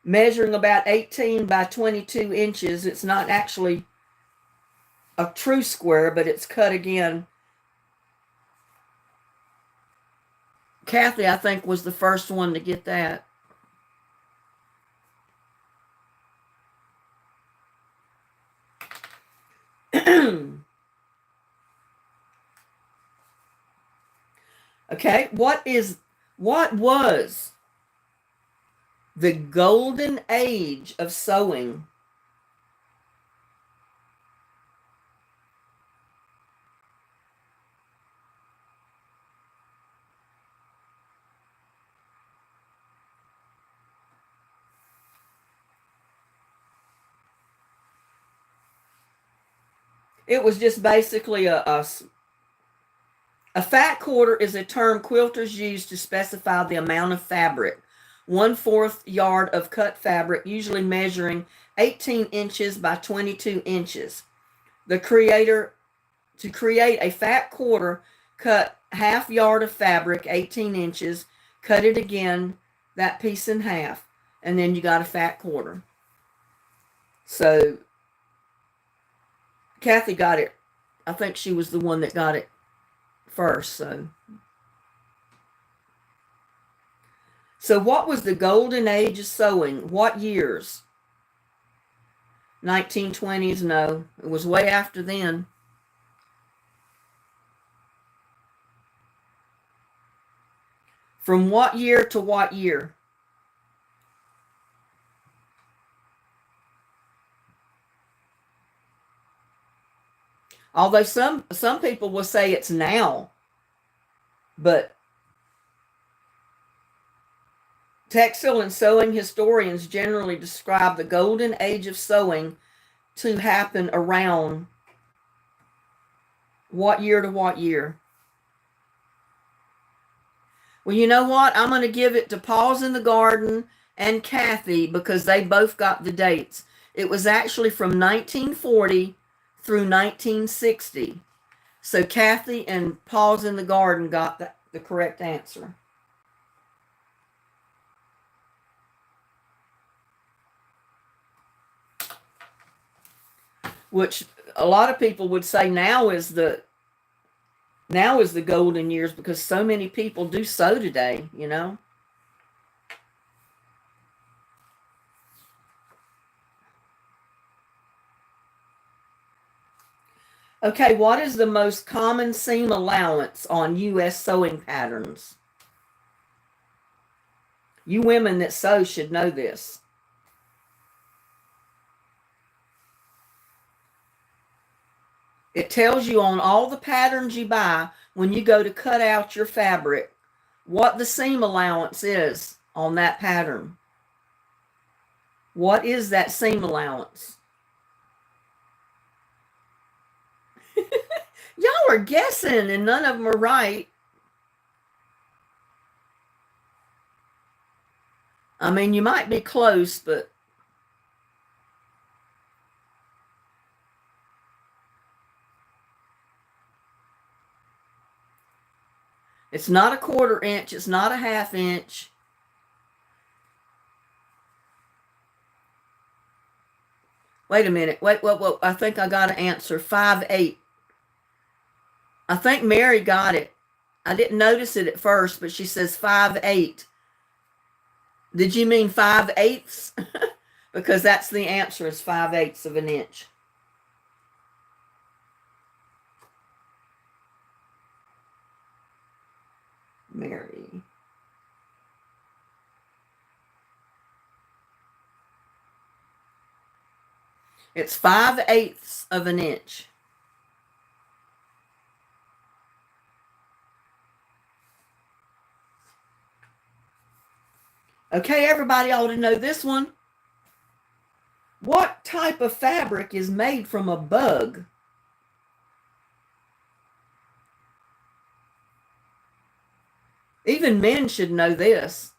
[SPEAKER 1] measuring about 18 by 22 inches. It's not actually a true square, but it's cut again. Kathy, I think, was the first one to get that. Okay, what was the golden age of sewing? It was just basically a fat quarter is a term quilters use to specify the amount of fabric. 1/4 yard of cut fabric, usually measuring 18 inches by 22 inches. To create a fat quarter, cut 1/2 yard of fabric, 18 inches, cut it again, that piece in half, and then you got a fat quarter. So Kathy got it. I think she was the one that got it first. So what was the golden age of sewing? What years? 1920s? No, it was way after then. From what year to what year? Although some people will say it's now, but textile and sewing historians generally describe the golden age of sewing to happen around what year to what year? Well, you know what? I'm going to give it to Paws in the Garden and Kathy because they both got the dates. It was actually from 1940 through 1960. So Kathy and Paws in the Garden got the correct answer. Which a lot of people would say now is the golden years because so many people do sew today, Okay, what is the most common seam allowance on U.S. sewing patterns? You women that sew should know this. It tells you on all the patterns you buy when you go to cut out your fabric what the seam allowance is on that pattern. What is that seam allowance? Y'all are guessing and none of them are right. I mean, you might be close, but it's not a 1/4 inch. It's not a 1/2 inch. Wait a minute. Wait. I think I got an answer. 5/8. I think Mary got it. I didn't notice it at first, but she says 5/8. Did you mean 5/8? Because that's the answer, is 5/8 of an inch. Mary. It's 5/8 of an inch. Okay, everybody ought to know this one. What type of fabric is made from a bug? Even men should know this.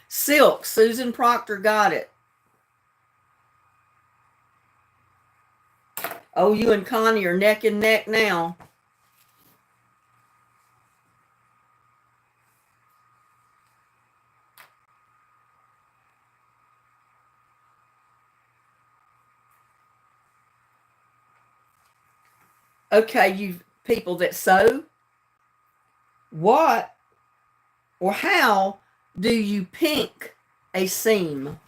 [SPEAKER 1] Silk. Susan Proctor got it. Oh, you and Connie are neck and neck now. Okay, you people that sew, what or how do you pink a seam?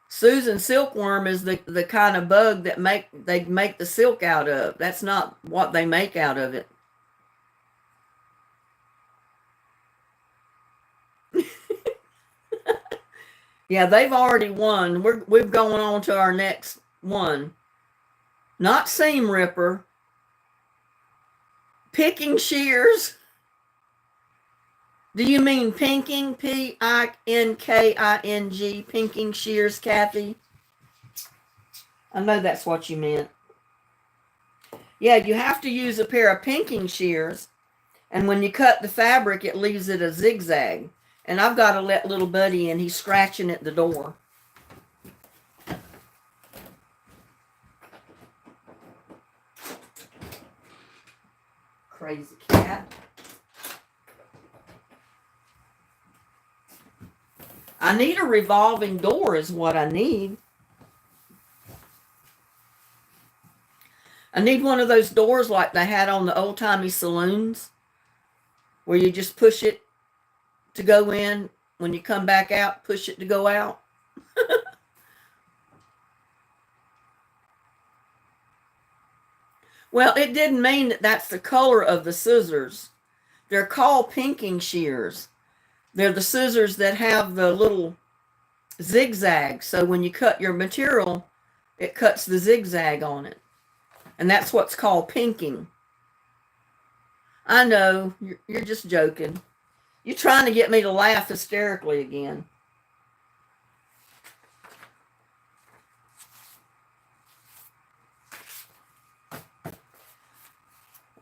[SPEAKER 1] Susan, silkworm is the kind of bug that they make the silk out of. That's not what they make out of it. Yeah, they've already won. We're going on to our next one. Not seam ripper. Picking shears. Do you mean pinking? Pinking, pinking shears, Kathy? I know that's what you meant. Yeah, you have to use a pair of pinking shears, and when you cut the fabric, it leaves it a zigzag. And I've got to let little buddy in. He's scratching at the door. Crazy cat. I need a revolving door is what I need. I need one of those doors like they had on the old-timey saloons, where you just push it to go in. When you come back out, push it to go out. Well, it didn't mean that that's the color of the scissors. They're called pinking shears. They're the scissors that have the little zigzag. So when you cut your material, it cuts the zigzag on it. And that's what's called pinking. I know, you're just joking. You're trying to get me to laugh hysterically again.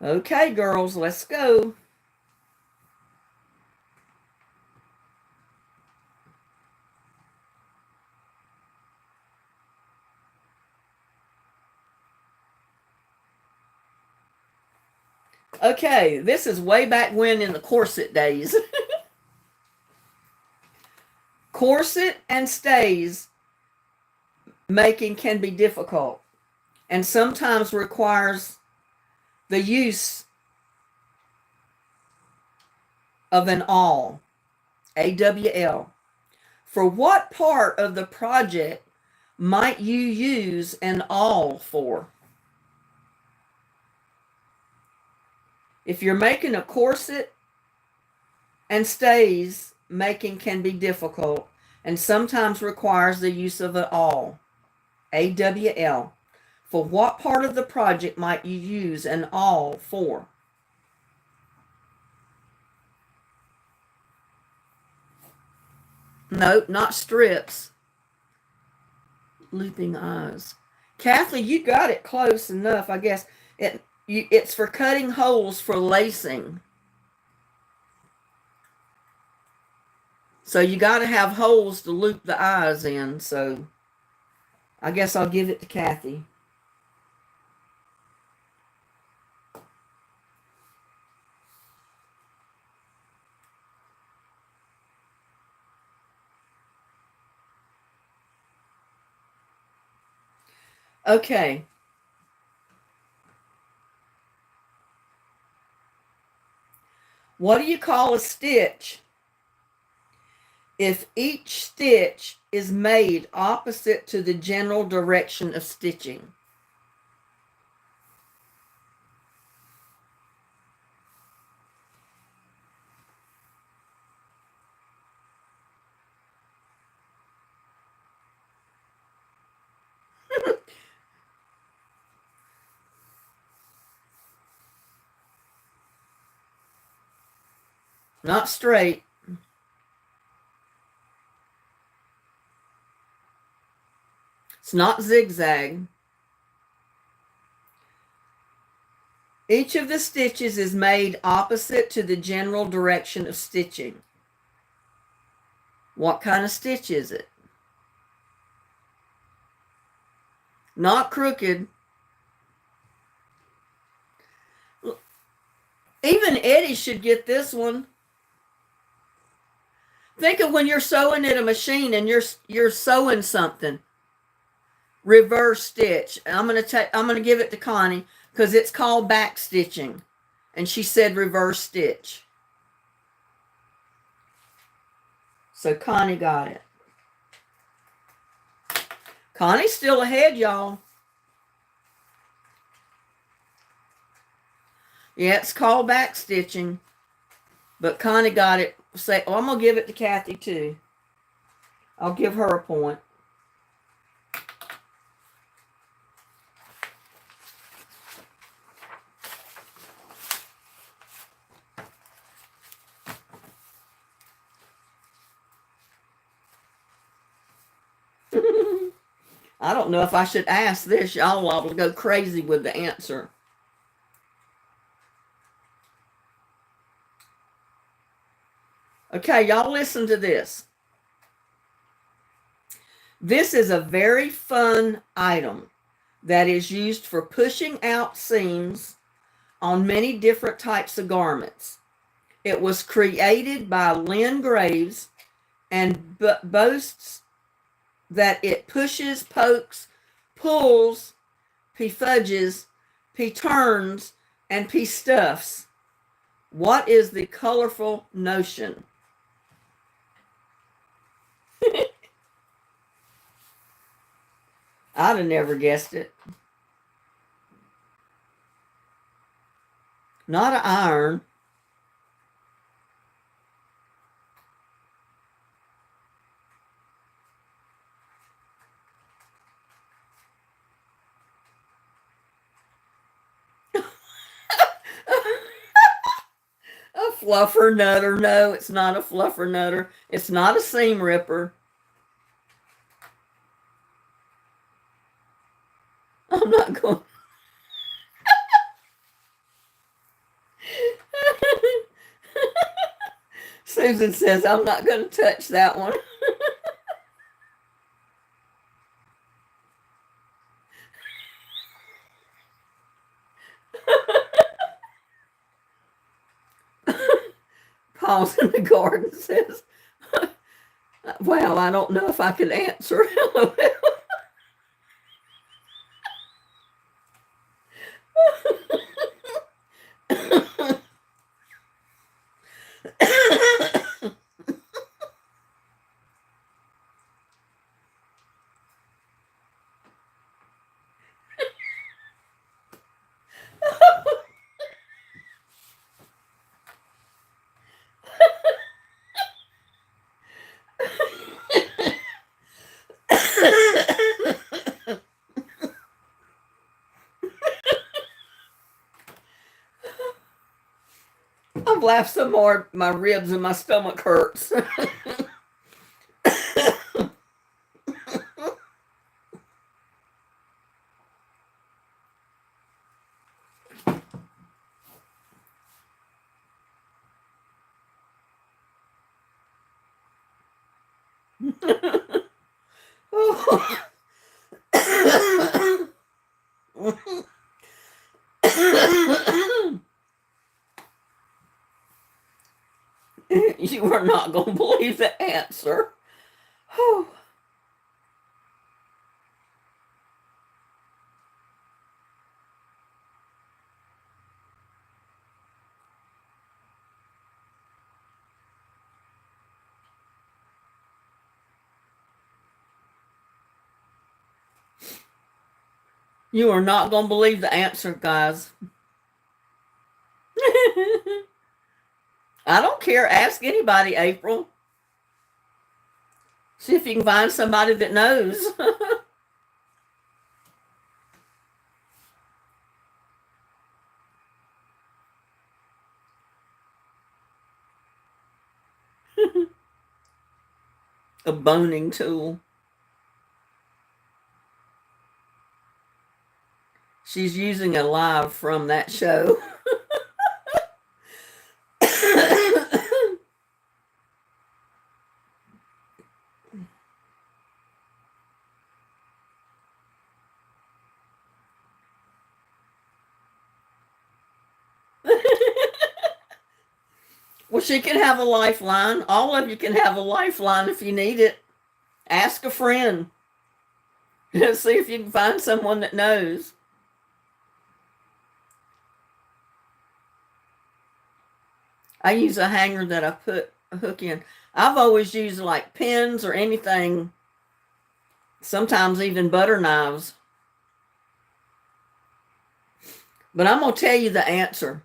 [SPEAKER 1] Okay, girls, let's go. Okay, this is way back when in the corset days. Corset and stays making can be difficult and sometimes requires the use of an awl, AWL. For what part of the project might you use an awl for? If you're making a corset and stays, making can be difficult and sometimes requires the use of an awl, AWL. For what part of the project might you use an awl for? Nope, not strips. looping eyes. Kathy, you got it close enough, I guess. It's for cutting holes for lacing. So you got to have holes to loop the eyes in. So I guess I'll give it to Kathy. Okay. What do you call a stitch if each stitch is made opposite to the general direction of stitching? Not straight. It's not zigzag. Each of the stitches is made opposite to the general direction of stitching. What kind of stitch is it? Not crooked. Even Eddie should get this one. Think of when you're sewing at a machine and you're sewing something. Reverse stitch. I'm gonna give it to Connie because it's called back stitching, and she said reverse stitch. So Connie got it. Connie's still ahead, y'all. Yeah, it's called back stitching, but Connie got it. I'm gonna give it to Kathy too. I'll give her a point. I don't know if I should ask this. Y'all will go crazy with the answer. Okay, y'all listen to this. This is a very fun item that is used for pushing out seams on many different types of garments. It was created by Lynn Graves and boasts that it pushes, pokes, pulls, fudges, turns, and stuffs. What is the colorful notion? I'd have never guessed it. Not an iron. A fluffer nutter. No, it's not a fluffer nutter. It's not a seam ripper. I'm not going. Susan says, I'm not going to touch that one. Paul's in the garden says, well, I don't know if I could answer. I've laughed so hard, my ribs and my stomach hurts. You are not going to believe the answer. You are not going to believe the answer, guys. I don't care. Ask anybody, April. See if you can find somebody that knows. A boning tool. She's using a live from that show. Well, she can have a lifeline. All of you can have a lifeline if you need it. Ask a friend. See if you can find someone that knows. I use a hanger that I put a hook in. I've always used like pins or anything, sometimes even butter knives. But I'm going to tell you the answer.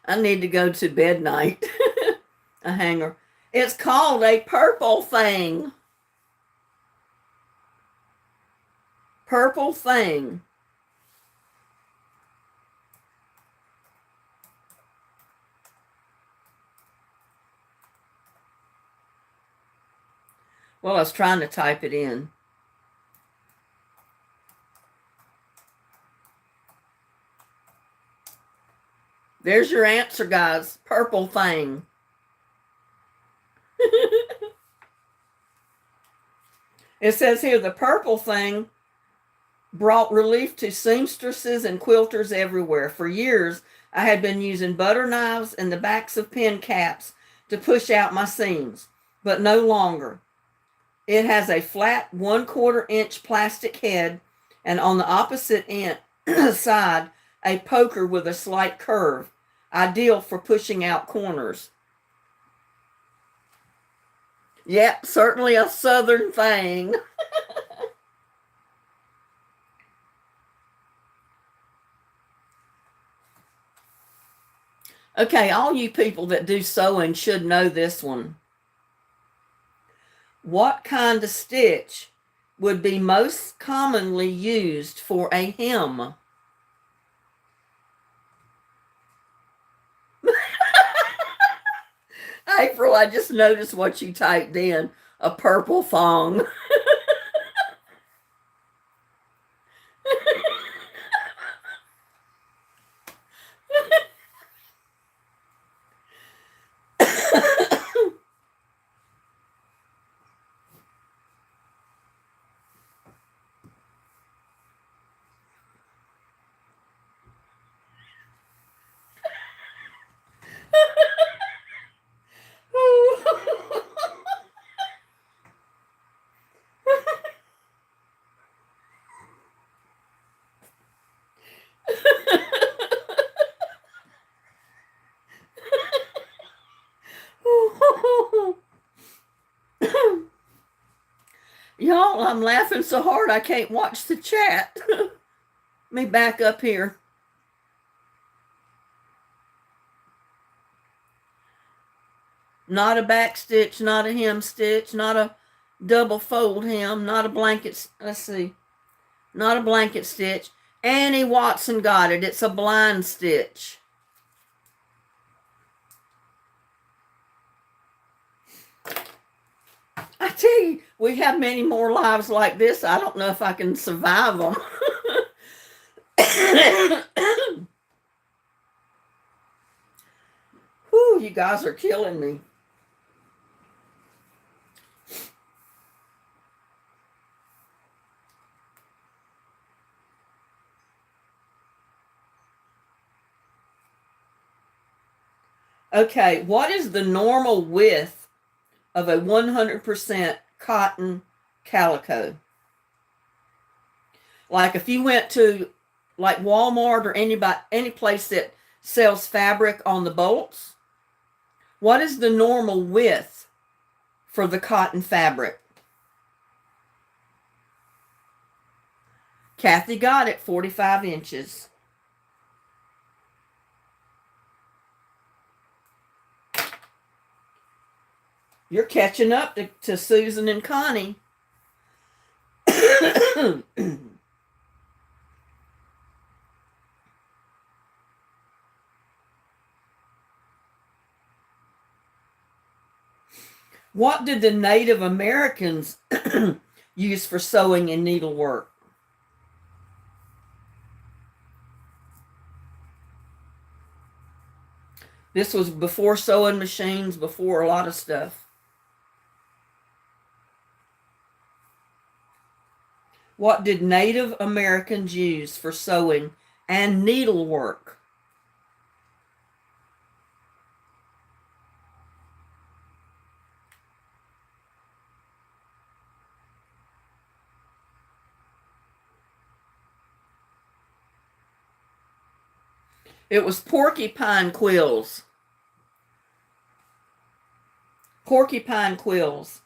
[SPEAKER 1] I need to go to bed night. A hanger. It's called a purple thing. Purple thing. Well, I was trying to type it in. There's your answer, guys. Purple thing. It says here, the purple thing brought relief to seamstresses and quilters everywhere. For years, I had been using butter knives and the backs of pen caps to push out my seams, but no longer. It has a flat 1/4 inch plastic head, and on the opposite end side, a poker with a slight curve, ideal for pushing out corners. Yep, certainly a southern thing. Okay, all you people that do sewing should know this one. What kind of stitch would be most commonly used for a hem? April, I just noticed what you typed in. A purple thong. Y'all, I'm laughing so hard I can't watch the chat. Let me back up here. Not a back stitch, not a hem stitch, not a double fold hem, not a blanket. Let's see. Not a blanket stitch. Annie Watson got it. It's a blind stitch. I tell you, we have many more lives like this. I don't know if I can survive them. Whew, you guys are killing me. Okay, what is the normal width of a 100% cotton calico? Like if you went to like Walmart or any place that sells fabric on the bolts, what is the normal width for the cotton fabric? Kathy got it, 45 inches. You're catching up to Susan and Connie. What did the Native Americans use for sewing and needlework? This was before sewing machines, before a lot of stuff. What did Native Americans use for sewing and needlework? It was porcupine quills. Porcupine quills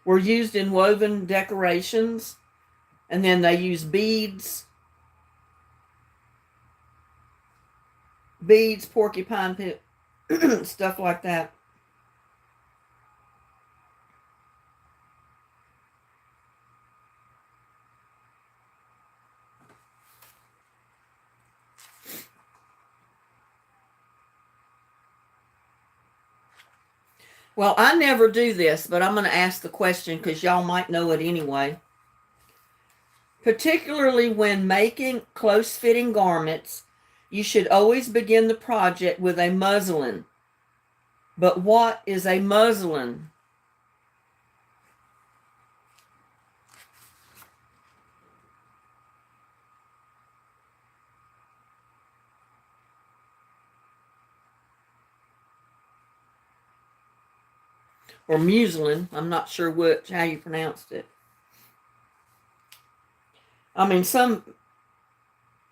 [SPEAKER 1] were used in woven decorations, and then they used beads, porcupine stuff like that. Well, I never do this, but I'm going to ask the question because y'all might know it anyway. Particularly when making close-fitting garments, you should always begin the project with a muslin. But what is a muslin? Or muslin. I'm not sure how you pronounced it. I mean, some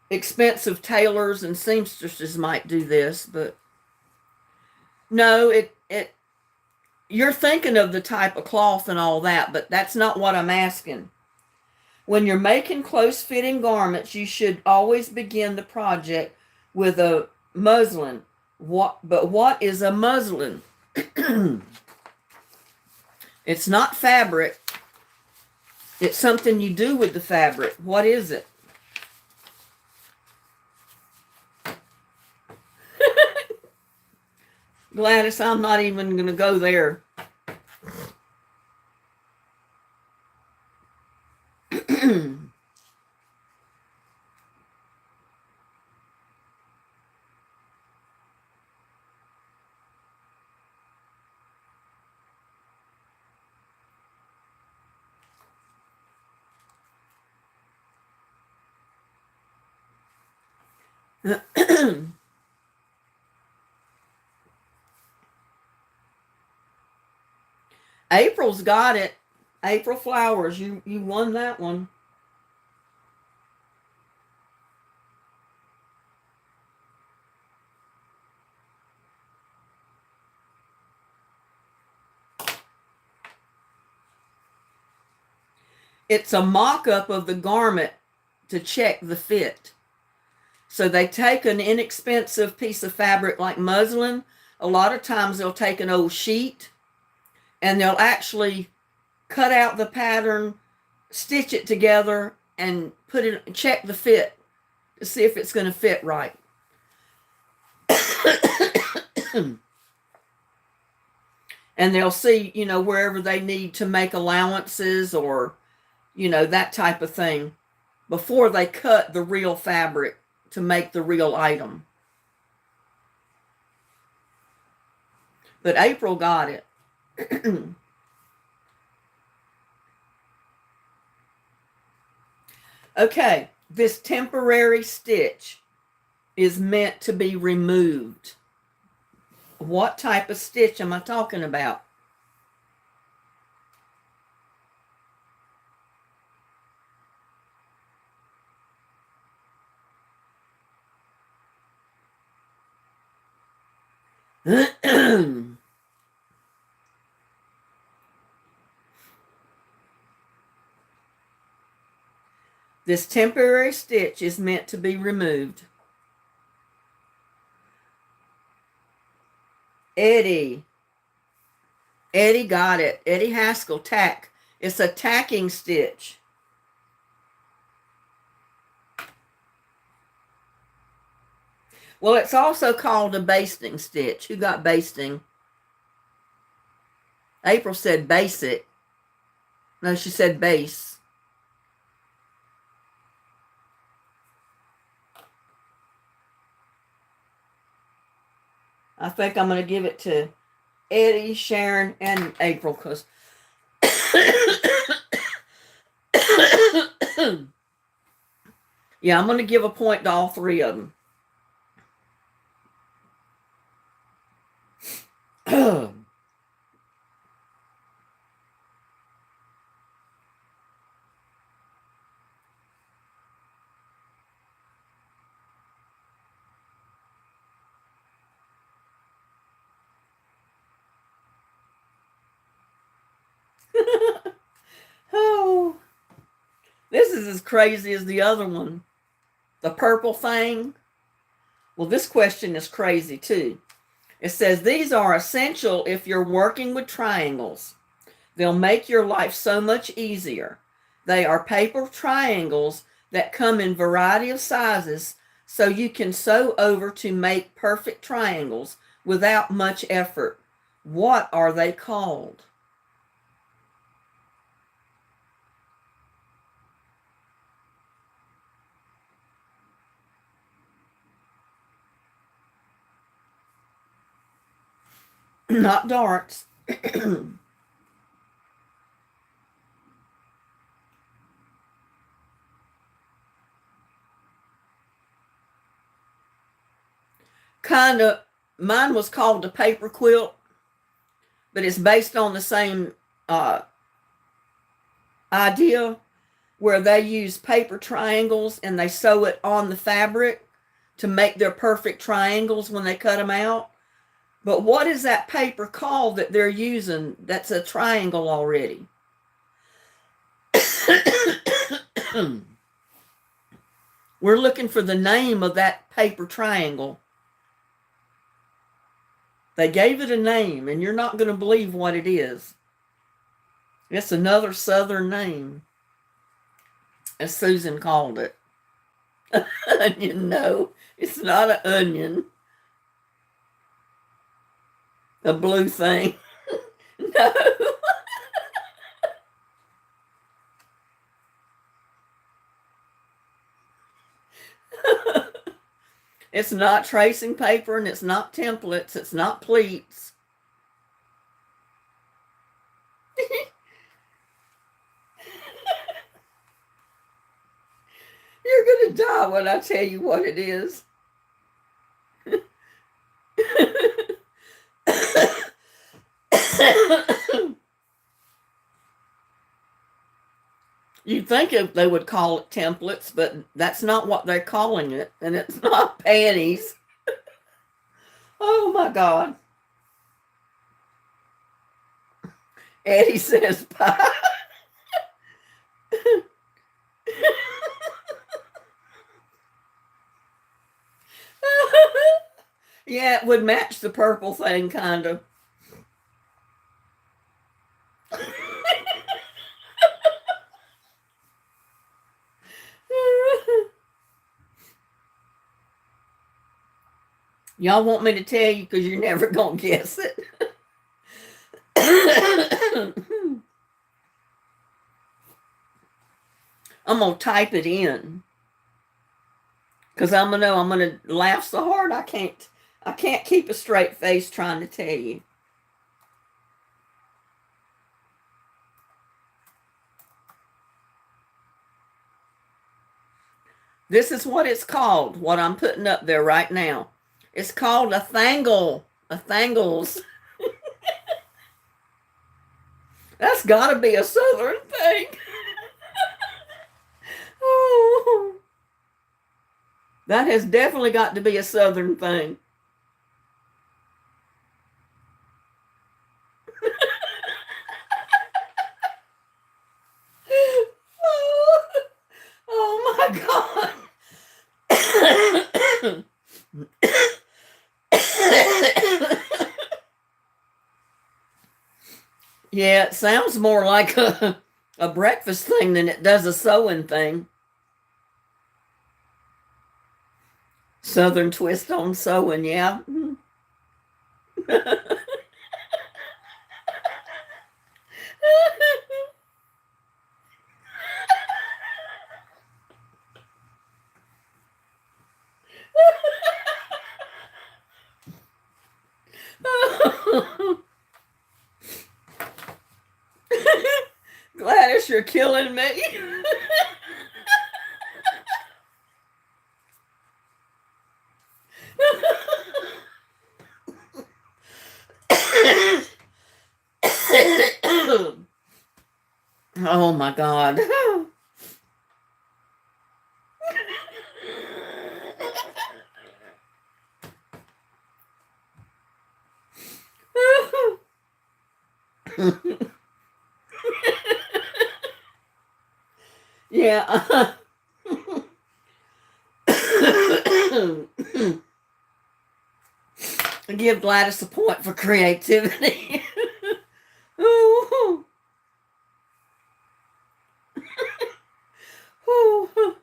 [SPEAKER 1] expensive tailors and seamstresses might do this, but no, you're thinking of the type of cloth and all that, but that's not what I'm asking. When you're making close-fitting garments, you should always begin the project with a muslin. But what is a muslin? It's not fabric. It's something you do with the fabric. What is it? Gladys, I'm not even going to go there. April's got it. April Flowers, you won that one. It's a mock-up of the garment to check the fit. So they take an inexpensive piece of fabric like muslin. A lot of times they'll take an old sheet and they'll actually cut out the pattern, stitch it together, and check the fit to see if it's going to fit right. And they'll see, wherever they need to make allowances or, that type of thing before they cut the real fabric to make the real item. But April got it. Okay, this temporary stitch is meant to be removed. What type of stitch am I talking about? This temporary stitch is meant to be removed. Eddie got it. Eddie Haskell, tack. It's a tacking stitch. Well, it's also called a basting stitch. Who got basting? April said basic. No, she said base. I think I'm going to give it to Eddie, Sharon, and April because yeah, I'm going to give a point to all three of them. Oh, this is as crazy as the other one. The purple thing. Well, this question is crazy too. It says these are essential if you're working with triangles. They'll make your life so much easier. They are paper triangles that come in variety of sizes so you can sew over to make perfect triangles without much effort. What are they called? Not darts. Kind of, mine was called the paper quilt, but it's based on the same idea where they use paper triangles and they sew it on the fabric to make their perfect triangles when they cut them out. But what is that paper called that they're using that's a triangle already? We're looking for the name of that paper triangle. They gave it a name, and you're not going to believe what it is. It's another Southern name, as Susan called it. Onion, no, it's not an onion. A blue thing. No. It's not tracing paper, and it's not templates. It's not pleats. You're going to die when I tell you what it is. You'd think they would call it templates, but that's not what they're calling it, and it's not panties. Oh my God. Eddie says pie. Yeah, it would match the purple thing, kind of. Y'all want me to tell you because you're never going to guess it. I'm going to type it in because I'm going to laugh so hard I can't keep a straight face trying to tell you. This is what it's called, what I'm putting up there right now. It's called a thangle. A thangles. That's got to be a southern thing. Oh, that has definitely got to be a southern thing. Oh my God. Yeah, it sounds more like a breakfast thing than it does a sewing thing. Southern twist on sewing, yeah. Gladys, you're killing me. Oh my God. Yeah. Give Gladys a point for creativity. Ooh. Ooh.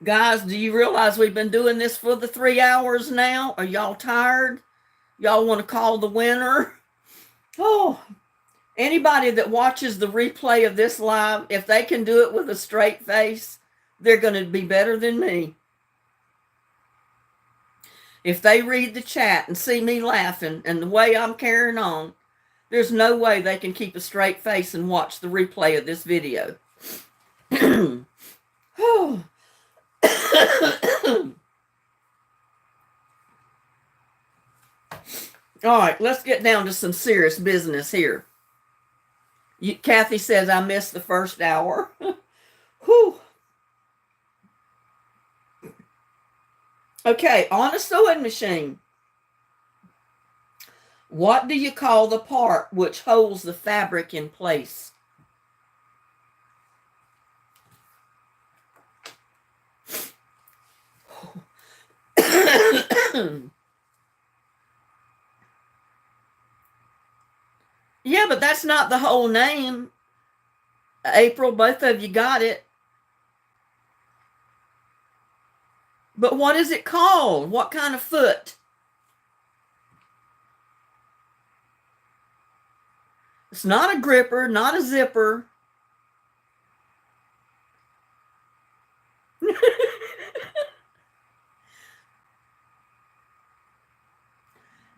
[SPEAKER 1] Guys, do you realize we've been doing this for the 3 hours now? Are y'all tired? Y'all want to call the winner? Oh, anybody that watches the replay of this live, if they can do it with a straight face, they're going to be better than me. If they read the chat and see me laughing and the way I'm carrying on, there's no way they can keep a straight face and watch the replay of this video. Oh. All right, let's get down to some serious business here. Kathy says I missed the first hour. Whew. Okay, on a sewing machine, what do you call the part which holds the fabric in place? Yeah, but that's not the whole name. April, both of you got it. But what is it called? What kind of foot? It's not a gripper, not a zipper.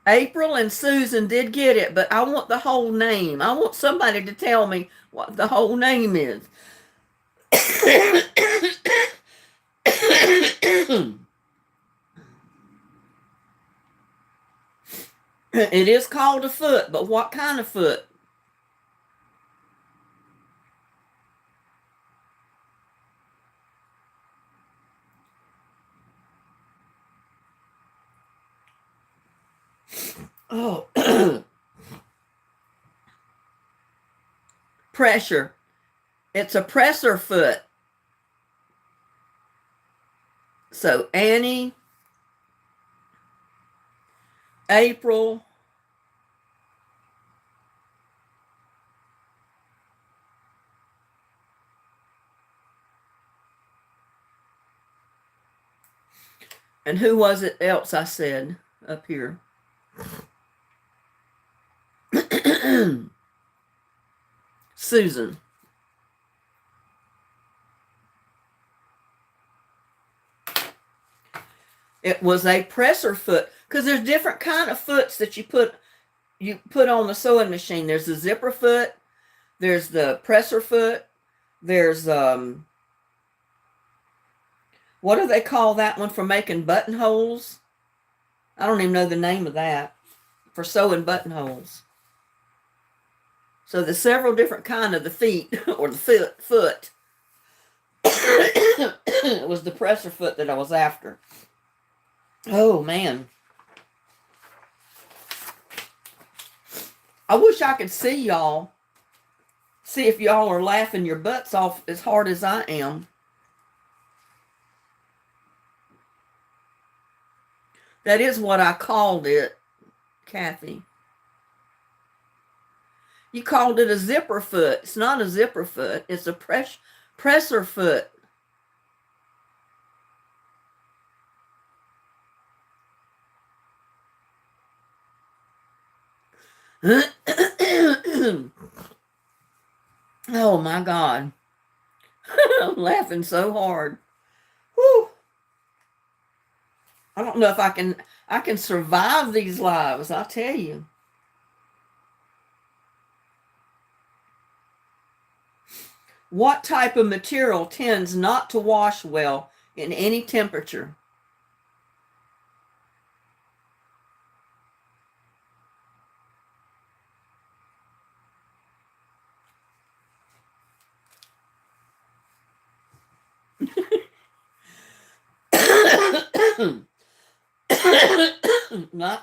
[SPEAKER 1] April and Susan did get it, but I want the whole name. I want somebody to tell me what the whole name is. It is called a foot, but what kind of foot? Oh, pressure. It's a presser foot. So Annie, April, and who was it else I said up here? Susan. It was a presser foot, because there's different kind of foots that you put on the sewing machine. There's the zipper foot, there's the presser foot, there's What do they call that one for making buttonholes? I don't even know the name of that. For sewing buttonholes. So there's several different kind of the feet or the foot. It was the presser foot that I was after. Oh man. I wish I could see y'all. See if y'all are laughing your butts off as hard as I am. That is what I called it, Kathy. You called it a zipper foot. It's not a zipper foot. It's a presser foot. Oh my God. I'm laughing so hard. Whew. I don't know if I can survive these lives, I'll tell you. What type of material tends not to wash well in any temperature?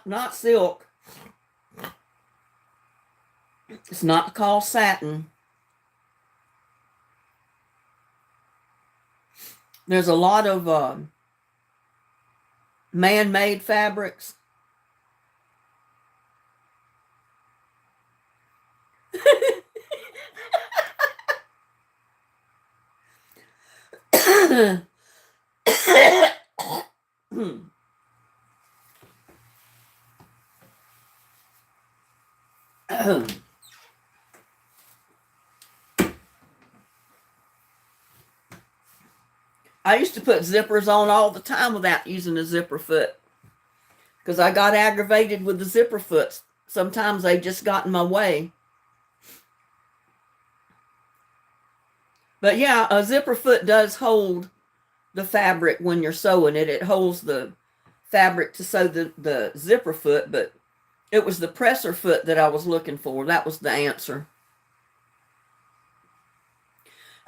[SPEAKER 1] Not silk. It's not called satin. There's a lot of man-made fabrics. I used to put zippers on all the time without using a zipper foot because I got aggravated with the zipper foots. Sometimes they just got in my way. But yeah, a zipper foot does hold the fabric when you're sewing it. It holds the fabric to sew the zipper foot, but it was the presser foot that I was looking for. That was the answer.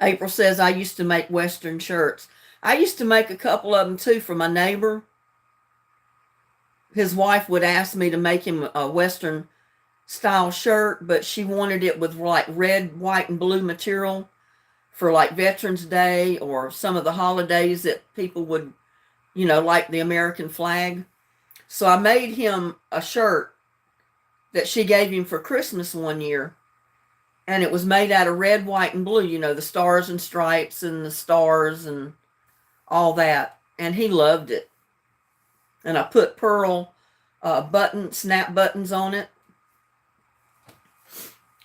[SPEAKER 1] April says, I used to make Western shirts. I used to make a couple of them too for my neighbor. His wife would ask me to make him a Western style shirt, but she wanted it with like red, white, and blue material for like Veterans Day or some of the holidays that people would, like the American flag. So I made him a shirt that she gave him for Christmas one year. And it was made out of red, white, and blue, the stars and stripes and the stars and all that. And he loved it. And I put pearl snap buttons on it.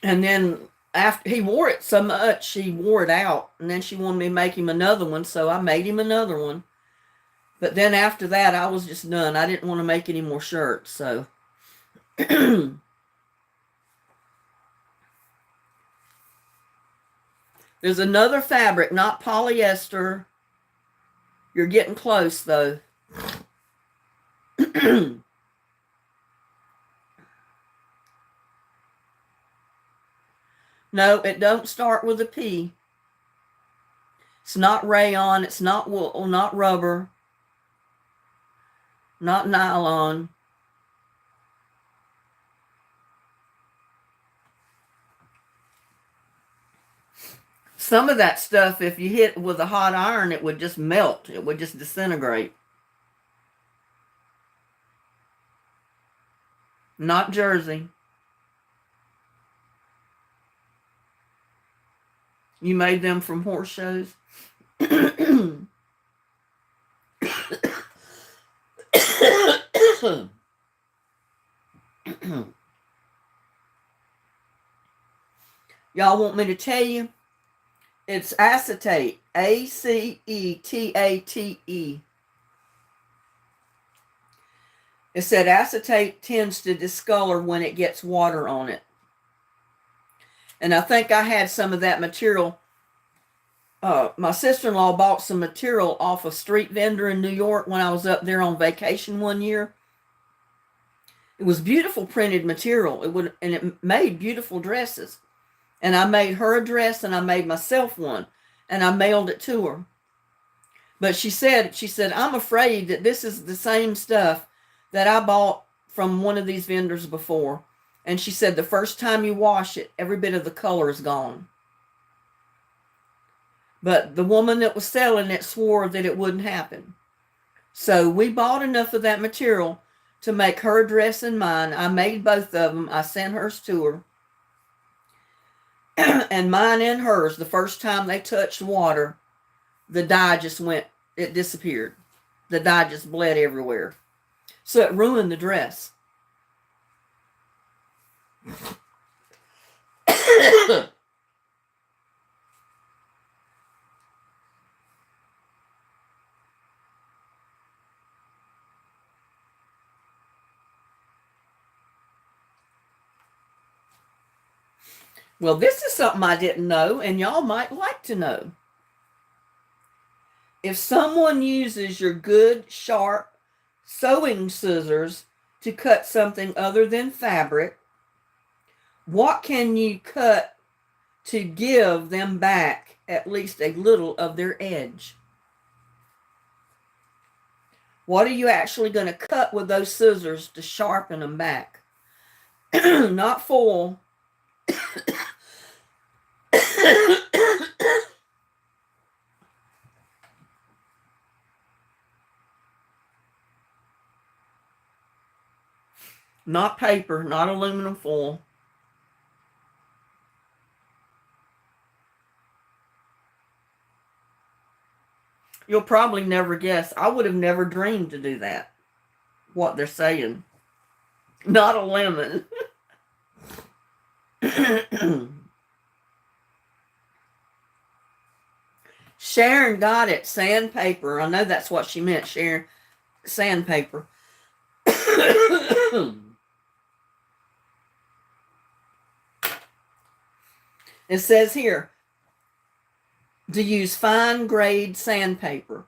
[SPEAKER 1] And then after he wore it so much, she wore it out. And then she wanted me to make him another one, so I made him another one. But then after that, I was just done. I didn't want to make any more shirts, so... There's another fabric, not polyester. You're getting close, though. No, it don't start with a P. It's not rayon. It's not wool, not rubber. Not nylon. Some of that stuff, if you hit with a hot iron, it would just melt. It would just disintegrate. Not jersey. You made them from horse shows? Y'all want me to tell you? It's acetate, A-C-E-T-A-T-E. It said acetate tends to discolor when it gets water on it. And I think I had some of that material My sister-in-law bought some material off a street vendor in New York when I was up there on vacation one year. It was beautiful printed material. It made beautiful dresses. And I made her a dress and I made myself one and I mailed it to her. But she said, I'm afraid that this is the same stuff that I bought from one of these vendors before. And she said, the first time you wash it, every bit of the color is gone. But the woman that was selling it swore that it wouldn't happen. So we bought enough of that material to make her a dress and mine. I made both of them. I sent hers to her. And mine and hers, the first time they touched water, the dye just went, it disappeared. The dye just bled everywhere. So it ruined the dress. Well, this is something I didn't know, and y'all might like to know. If someone uses your good, sharp sewing scissors to cut something other than fabric, what can you cut to give them back at least a little of their edge? What are you actually going to cut with those scissors to sharpen them back? Not foil. Not paper, not aluminum foil. You'll probably never guess. I would have never dreamed to do that. What they're saying. Not a lemon. Sharon got it. Sandpaper. I know that's what she meant, Sharon. Sandpaper. It says here to use fine grade sandpaper.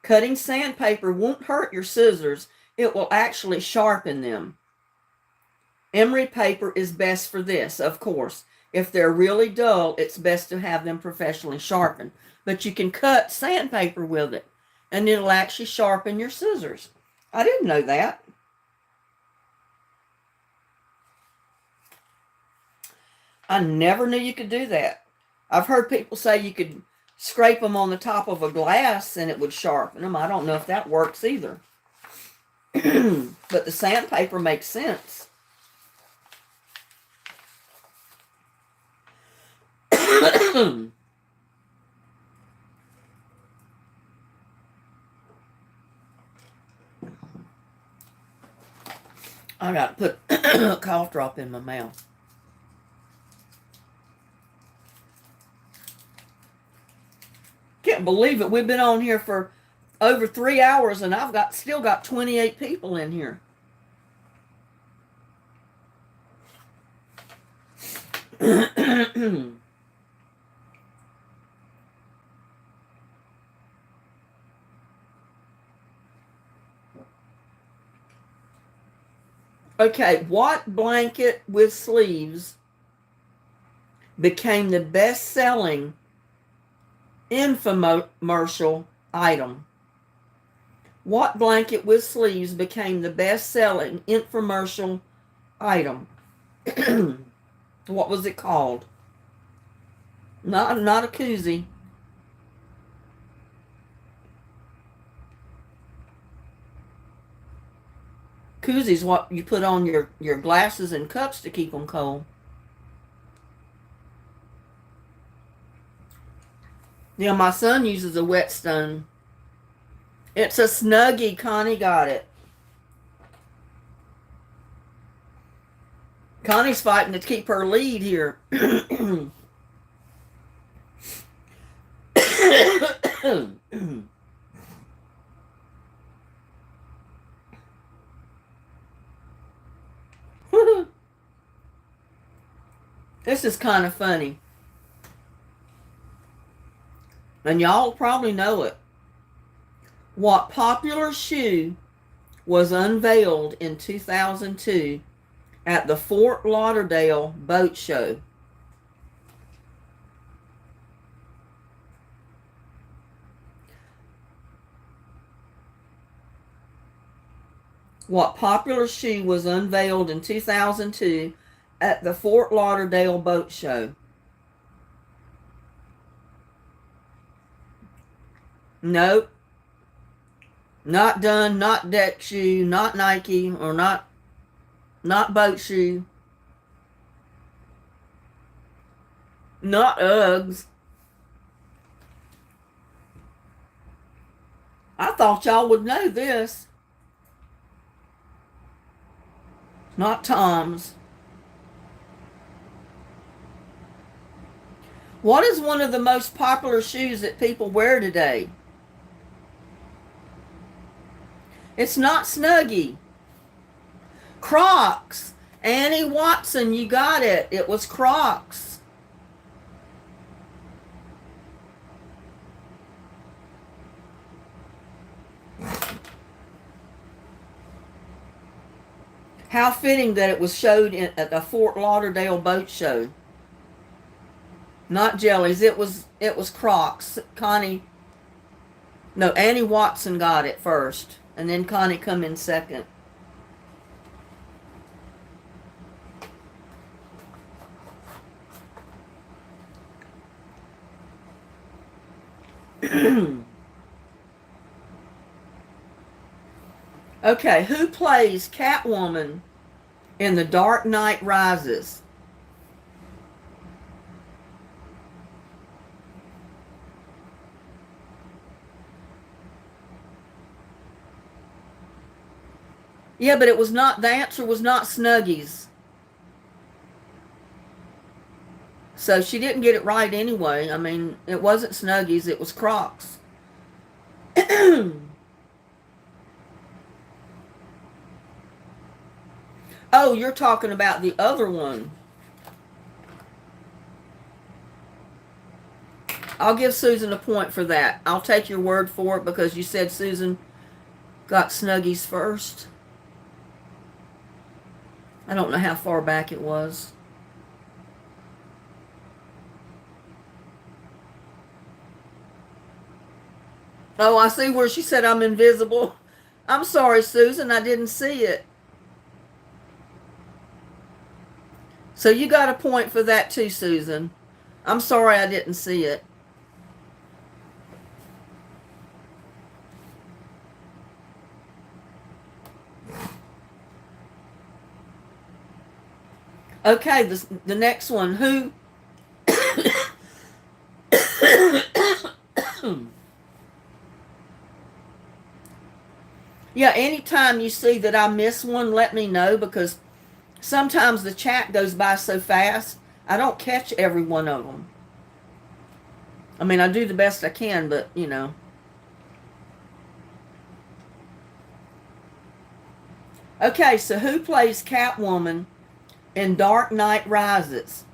[SPEAKER 1] Cutting sandpaper won't hurt your scissors. It will actually sharpen them. Emery paper is best for this, of course. If they're really dull, it's best to have them professionally sharpened. But you can cut sandpaper with it, and it'll actually sharpen your scissors. I didn't know that. I never knew you could do that. I've heard people say you could scrape them on the top of a glass and it would sharpen them. I don't know if that works either. But the sandpaper makes sense. I got to put a cough drop in my mouth. Can't believe it. We've been on here for over 3 hours and I've still got 28 people in here. Okay, what blanket with sleeves became the best-selling infomercial item? What blanket with sleeves became the best-selling infomercial item? What was it called? Not a koozie. Koozie's what you put on your glasses and cups to keep them cold. Yeah, my son uses a Whetstone. It's a Snuggie. Connie got it. Connie's fighting to keep her lead here. This is kind of funny. and y'all probably know it. What popular shoe was unveiled in 2002 at the Fort Lauderdale Boat Show? What popular shoe was unveiled in 2002 at the Fort Lauderdale Boat Show? Nope. Not done, not deck shoe, not Nike, or not boat shoe. Not Uggs. I thought y'all would know this. Not Tom's. What is one of the most popular shoes that people wear today? It's not Snuggie. Crocs. Annie Watson, you got it. It was Crocs. How fitting that it was showed at the Fort Lauderdale Boat Show. Not Jellies. It was Crocs. Annie Watson got it first, and then Connie come in second. Okay, who plays Catwoman in The Dark Knight Rises? Yeah, but it was not, the answer was not Snuggies. So she didn't get it right anyway. I mean, it wasn't Snuggies, it was Crocs. Oh, you're talking about the other one. I'll give Susan a point for that. I'll take your word for it because you said Susan got Snuggies first. I don't know how far back it was. Oh, I see where she said I'm invisible. I'm sorry, Susan. I didn't see it. So you got a point for that too, Susan. I'm sorry I didn't see it. Okay, the next one. Who? Yeah, anytime you see that I miss one, let me know, because sometimes the chat goes by so fast, I don't catch every one of them. I mean, I do the best I can, but, you know. Okay, so who plays Catwoman in Dark Knight Rises?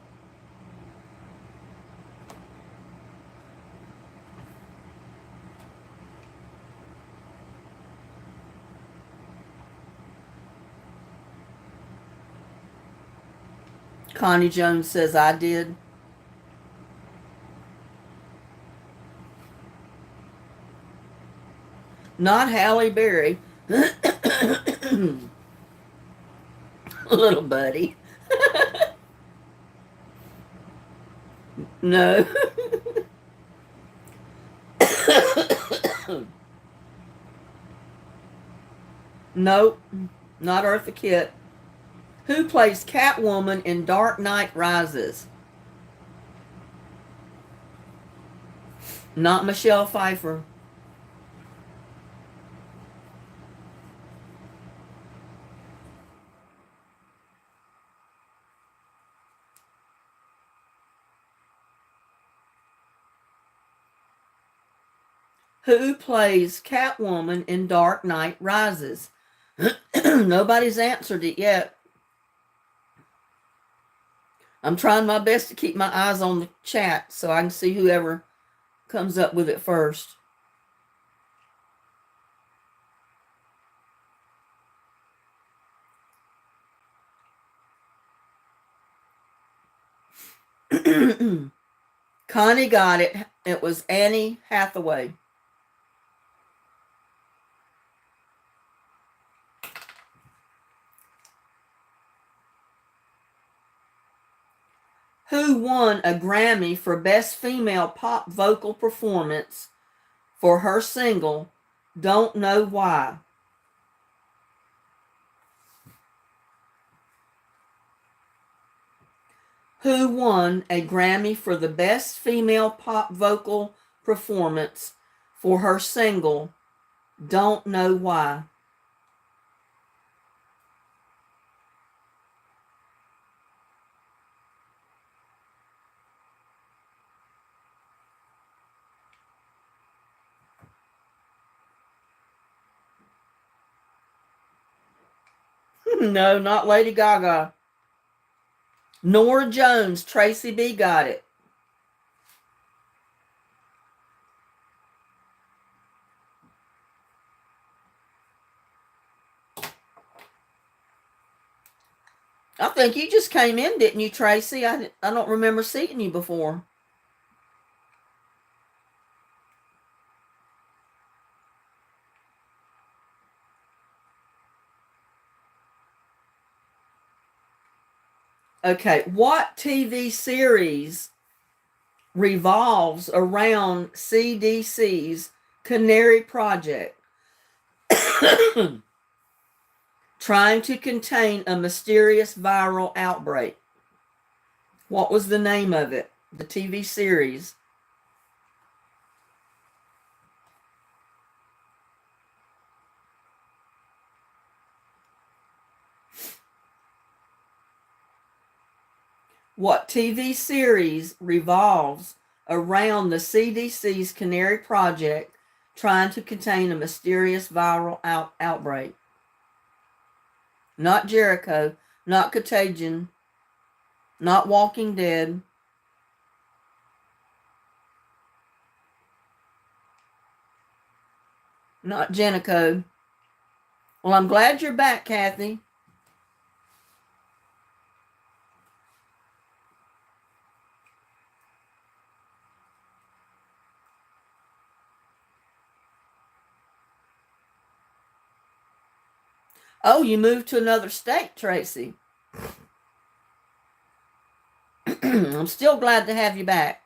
[SPEAKER 1] Connie Jones says I did. Not Halle Berry. Little buddy. No. Nope. Not Eartha Kitt. Who plays Catwoman in Dark Knight Rises? Not Michelle Pfeiffer. Who plays Catwoman in Dark Knight Rises? Nobody's answered it yet. I'm trying my best to keep my eyes on the chat so I can see whoever comes up with it first. Connie got it. It was Annie Hathaway. Who won a Grammy for Best Female Pop Vocal Performance for her single, Don't Know Why? Who won a Grammy for the Best Female Pop Vocal Performance for her single, Don't Know Why? No, not Lady Gaga. Norah Jones, Tracy B got it. I think you just came in, didn't you, Tracy? I don't remember seeing you before. Okay, what TV series revolves around CDC's Canary Project, trying to contain a mysterious viral outbreak? What was the name of it? The TV series. What TV series revolves around the CDC's Canary Project trying to contain a mysterious viral outbreak? Not Jericho, not Contagion, not Walking Dead. Not Jericho. Well, I'm glad you're back, Kathy. Oh, you moved to another state, Tracy. I'm still glad to have you back.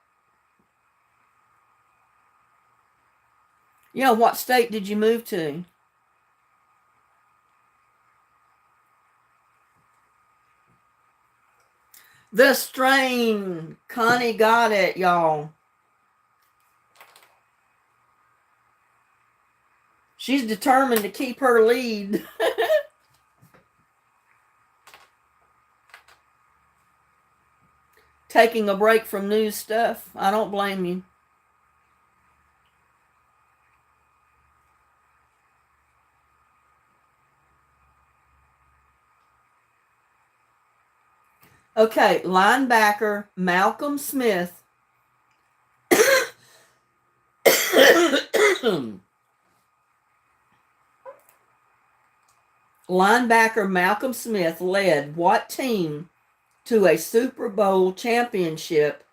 [SPEAKER 1] Yeah, what state did you move to? The Strain. Connie got it, y'all. She's determined to keep her lead. Taking a break from news stuff. I don't blame you. Okay, linebacker Malcolm Smith linebacker Malcolm Smith led what team to a Super Bowl championship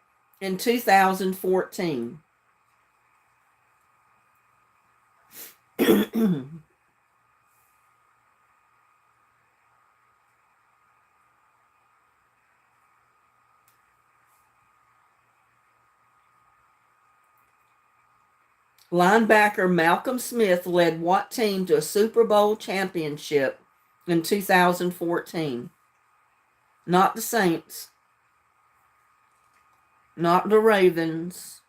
[SPEAKER 1] in 2014? Linebacker Malcolm Smith led what team to a Super Bowl championship in 2014? Not the Saints. Not the Ravens.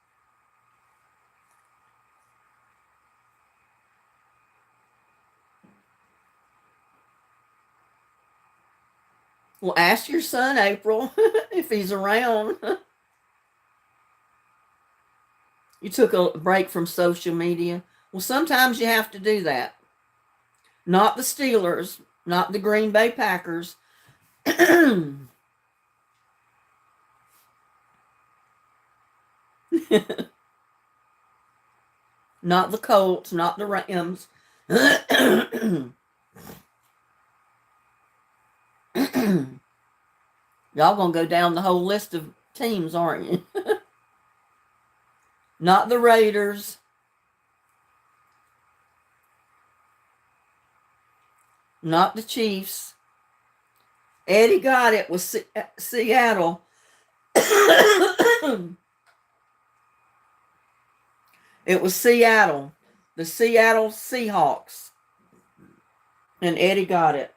[SPEAKER 1] Well, ask your son, April, if he's around. You took a break from social media. Well, sometimes you have to do that. Not the Steelers, not the Green Bay Packers. Not the Colts, not the Rams. Y'all gonna go down the whole list of teams, aren't you? Not the Raiders. Not the Chiefs. Eddie got it with Seattle. It was Seattle. The Seattle Seahawks. And Eddie got it.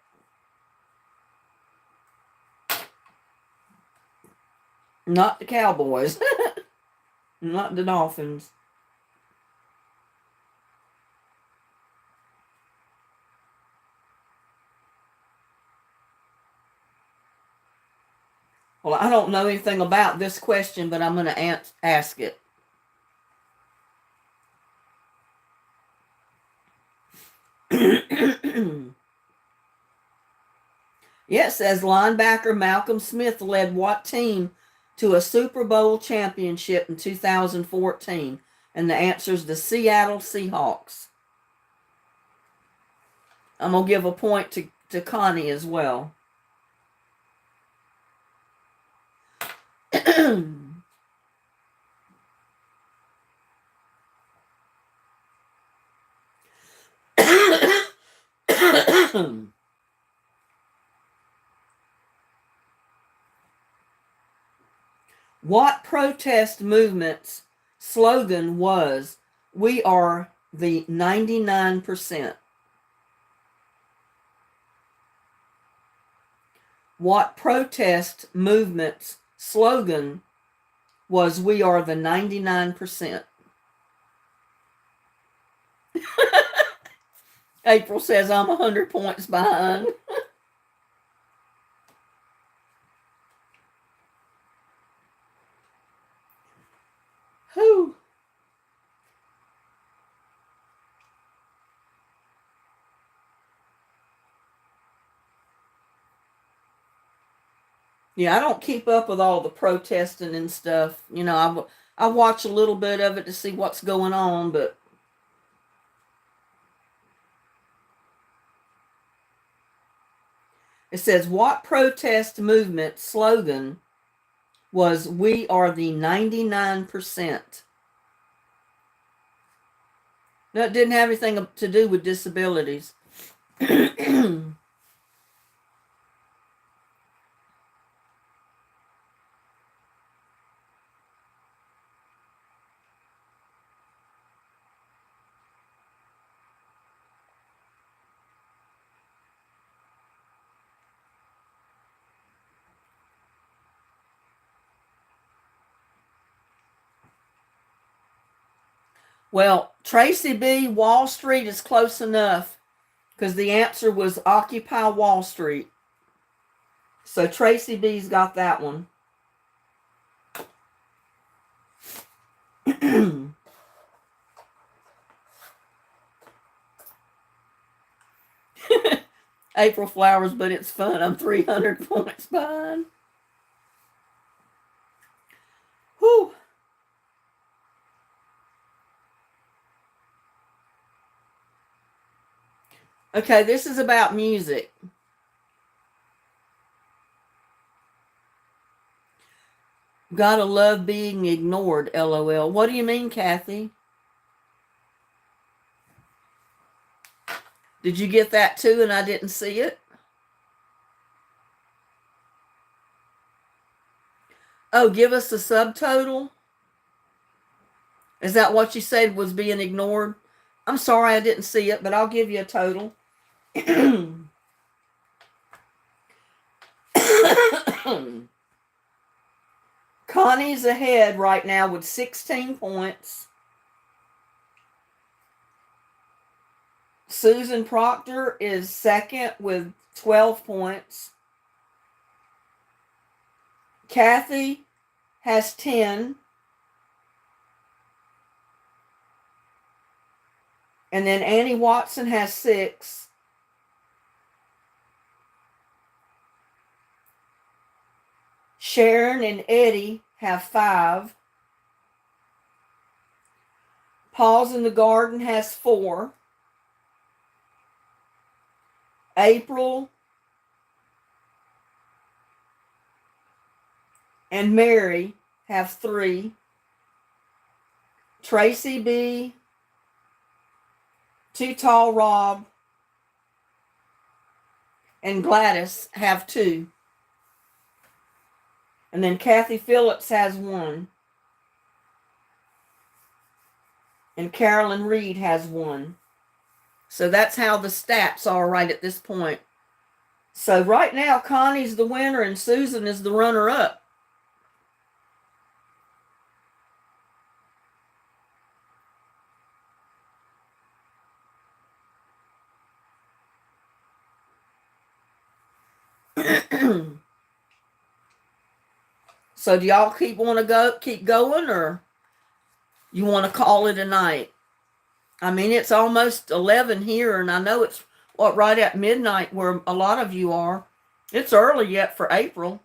[SPEAKER 1] Not the Cowboys. Not the Dolphins. Well, I don't know anything about this question, but I'm going to ask it. It says linebacker Malcolm Smith led what team to a Super Bowl championship in 2014? And the answer is the Seattle Seahawks. I'm going to give a point to Connie as well. What protest movement's slogan was, "We are the 99%"? What protest movement's slogan was, "We are the 99%"? April says I'm 100 points behind. Whew. Yeah, I don't keep up with all the protesting and stuff. You know, I watch a little bit of it to see what's going on, but it says, what protest movement slogan was, "We are the 99%"? That didn't have anything to do with disabilities. Well, Tracy B., Wall Street is close enough because the answer was Occupy Wall Street. So Tracy B's got that one. April Flowers, but it's fun. I'm 300 points behind. Whew. Okay, this is about music. Gotta love being ignored, LOL. What do you mean, Kathy? Did you get that too and I didn't see it? Oh, give us the subtotal? Is that what you said was being ignored? I'm sorry I didn't see it, but I'll give you a total. Connie's ahead right now with 16 points. Susan Proctor is second with 12 points. Kathy has 10. And then Annie Watson has 6. Sharon and Eddie have 5. Paws in the Garden has 4. April and Mary have 3. Tracy B, Too Tall Rob, and Gladys have 2. And then Kathy Phillips has 1. And Carolyn Reed has 1. So that's how the stats are right at this point. So right now, Connie's the winner and Susan is the runner-up. So do y'all keep going, or you want to call it a night? I mean, it's almost 11 here, and I know it's right at midnight where a lot of you are. It's early yet for April.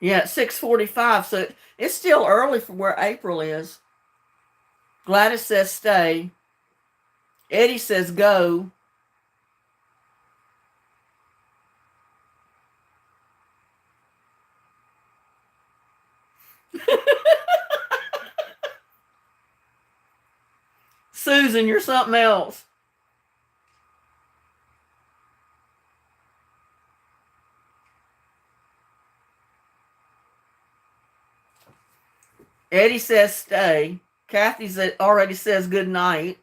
[SPEAKER 1] Yeah, it's 6:45, so it's still early for where April is. Gladys says stay. Eddie says go. Susan, you're something else. Eddie says stay. Kathy already says good night.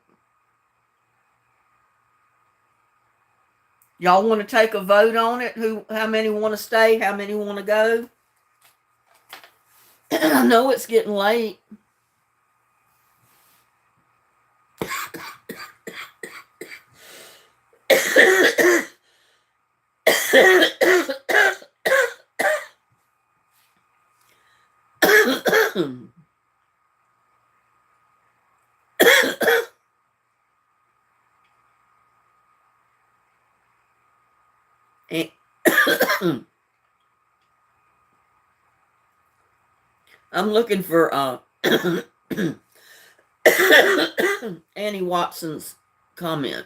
[SPEAKER 1] Y'all want to take a vote on it? How many want to stay? How many want to go? I know it's getting late. I'm looking for Annie Watson's comment.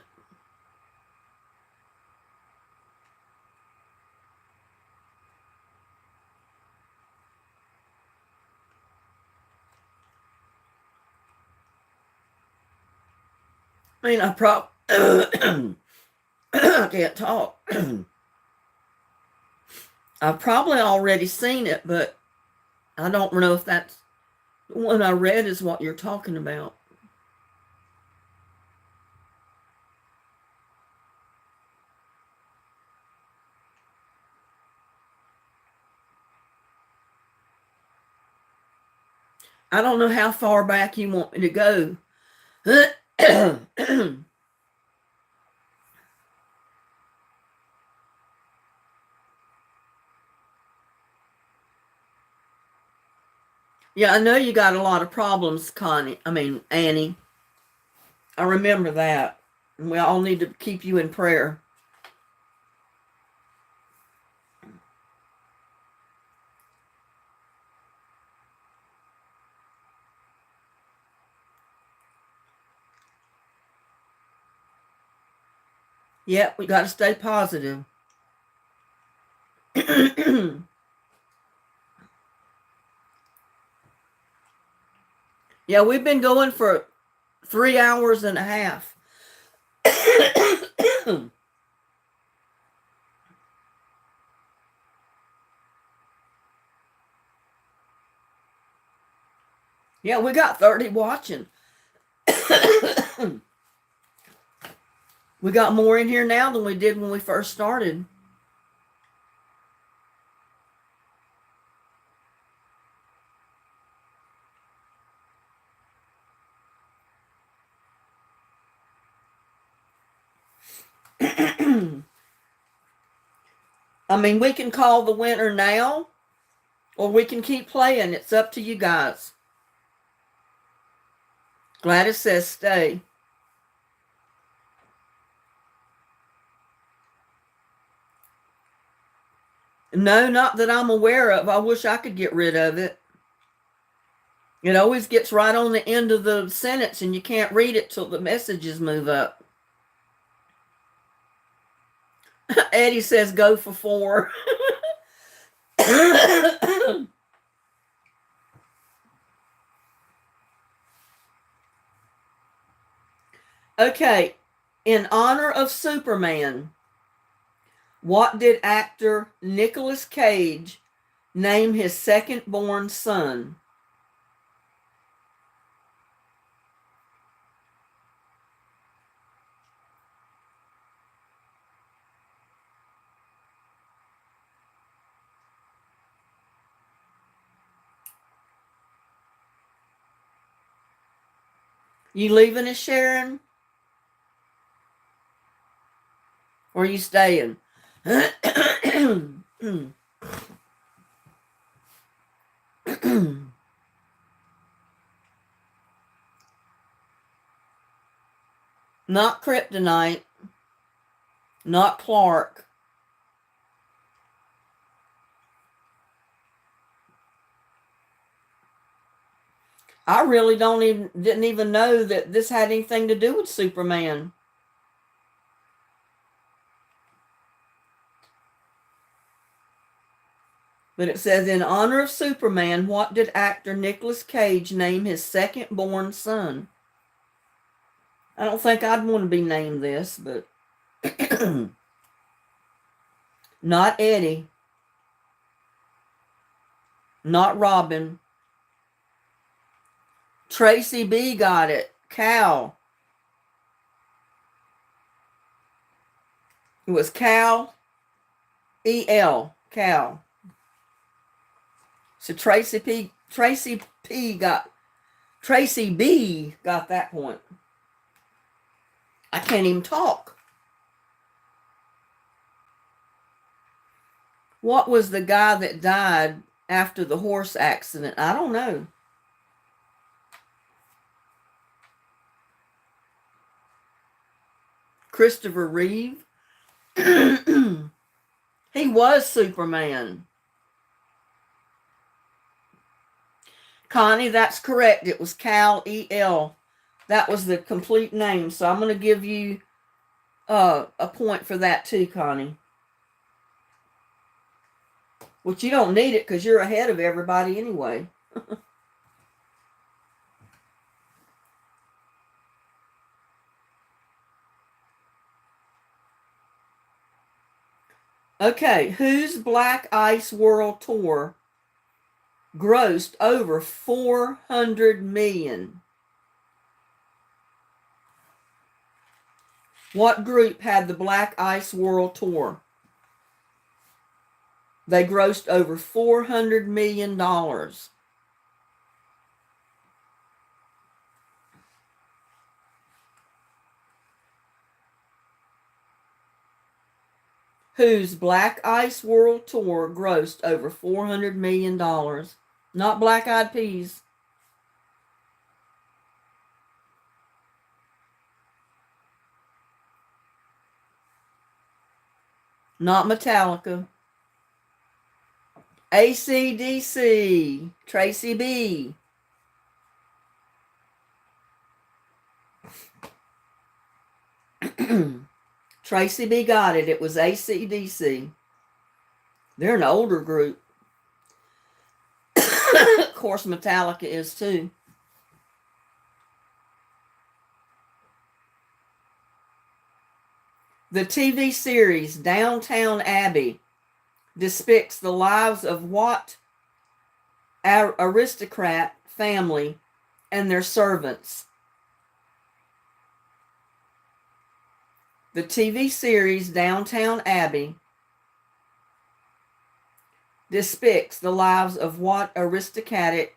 [SPEAKER 1] I mean, I can't talk. I've probably already seen it, but I don't know if that's the one I read is what you're talking about. I don't know how far back you want me to go. Yeah, I know you got a lot of problems, Annie. I remember that. And we all need to keep you in prayer. Yep, we got to stay positive. Yeah, we've been going for 3 hours and a half. Yeah, we got 30 watching. We got more in here now than we did when we first started. I mean, we can call the winner now, or we can keep playing. It's up to you guys. Gladys says stay. No, not that I'm aware of. I wish I could get rid of it. It always gets right on the end of the sentence and you can't read it till the messages move up. Eddie says go for 4. Okay, in honor of Superman, what did actor Nicolas Cage name his second-born son? You leaving us, Sharon? Or are you staying? Not kryptonite. Not Clark. I really didn't even know that this had anything to do with Superman. But it says, in honor of Superman, what did actor Nicolas Cage name his second-born son? I don't think I'd want to be named this, but not Eddie. Not Robin. Tracy B got it. Cal. It was Cal. E-L. Cal. So Tracy B got that point. I can't even talk. What was the guy that died after the horse accident? I don't know. Christopher Reeve. He was Superman. Connie, that's correct. It was Cal E.L. That was the complete name. So I'm going to give you a point for that too, Connie. Which you don't need it because you're ahead of everybody anyway. Okay, whose Black Ice World Tour grossed over 400 million? What group had the Black Ice World Tour? They grossed over $400 million. Whose Black Ice World Tour grossed over $400 million? Not Black Eyed Peas. Not Metallica. AC/DC. Tracy B. Tracy B got it. It was AC/DC. They're an older group. Of course, Metallica is too. The TV series Downton Abbey depicts the lives of what aristocrat family and their servants? The TV series Downton Abbey depicts the lives of what aristocratic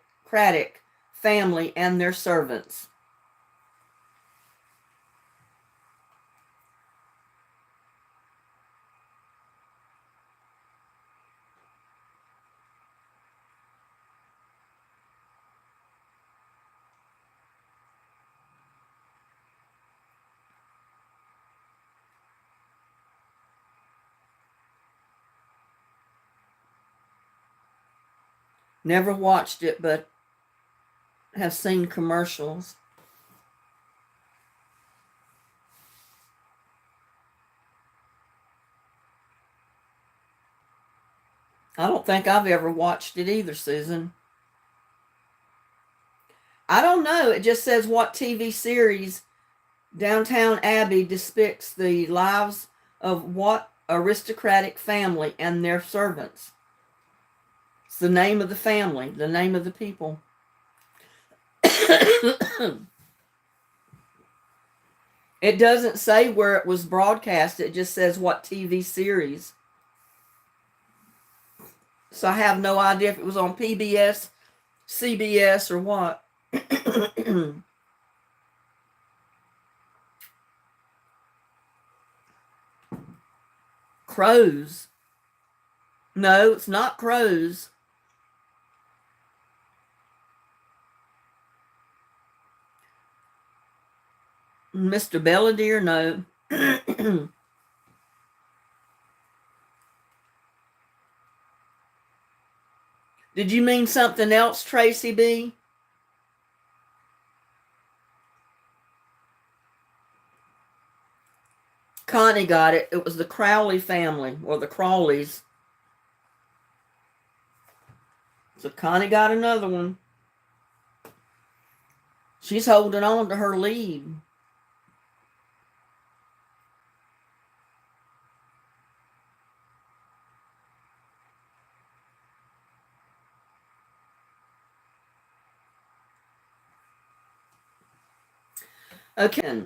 [SPEAKER 1] family and their servants? Never watched it, but have seen commercials. I don't think I've ever watched it either, Susan. I don't know. It just says what TV series Downtown Abbey depicts the lives of what aristocratic family and their servants. It's the name of the family, the name of the people. It doesn't say where it was broadcast. It just says what TV series. So I have no idea if it was on PBS, CBS, or what. Crows. No, it's not crows. Mr. Belladere, no. Did you mean something else, Tracy B? Connie got it. It was the Crowley family, or the Crawleys. So Connie got another one. She's holding on to her lead. Okay.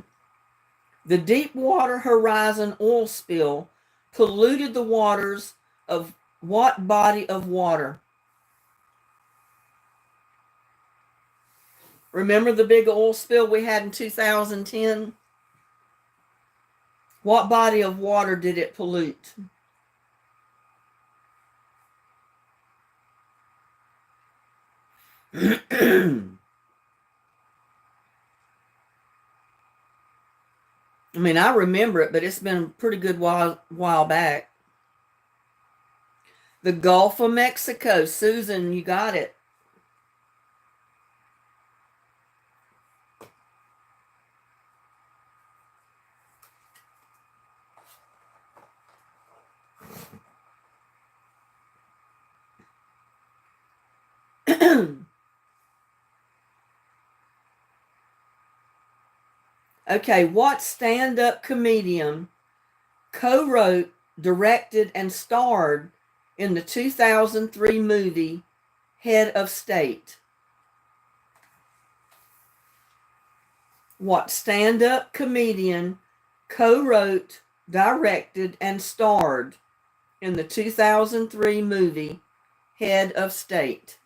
[SPEAKER 1] The Deepwater Horizon oil spill polluted the waters of what body of water? Remember the big oil spill we had in 2010? What body of water did it pollute? I mean, I remember it, but it's been a pretty good while back. The Gulf of Mexico. Susan, you got it. Okay, what stand-up comedian co-wrote, directed, and starred in the 2003 movie Head of State? What stand-up comedian co-wrote, directed, and starred in the 2003 movie Head of State?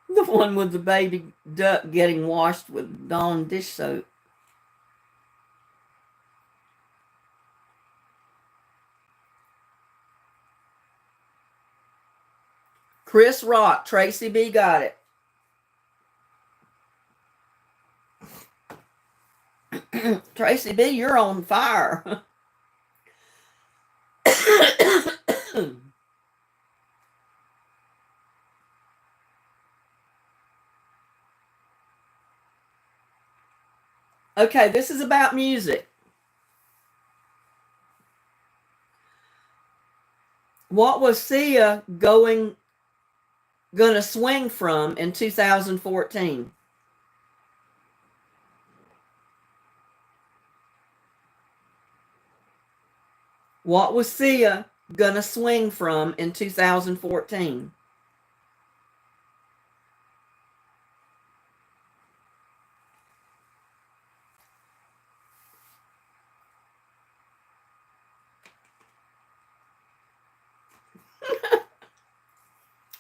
[SPEAKER 1] The one with the baby duck getting washed with Dawn dish soap. Chris Rock. Tracy B got it. Tracy B, you're on fire. Okay, this is about music. What was Sia gonna swing from in 2014? What was Sia gonna swing from in 2014?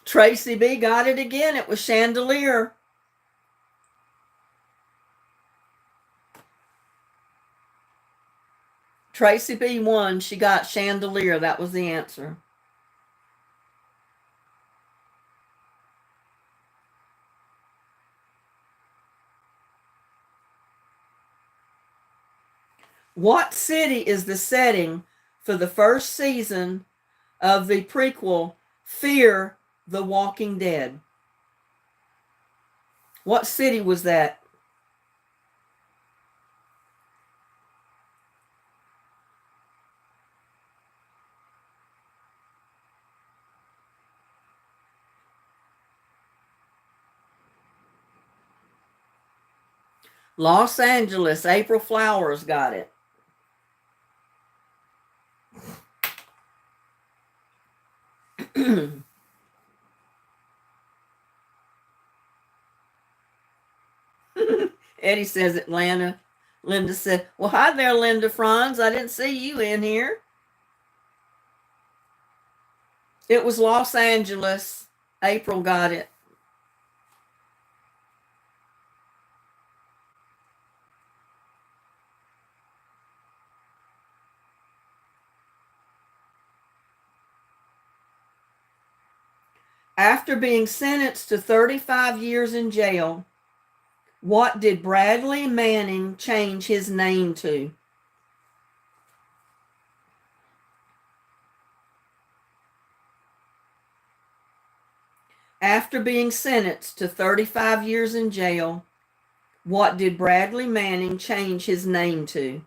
[SPEAKER 1] Tracy B got it again. It was Chandelier. Tracy B won. She got Chandelier. That was the answer. What city is the setting for the first season of the prequel Fear the Walking Dead? What city was that? Los Angeles. April Flowers got it. Eddie says Atlanta. Linda said, well, hi there, Linda Franz. I didn't see you in here. It was Los Angeles. April got it. After being sentenced to 35 years in jail, what did Bradley Manning change his name to? After being sentenced to 35 years in jail, what did Bradley Manning change his name to?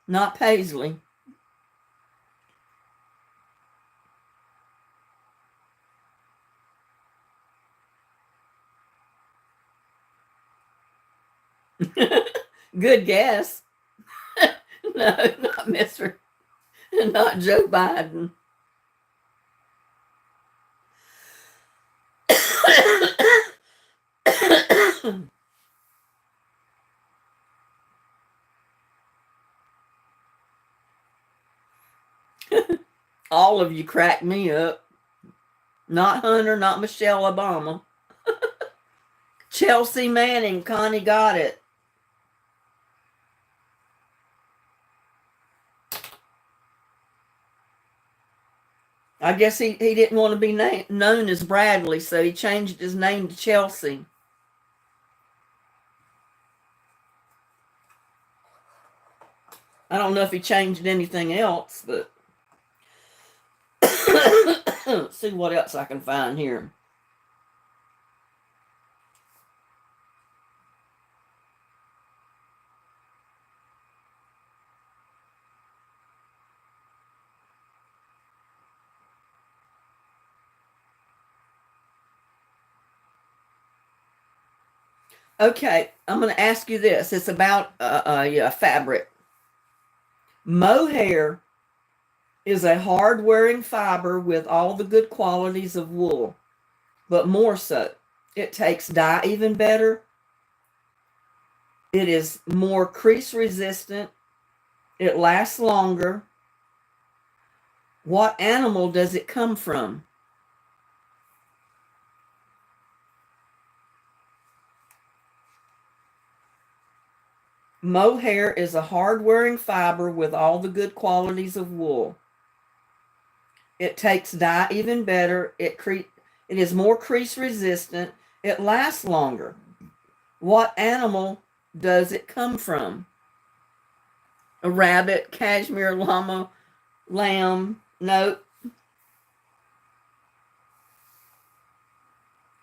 [SPEAKER 1] Not Paisley. Good guess. No, not Mr. Not Joe Biden. All of you crack me up. Not Hunter, not Michelle Obama. Chelsea Manning. Connie got it. I guess he didn't want to be known as Bradley, so he changed his name to Chelsea. I don't know if he changed anything else, but let's see what else I can find here. Okay, I'm going to ask you this. It's about fabric. Mohair is a hard-wearing fiber with all the good qualities of wool, but more so. It takes dye even better. It is more crease resistant. It lasts longer. What animal does it come from? Mohair is a hard-wearing fiber with all the good qualities of wool. It takes dye even better. It is more crease resistant. It lasts longer. What animal does it come from? A rabbit, cashmere llama, lamb? Nope.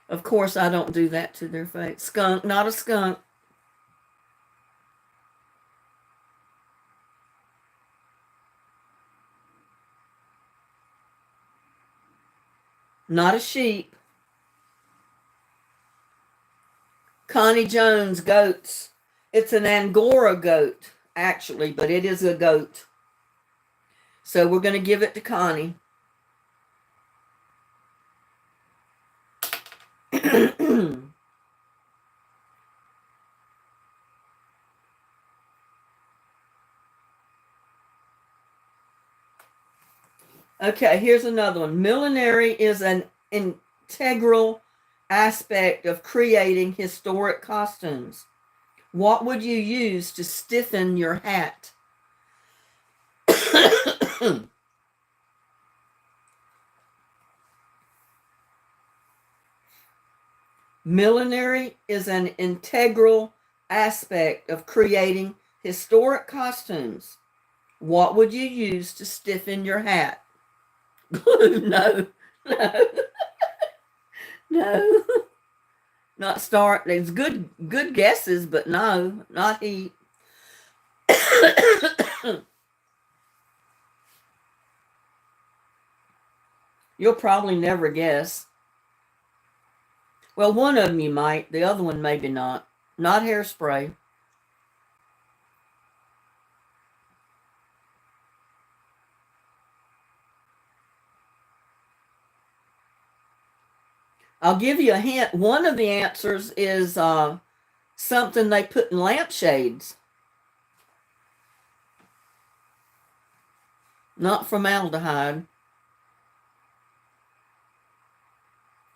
[SPEAKER 1] Of course, I don't do that to their face. Skunk, not a skunk. Not a sheep. Connie Jones, goats. It's an Angora goat, actually, but it is a goat. So we're going to give it to Connie. Okay, here's another one. Millinery is an integral aspect of creating historic costumes. What would you use to stiffen your hat? Millinery is an integral aspect of creating historic costumes, what would you use to stiffen your hat? Glue? No, no, no. Not start. There's good guesses, but no, not heat. You'll probably never guess. Well, one of them you might. The other one maybe not. Not hairspray. I'll give you a hint. One of the answers is something they put in lampshades. Not formaldehyde.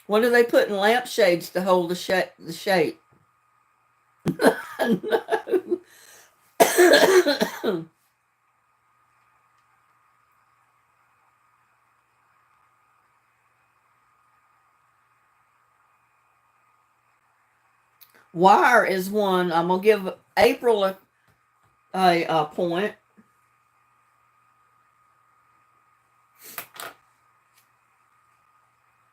[SPEAKER 1] What do they put in lampshades to hold the shape? No. Wire is one. I'm going to give April a point.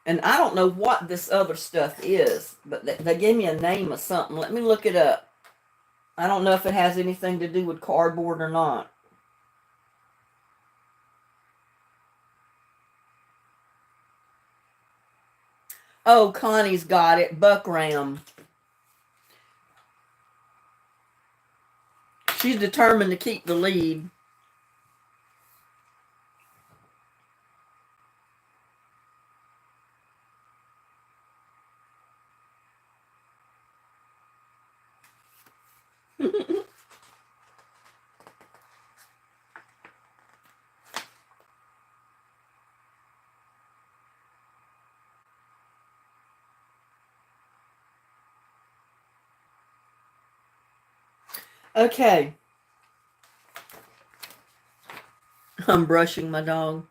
[SPEAKER 1] And I don't know what this other stuff is, but they gave me a name of something. Let me look it up. I don't know if it has anything to do with cardboard or not. Oh, Connie's got it. Buckram. She's determined to keep the lead. Okay. I'm brushing my dog.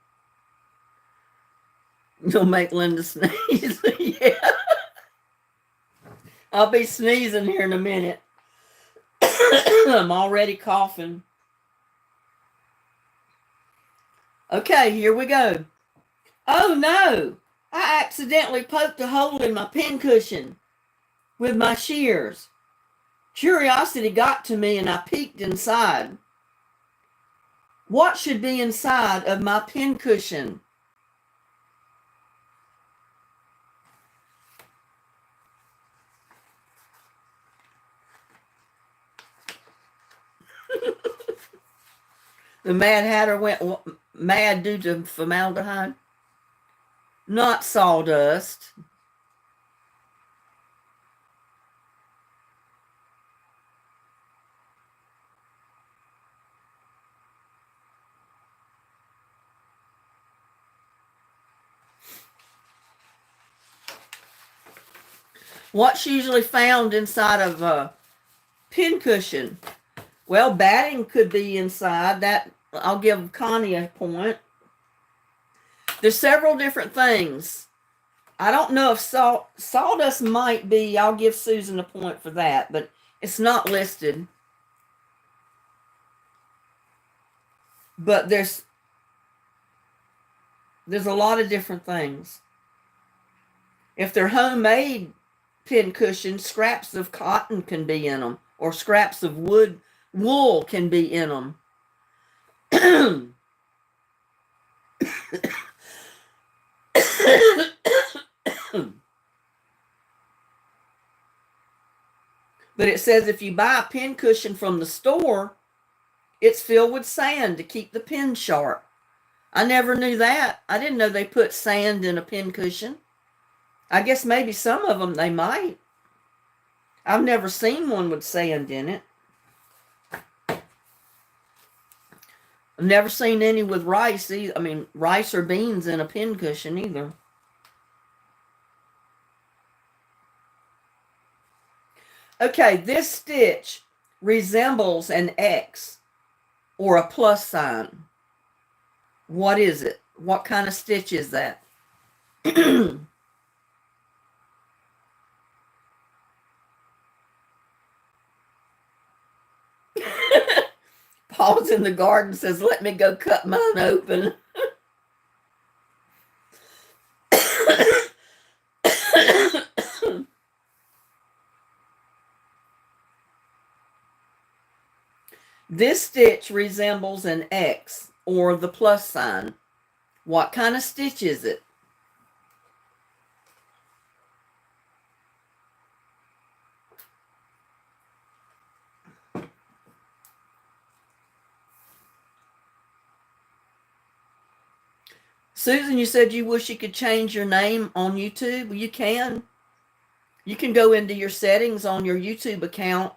[SPEAKER 1] You'll make Linda sneeze. Yeah. I'll be sneezing here in a minute. I'm already coughing. Okay, here we go. Oh no! I accidentally poked a hole in my pincushion with my shears. Curiosity got to me and I peeked inside. What should be inside of my pincushion? The Mad Hatter went mad due to formaldehyde. Not sawdust. What's usually found inside of a pincushion? Well, batting could be inside. That I'll give Connie a point. There's several different things. I don't know if sawdust might be. I'll give Susan a point for that, but it's not listed. But there's a lot of different things. If they're homemade pincushions, scraps of cotton can be in them, or scraps of wool can be in them. But it says if you buy a pincushion from the store, it's filled with sand to keep the pin sharp. I never knew that. I didn't know they put sand in a pincushion. I guess maybe some of them they might. I've never seen one with sand in it. I've never seen any with rice either. I mean, rice or beans in a pincushion either. Okay, this stitch resembles an X or a plus sign. What is it? What kind of stitch is that? Paul's in the garden says, let me go cut mine open. This stitch resembles an X or the plus sign. What kind of stitch is it? Susan, you said you wish you could change your name on YouTube. You can. You can go into your settings on your YouTube account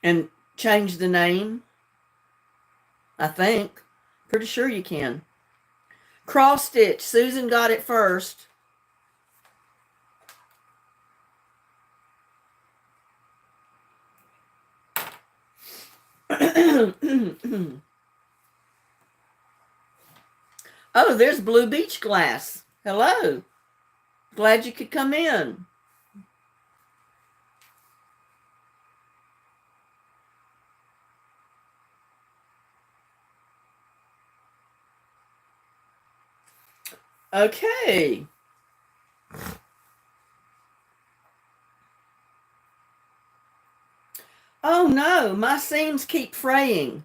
[SPEAKER 1] and change the name. I think. Pretty sure you can. Cross stitch. Susan got it first. Oh, there's Blue Beach Glass. Hello. Glad you could come in. Okay. Oh no, my seams keep fraying.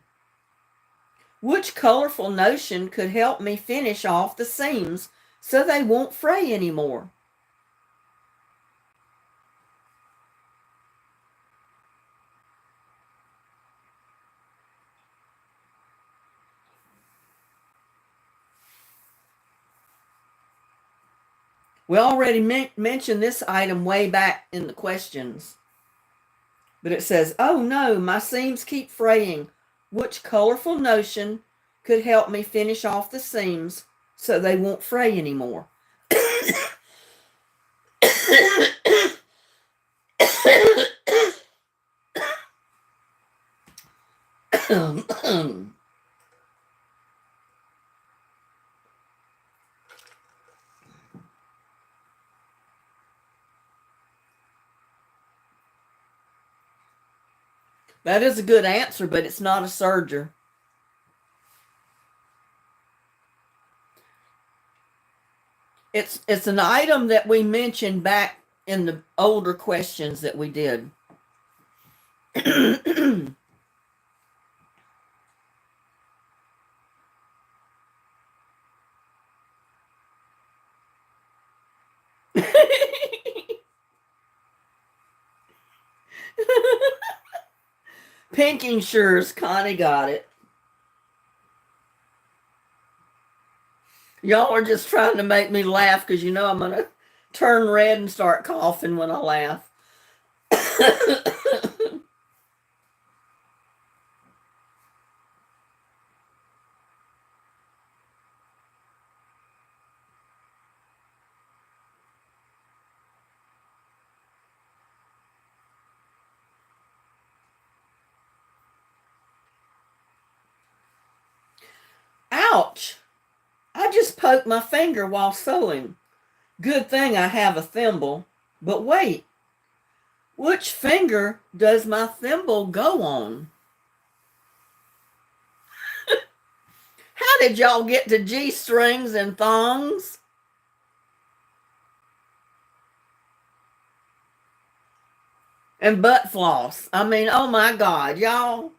[SPEAKER 1] Which colorful notion could help me finish off the seams so they won't fray anymore? We already mentioned this item way back in the questions. But it says, oh no, my seams keep fraying. Which colorful notion could help me finish off the seams so they won't fray anymore? That is a good answer, but it's not a serger. It's an item that we mentioned back in the older questions that we did. Pinking Shures, Connie got it. Y'all are just trying to make me laugh because you know I'm going to turn red and start coughing when I laugh. Ouch! I just poked my finger while sewing. Good thing I have a thimble. But wait, which finger does my thimble go on? How did y'all get to G-strings and thongs? And butt floss. I mean, oh my God, y'all.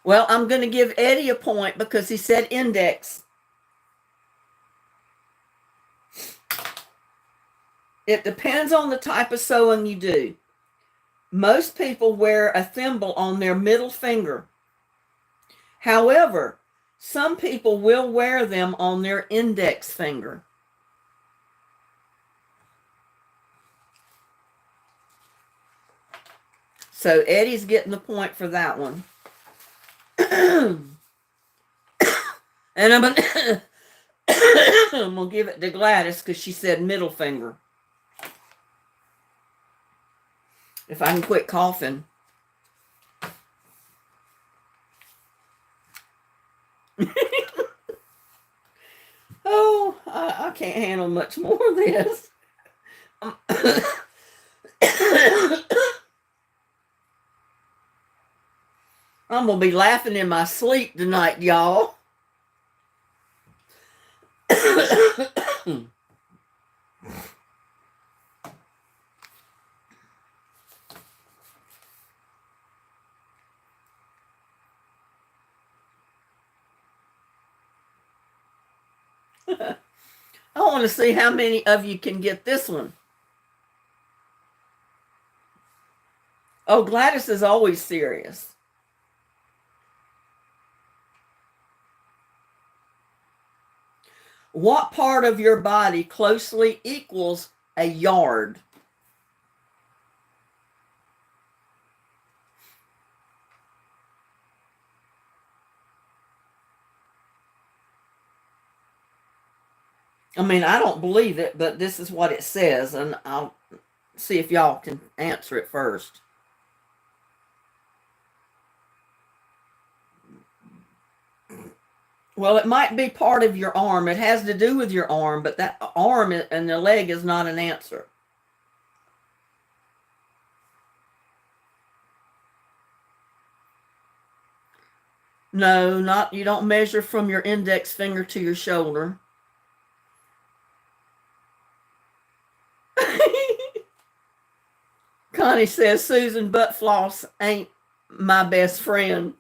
[SPEAKER 1] Well, I'm going to give Eddie a point because he said index. It depends on the type of sewing you do. Most people wear a thimble on their middle finger. However, some people will wear them on their index finger. So Eddie's getting the point for that one. And I'm gonna give it to Gladys because she said middle finger. If I can quit coughing. I can't handle much more of this. I'm going to be laughing in my sleep tonight, y'all. I want to see how many of you can get this one. Oh, Gladys is always serious. What part of your body closely equals a yard? I mean, I don't believe it, but this is what it says, and I'll see if y'all can answer it first. Well, it might be part of your arm. It has to do with your arm, but that arm and the leg is not an answer. No, not, you don't measure from your index finger to your shoulder. Connie says, Susan, butt floss ain't my best friend.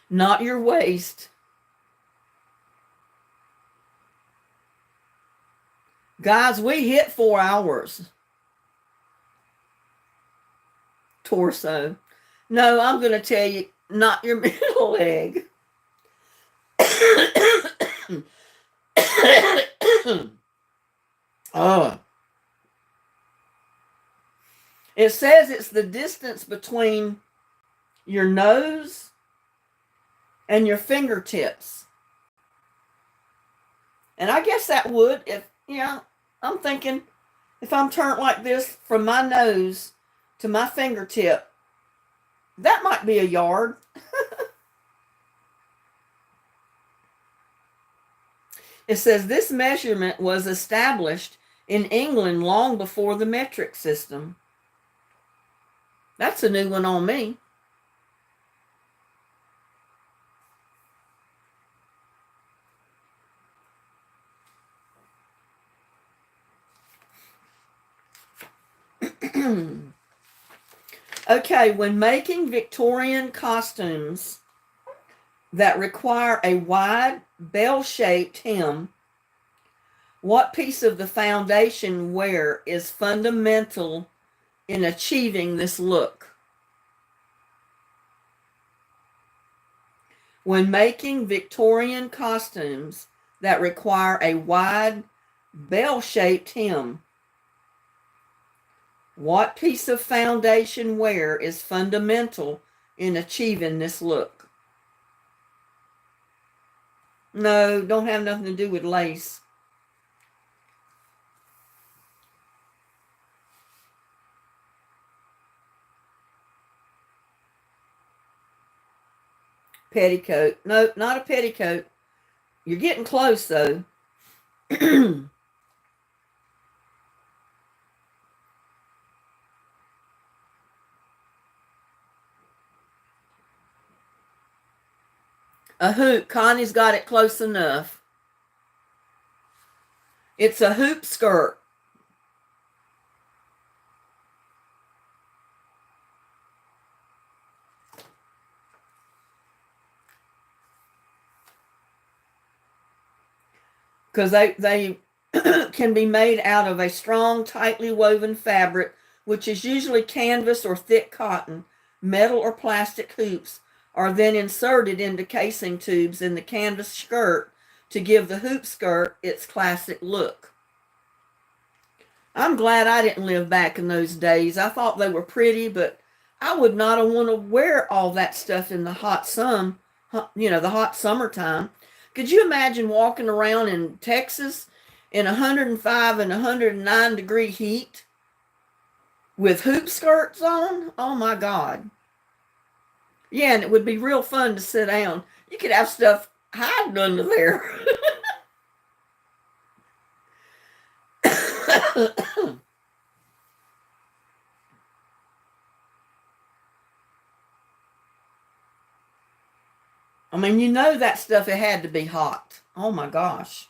[SPEAKER 1] Not your waist. Guys, we hit 4 hours. Torso. No, I'm going to tell you, not your middle leg. It says it's the distance between your nose and your fingertips. And I guess that would, if, yeah, I'm thinking if I'm turned like this from my nose to my fingertip, that might be a yard. It says this measurement was established in England long before the metric system. That's a new one on me. Okay, when making Victorian costumes that require a wide bell-shaped hem, what piece of the foundation wear is fundamental in achieving this look? When making Victorian costumes that require a wide bell-shaped hem, what piece of foundation wear is fundamental in achieving this look? No, don't have nothing to do with lace. Petticoat. No, not a petticoat. You're getting close, though. A hoop. Connie's got it close enough. It's a hoop skirt. Because they can be made out of a strong, tightly woven fabric, which is usually canvas or thick cotton. Metal or plastic hoops are then inserted into casing tubes in the canvas skirt to give the hoop skirt its classic look. I'm glad I didn't live back in those days. I thought they were pretty, but I would not have want to wear all that stuff in the hot sun, the hot summertime. Could you imagine walking around in Texas in 105 and 109 degree heat with hoop skirts on? Oh my God. Yeah, and it would be real fun to sit down. You could have stuff hiding under there. I mean, you know that stuff, it had to be hot. Oh my gosh.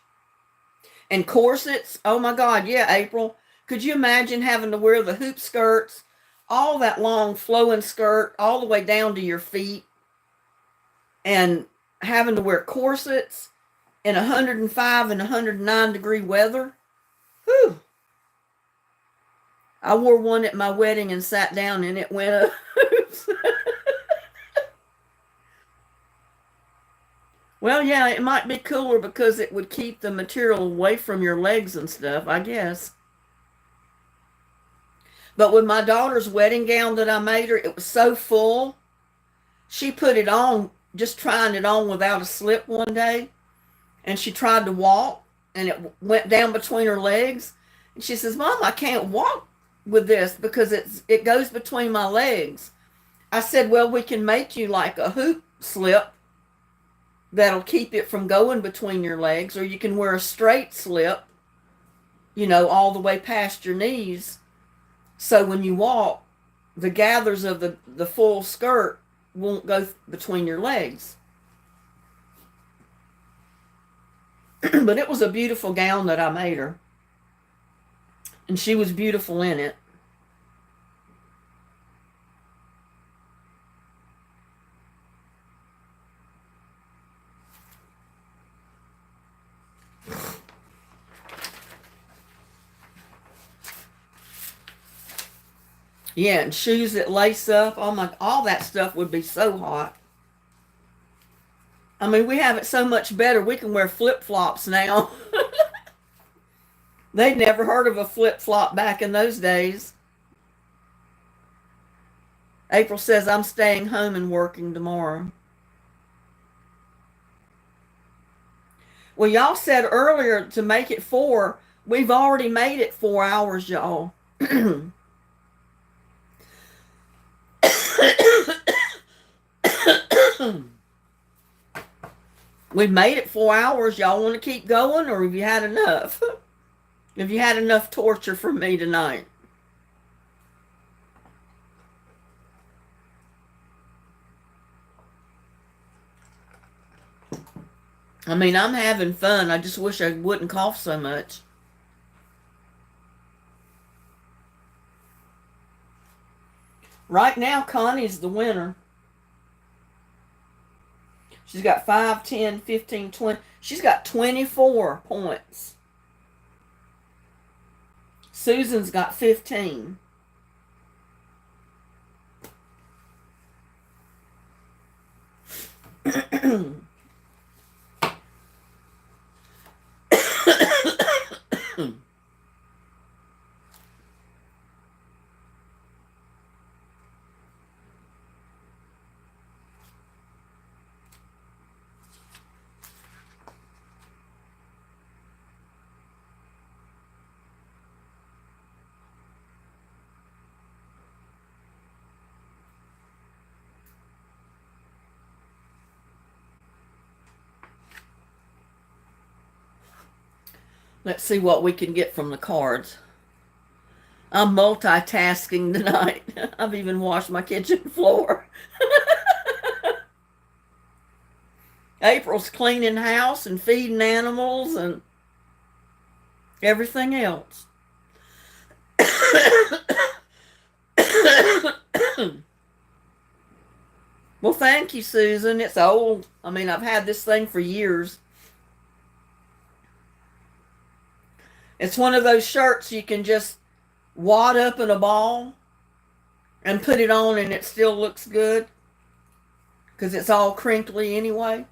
[SPEAKER 1] And corsets, oh my God, yeah, April. Could you imagine having to wear the hoop skirts, all that long flowing skirt, all the way down to your feet, and having to wear corsets in 105 and 109-degree weather? Whew. I wore one at my wedding and sat down and it went up. Well, yeah, it might be cooler because it would keep the material away from your legs and stuff, I guess. But with my daughter's wedding gown that I made her, it was so full. She put it on, just trying it on without a slip one day, and she tried to walk, and it went down between her legs. And she says, "Mom, I can't walk with this because it goes between my legs." I said, "Well, we can make you like a hoop slip that'll keep it from going between your legs, or you can wear a straight slip, all the way past your knees. So when you walk, the gathers of the full skirt won't go between your legs." But it was a beautiful gown that I made her. And she was beautiful in it. Yeah, and shoes that lace up. Oh my, all that stuff would be so hot. I mean, we have it so much better. We can wear flip-flops now. They'd never heard of a flip-flop back in those days. April says, "I'm staying home and working tomorrow." Well, y'all said earlier to make it 4. We've already made it 4 hours, y'all. We've made it 4 hours. Y'all want to keep going, or have you had enough? Have you had enough torture from me tonight? I mean, I'm having fun. I just wish I wouldn't cough so much. Right now, Connie's the winner. She's got 5, 10, 15, 20. She's got 24 points. Susan's got 15. Let's see what we can get from the cards. I'm multitasking tonight. I've even washed my kitchen floor. April's cleaning house and feeding animals and everything else. Well, thank you, Susan. It's old. I mean, I've had this thing for years. It's one of those shirts you can just wad up in a ball and put it on and it still looks good because it's all crinkly anyway.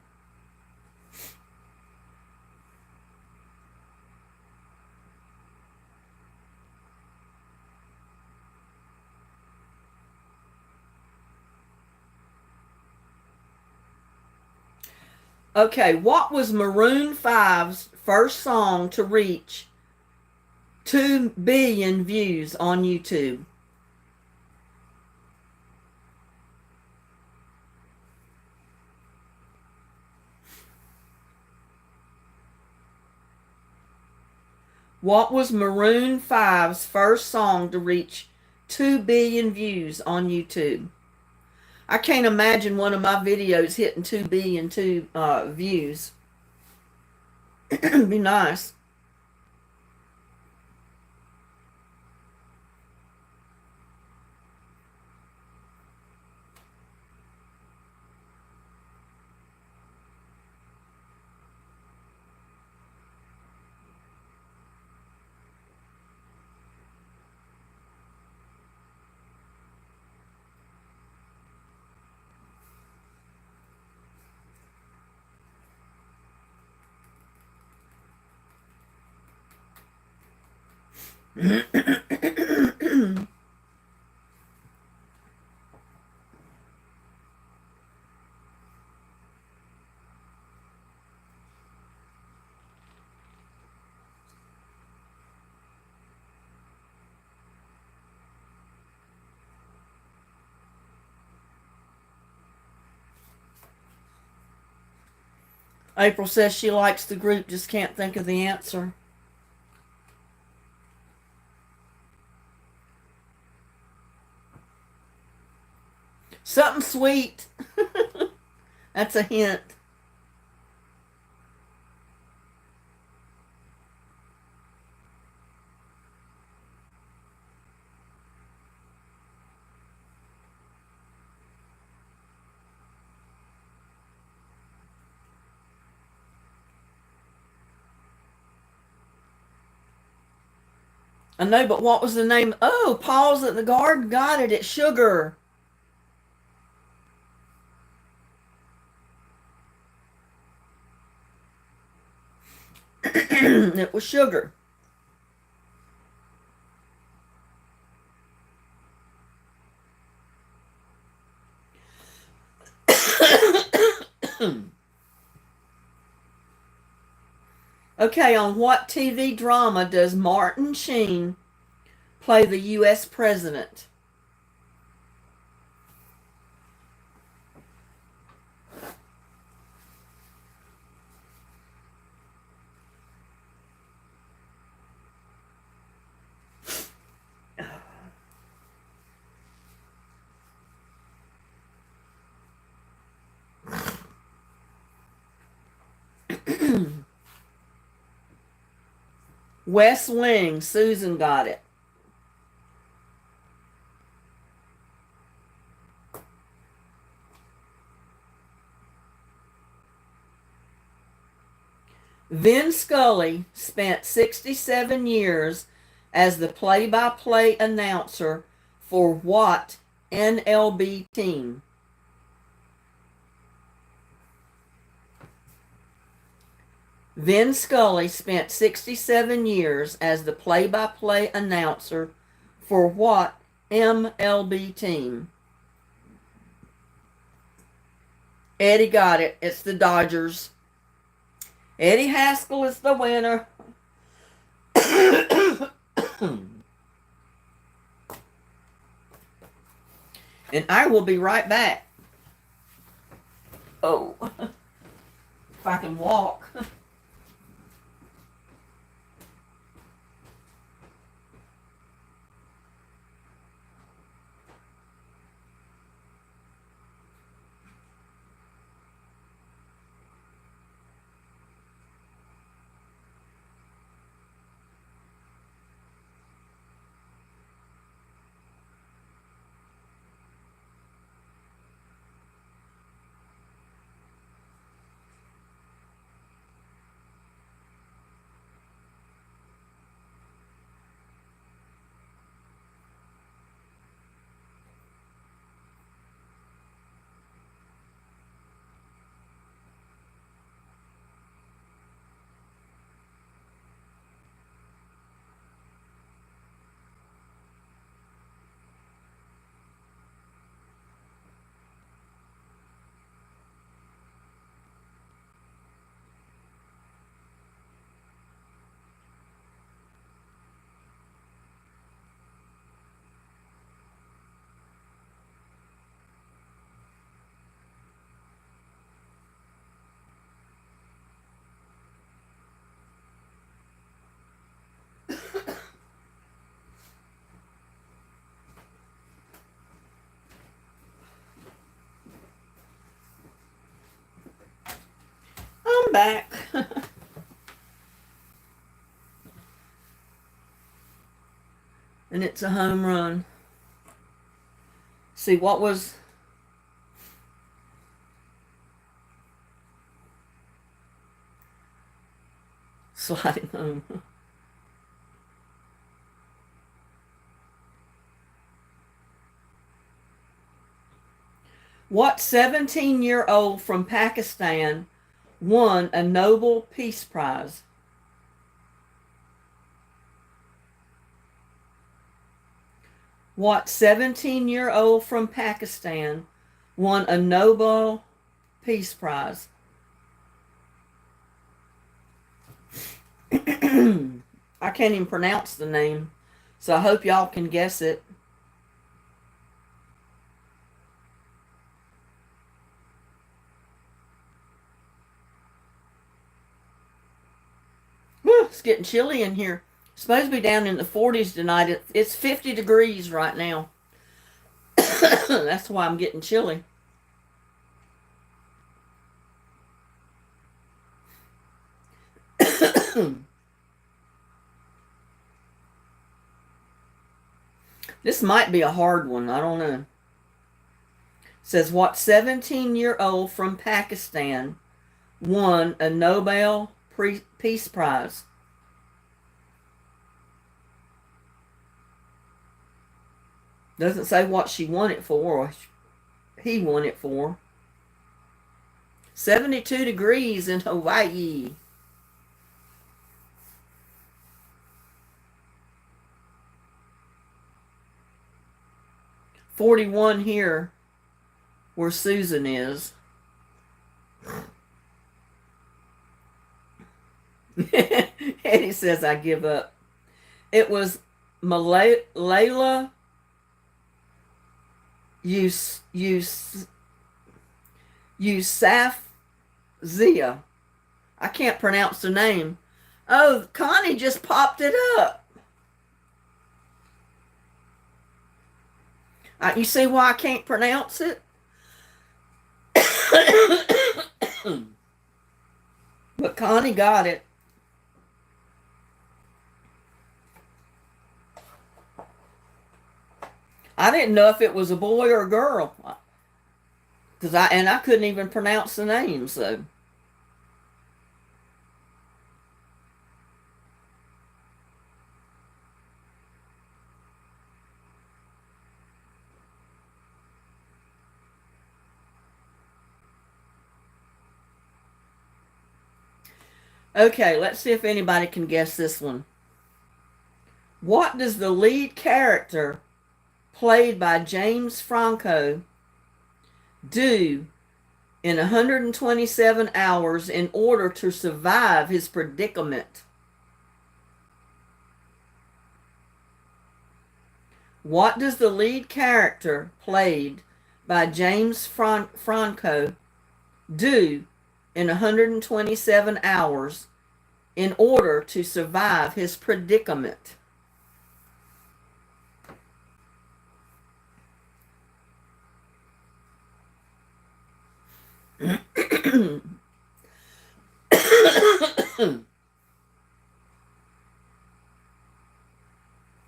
[SPEAKER 1] Okay, what was Maroon 5's first song to reach 2 billion views on YouTube? What was Maroon 5's first song to reach 2 billion views on YouTube? I can't imagine one of my videos hitting 2 billion views. It'd be nice. April says she likes the group, just can't think of the answer. Something sweet. That's a hint. I know, but what was the name? Oh, Paul's at the garden. Got it. It's Sugar. It was Sugar. Okay, on what TV drama does Martin Sheen play the U.S. president? West Wing. Susan got it. Vin Scully spent 67 years as the play-by-play announcer for what NLB team? Vin Scully spent 67 years as the play-by-play announcer for what MLB team? Eddie got it. It's the Dodgers. Eddie Haskell is the winner. And I will be right back. Oh, if I can walk. I'm back. And it's a home run. See, what was... sliding home. What 17-year-old from Pakistan won a Nobel Peace Prize? What 17-year-old from Pakistan won a Nobel Peace Prize? I can't even pronounce the name, so I hope y'all can guess it. Whew, it's getting chilly in here. It's supposed to be down in the 40s tonight. It's 50 degrees right now. That's why I'm getting chilly. This might be a hard one. I don't know. It says, what 17-year-old from Pakistan won a Nobel Peace Prize? Doesn't say what she won it for or he won it for. 72 degrees in Hawaii. $41 here where Susan is. Eddie says, I give up. It was Layla Yousafzai. I can't pronounce the name. Oh, Connie just popped it up. You see why I can't pronounce it? But Connie got it. I didn't know if it was a boy or a girl. I couldn't even pronounce the name, so. Okay, let's see if anybody can guess this one. What does the lead character, played by James Franco, do in 127 hours in order to survive his predicament? What does the lead character, played by James Franco, do in 127 hours in order to survive his predicament?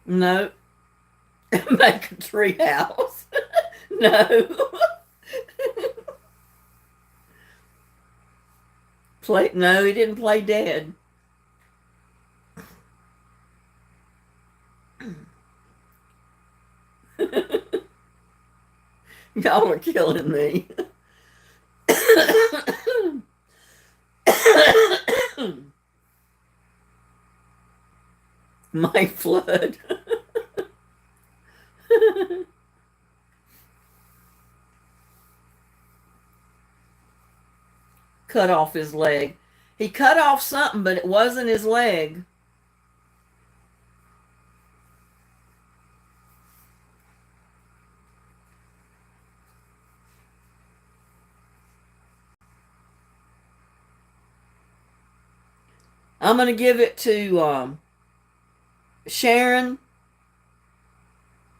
[SPEAKER 1] No. Make a tree house. No. No, he didn't play dead. Y'all are killing me. Mike Flood. Cut off his leg. He cut off something, but it wasn't his leg. I'm going to give it to Sharon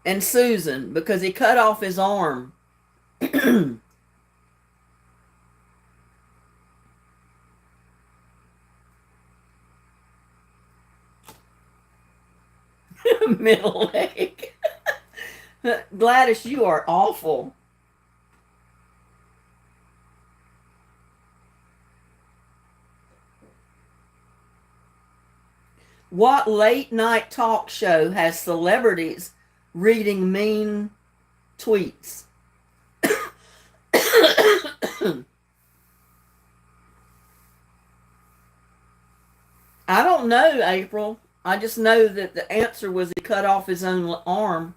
[SPEAKER 1] and Susan because he cut off his arm. Middle leg. Gladys, you are awful. What late night talk show has celebrities reading mean tweets? I don't know, April. I just know that the answer was he cut off his own arm.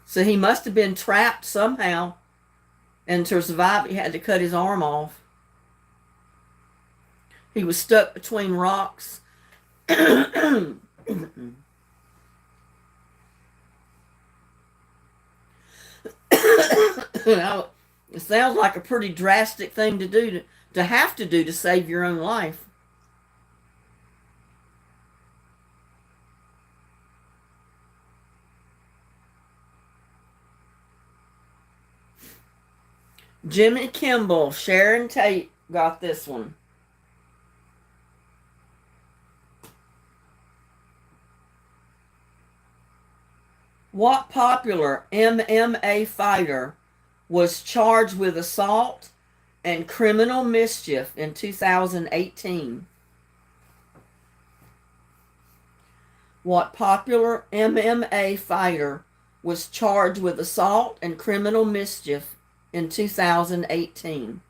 [SPEAKER 1] So he must have been trapped somehow, and to survive, he had to cut his arm off. He was stuck between rocks. It sounds like a pretty drastic thing to do, to have to do to save your own life. Jimmy Kimball, Sharon Tate got this one. What popular MMA fighter was charged with assault and criminal mischief in 2018? What popular MMA fighter was charged with assault and criminal mischief in 2018?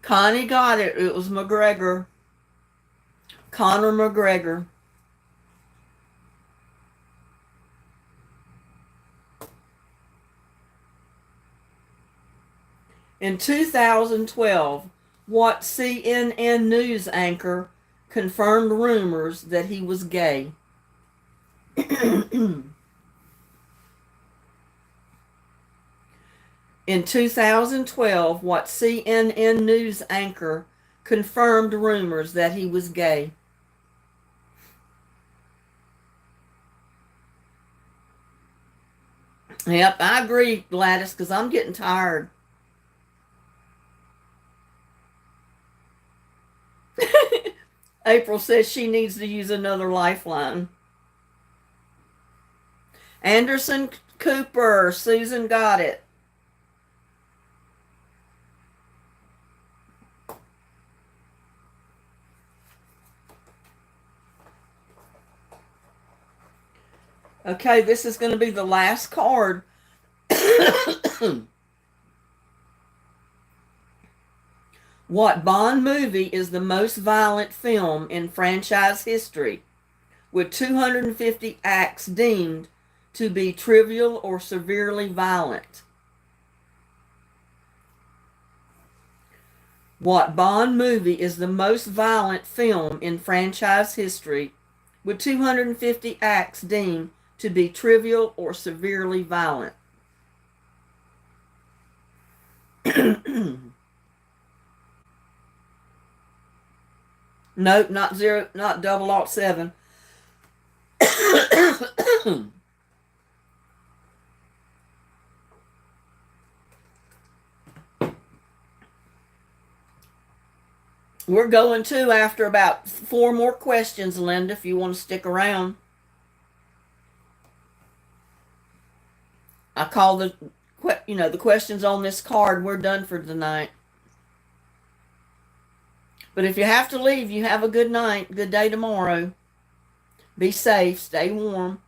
[SPEAKER 1] Connie got it. It was McGregor. Conor McGregor. In 2012, what CNN news anchor confirmed rumors that he was gay? In 2012, what CNN news anchor confirmed rumors that he was gay? Yep, I agree, Gladys, because I'm getting tired. April says she needs to use another lifeline. Anderson Cooper, Susan got it. Okay, this is going to be the last card. What Bond movie is the most violent film in franchise history, with 250 acts deemed to be trivial or severely violent? What Bond movie is the most violent film in franchise history, with 250 acts deemed to be trivial or severely violent? Nope, not 007. We're going to after about 4 more questions, Linda, if you want to stick around. I call the questions on this card. We're done for tonight. But if you have to leave, you have a good night, good day tomorrow. Be safe, stay warm.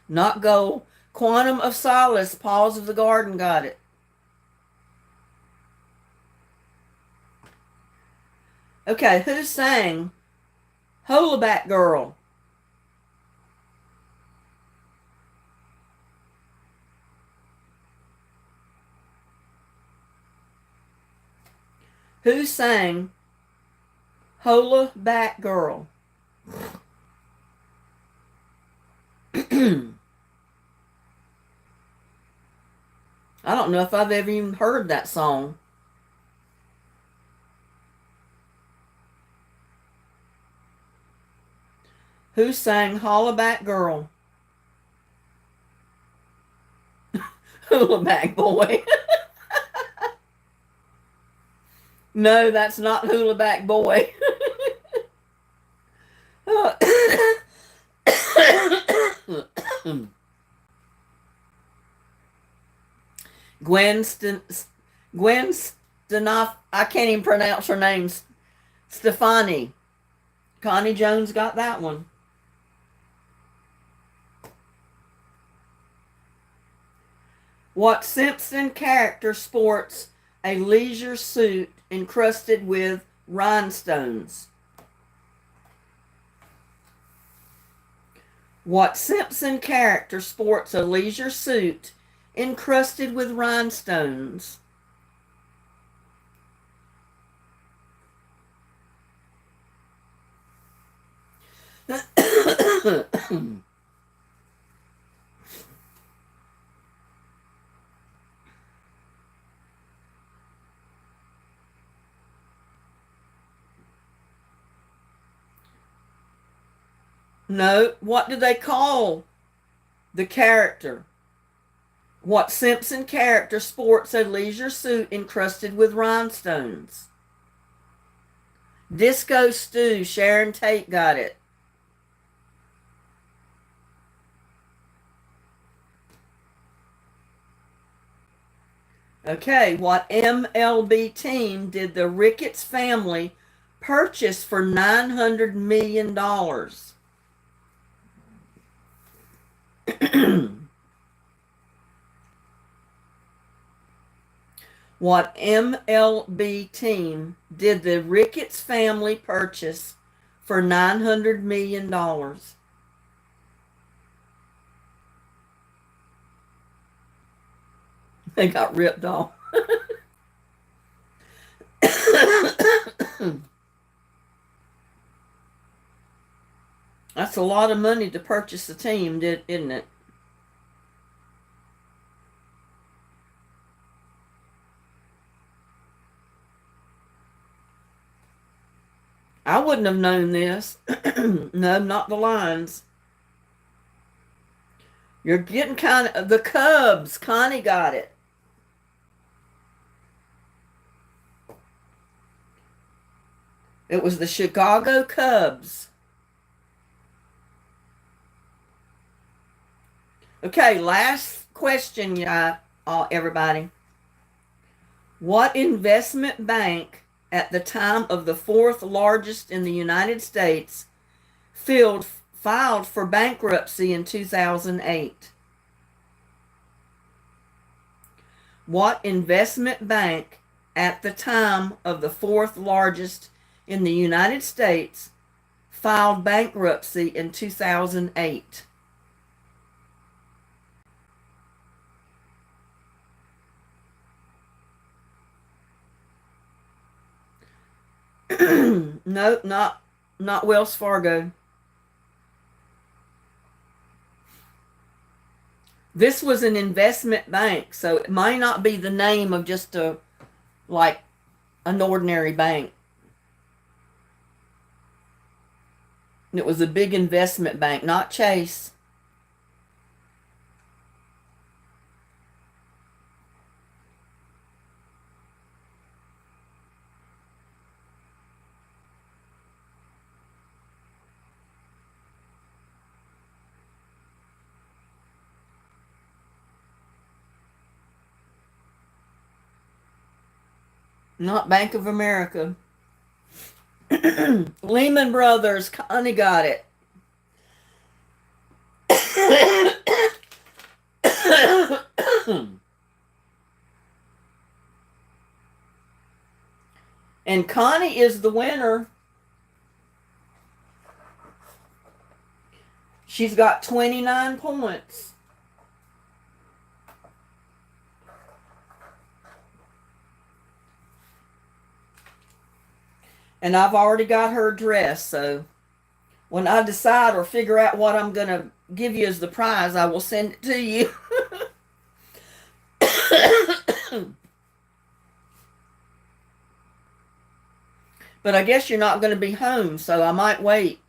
[SPEAKER 1] Not gold. Quantum of Solace, Paws of the Garden got it. Okay, who sang Hollaback Girl? Who sang Hollaback Girl? I don't know if I've ever even heard that song. Who sang Hollaback Girl? Hulaback Boy. No, that's not Hulaback Boy. Gwen Gwen Stenoff. I can't even pronounce her name. Stefani. Connie Jones got that one. What Simpson character sports a leisure suit encrusted with rhinestones? What Simpson character sports a leisure suit encrusted with rhinestones? No, what do they call the character? What Simpson character sports a leisure suit encrusted with rhinestones? Disco Stew. Sharon Tate got it. Okay, what MLB team did the Ricketts family purchase for $900 million? What MLB team did the Ricketts family purchase for $900 million? They got ripped off. That's a lot of money to purchase a team, isn't it? I wouldn't have known this. No, not the Lions. You're getting kind of the Cubs. Connie got it. It was the Chicago Cubs. Okay, last question, everybody. What investment bank at the time of the fourth largest in the United States filed for bankruptcy in 2008? What investment bank at the time of the fourth largest in the United States filed bankruptcy in 2008? No, not Wells Fargo. This was an investment bank, so it might not be the name of just like an ordinary bank. It was a big investment bank, not Chase. Not Bank of America. Lehman Brothers. Connie got it. And Connie is the winner. She's got 29 points. And I've already got her dress, so when I decide or figure out what I'm going to give you as the prize, I will send it to you. But I guess you're not going to be home, so I might wait.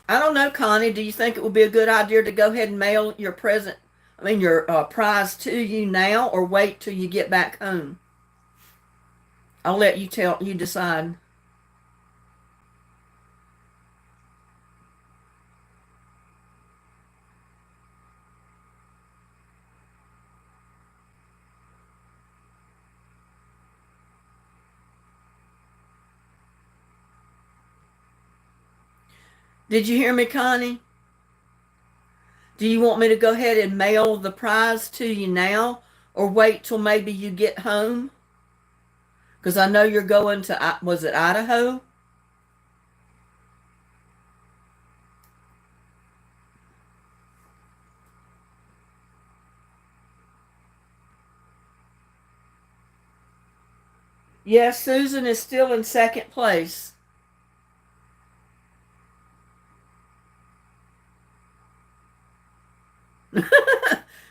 [SPEAKER 1] I don't know, Connie. Do you think it would be a good idea to go ahead and mail your present, your prize to you now, or wait till you get back home? I'll let you decide. Did you hear me, Connie? Do you want me to go ahead and mail the prize to you now, or wait till maybe you get home? Because I know you're going to, was it Idaho? Yes, Susan is still in second place.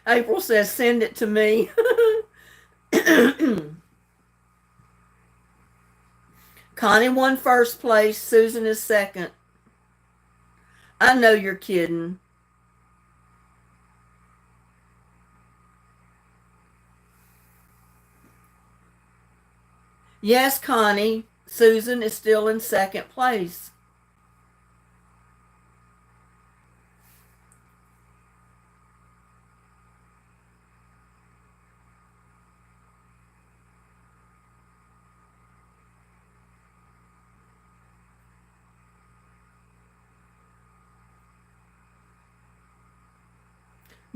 [SPEAKER 1] April says, send it to me. Connie won first place. Susan is second. I know you're kidding. Yes, Connie. Susan is still in second place.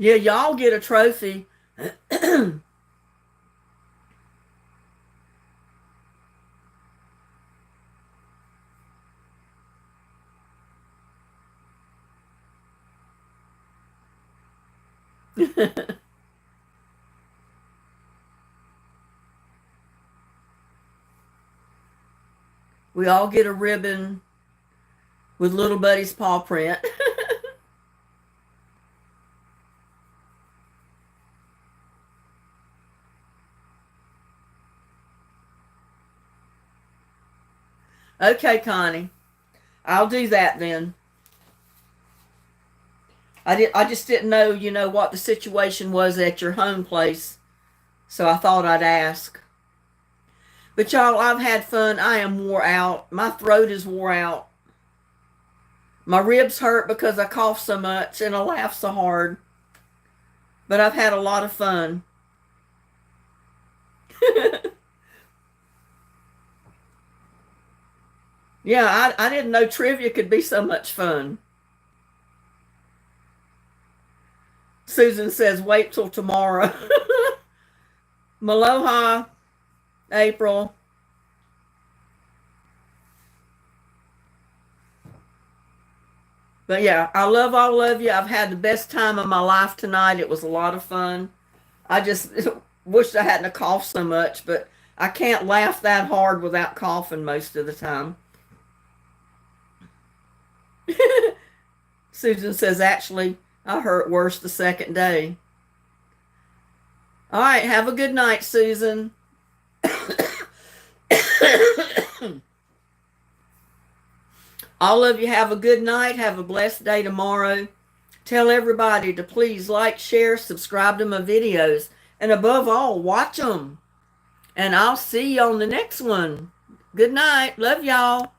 [SPEAKER 1] Yeah, y'all get a trophy. We all get a ribbon with Little Buddy's paw print. Okay, Connie. I'll do that then. I just didn't know, what the situation was at your home place. So I thought I'd ask. But y'all, I've had fun. I am wore out. My throat is wore out. My ribs hurt because I cough so much and I laugh so hard. But I've had a lot of fun. Yeah, I didn't know trivia could be so much fun. Susan says, wait till tomorrow. Maloha, April. But yeah, I love all of you. I've had the best time of my life tonight. It was a lot of fun. I just wish I hadn't coughed so much, but I can't laugh that hard without coughing most of the time. Susan says, actually, I hurt worse the second day. All right, have a good night, Susan. All of you have a good night. Have a blessed day tomorrow. Tell everybody to please like, share, subscribe to my videos. And above all, watch them. And I'll see you on the next one. Good night. Love y'all.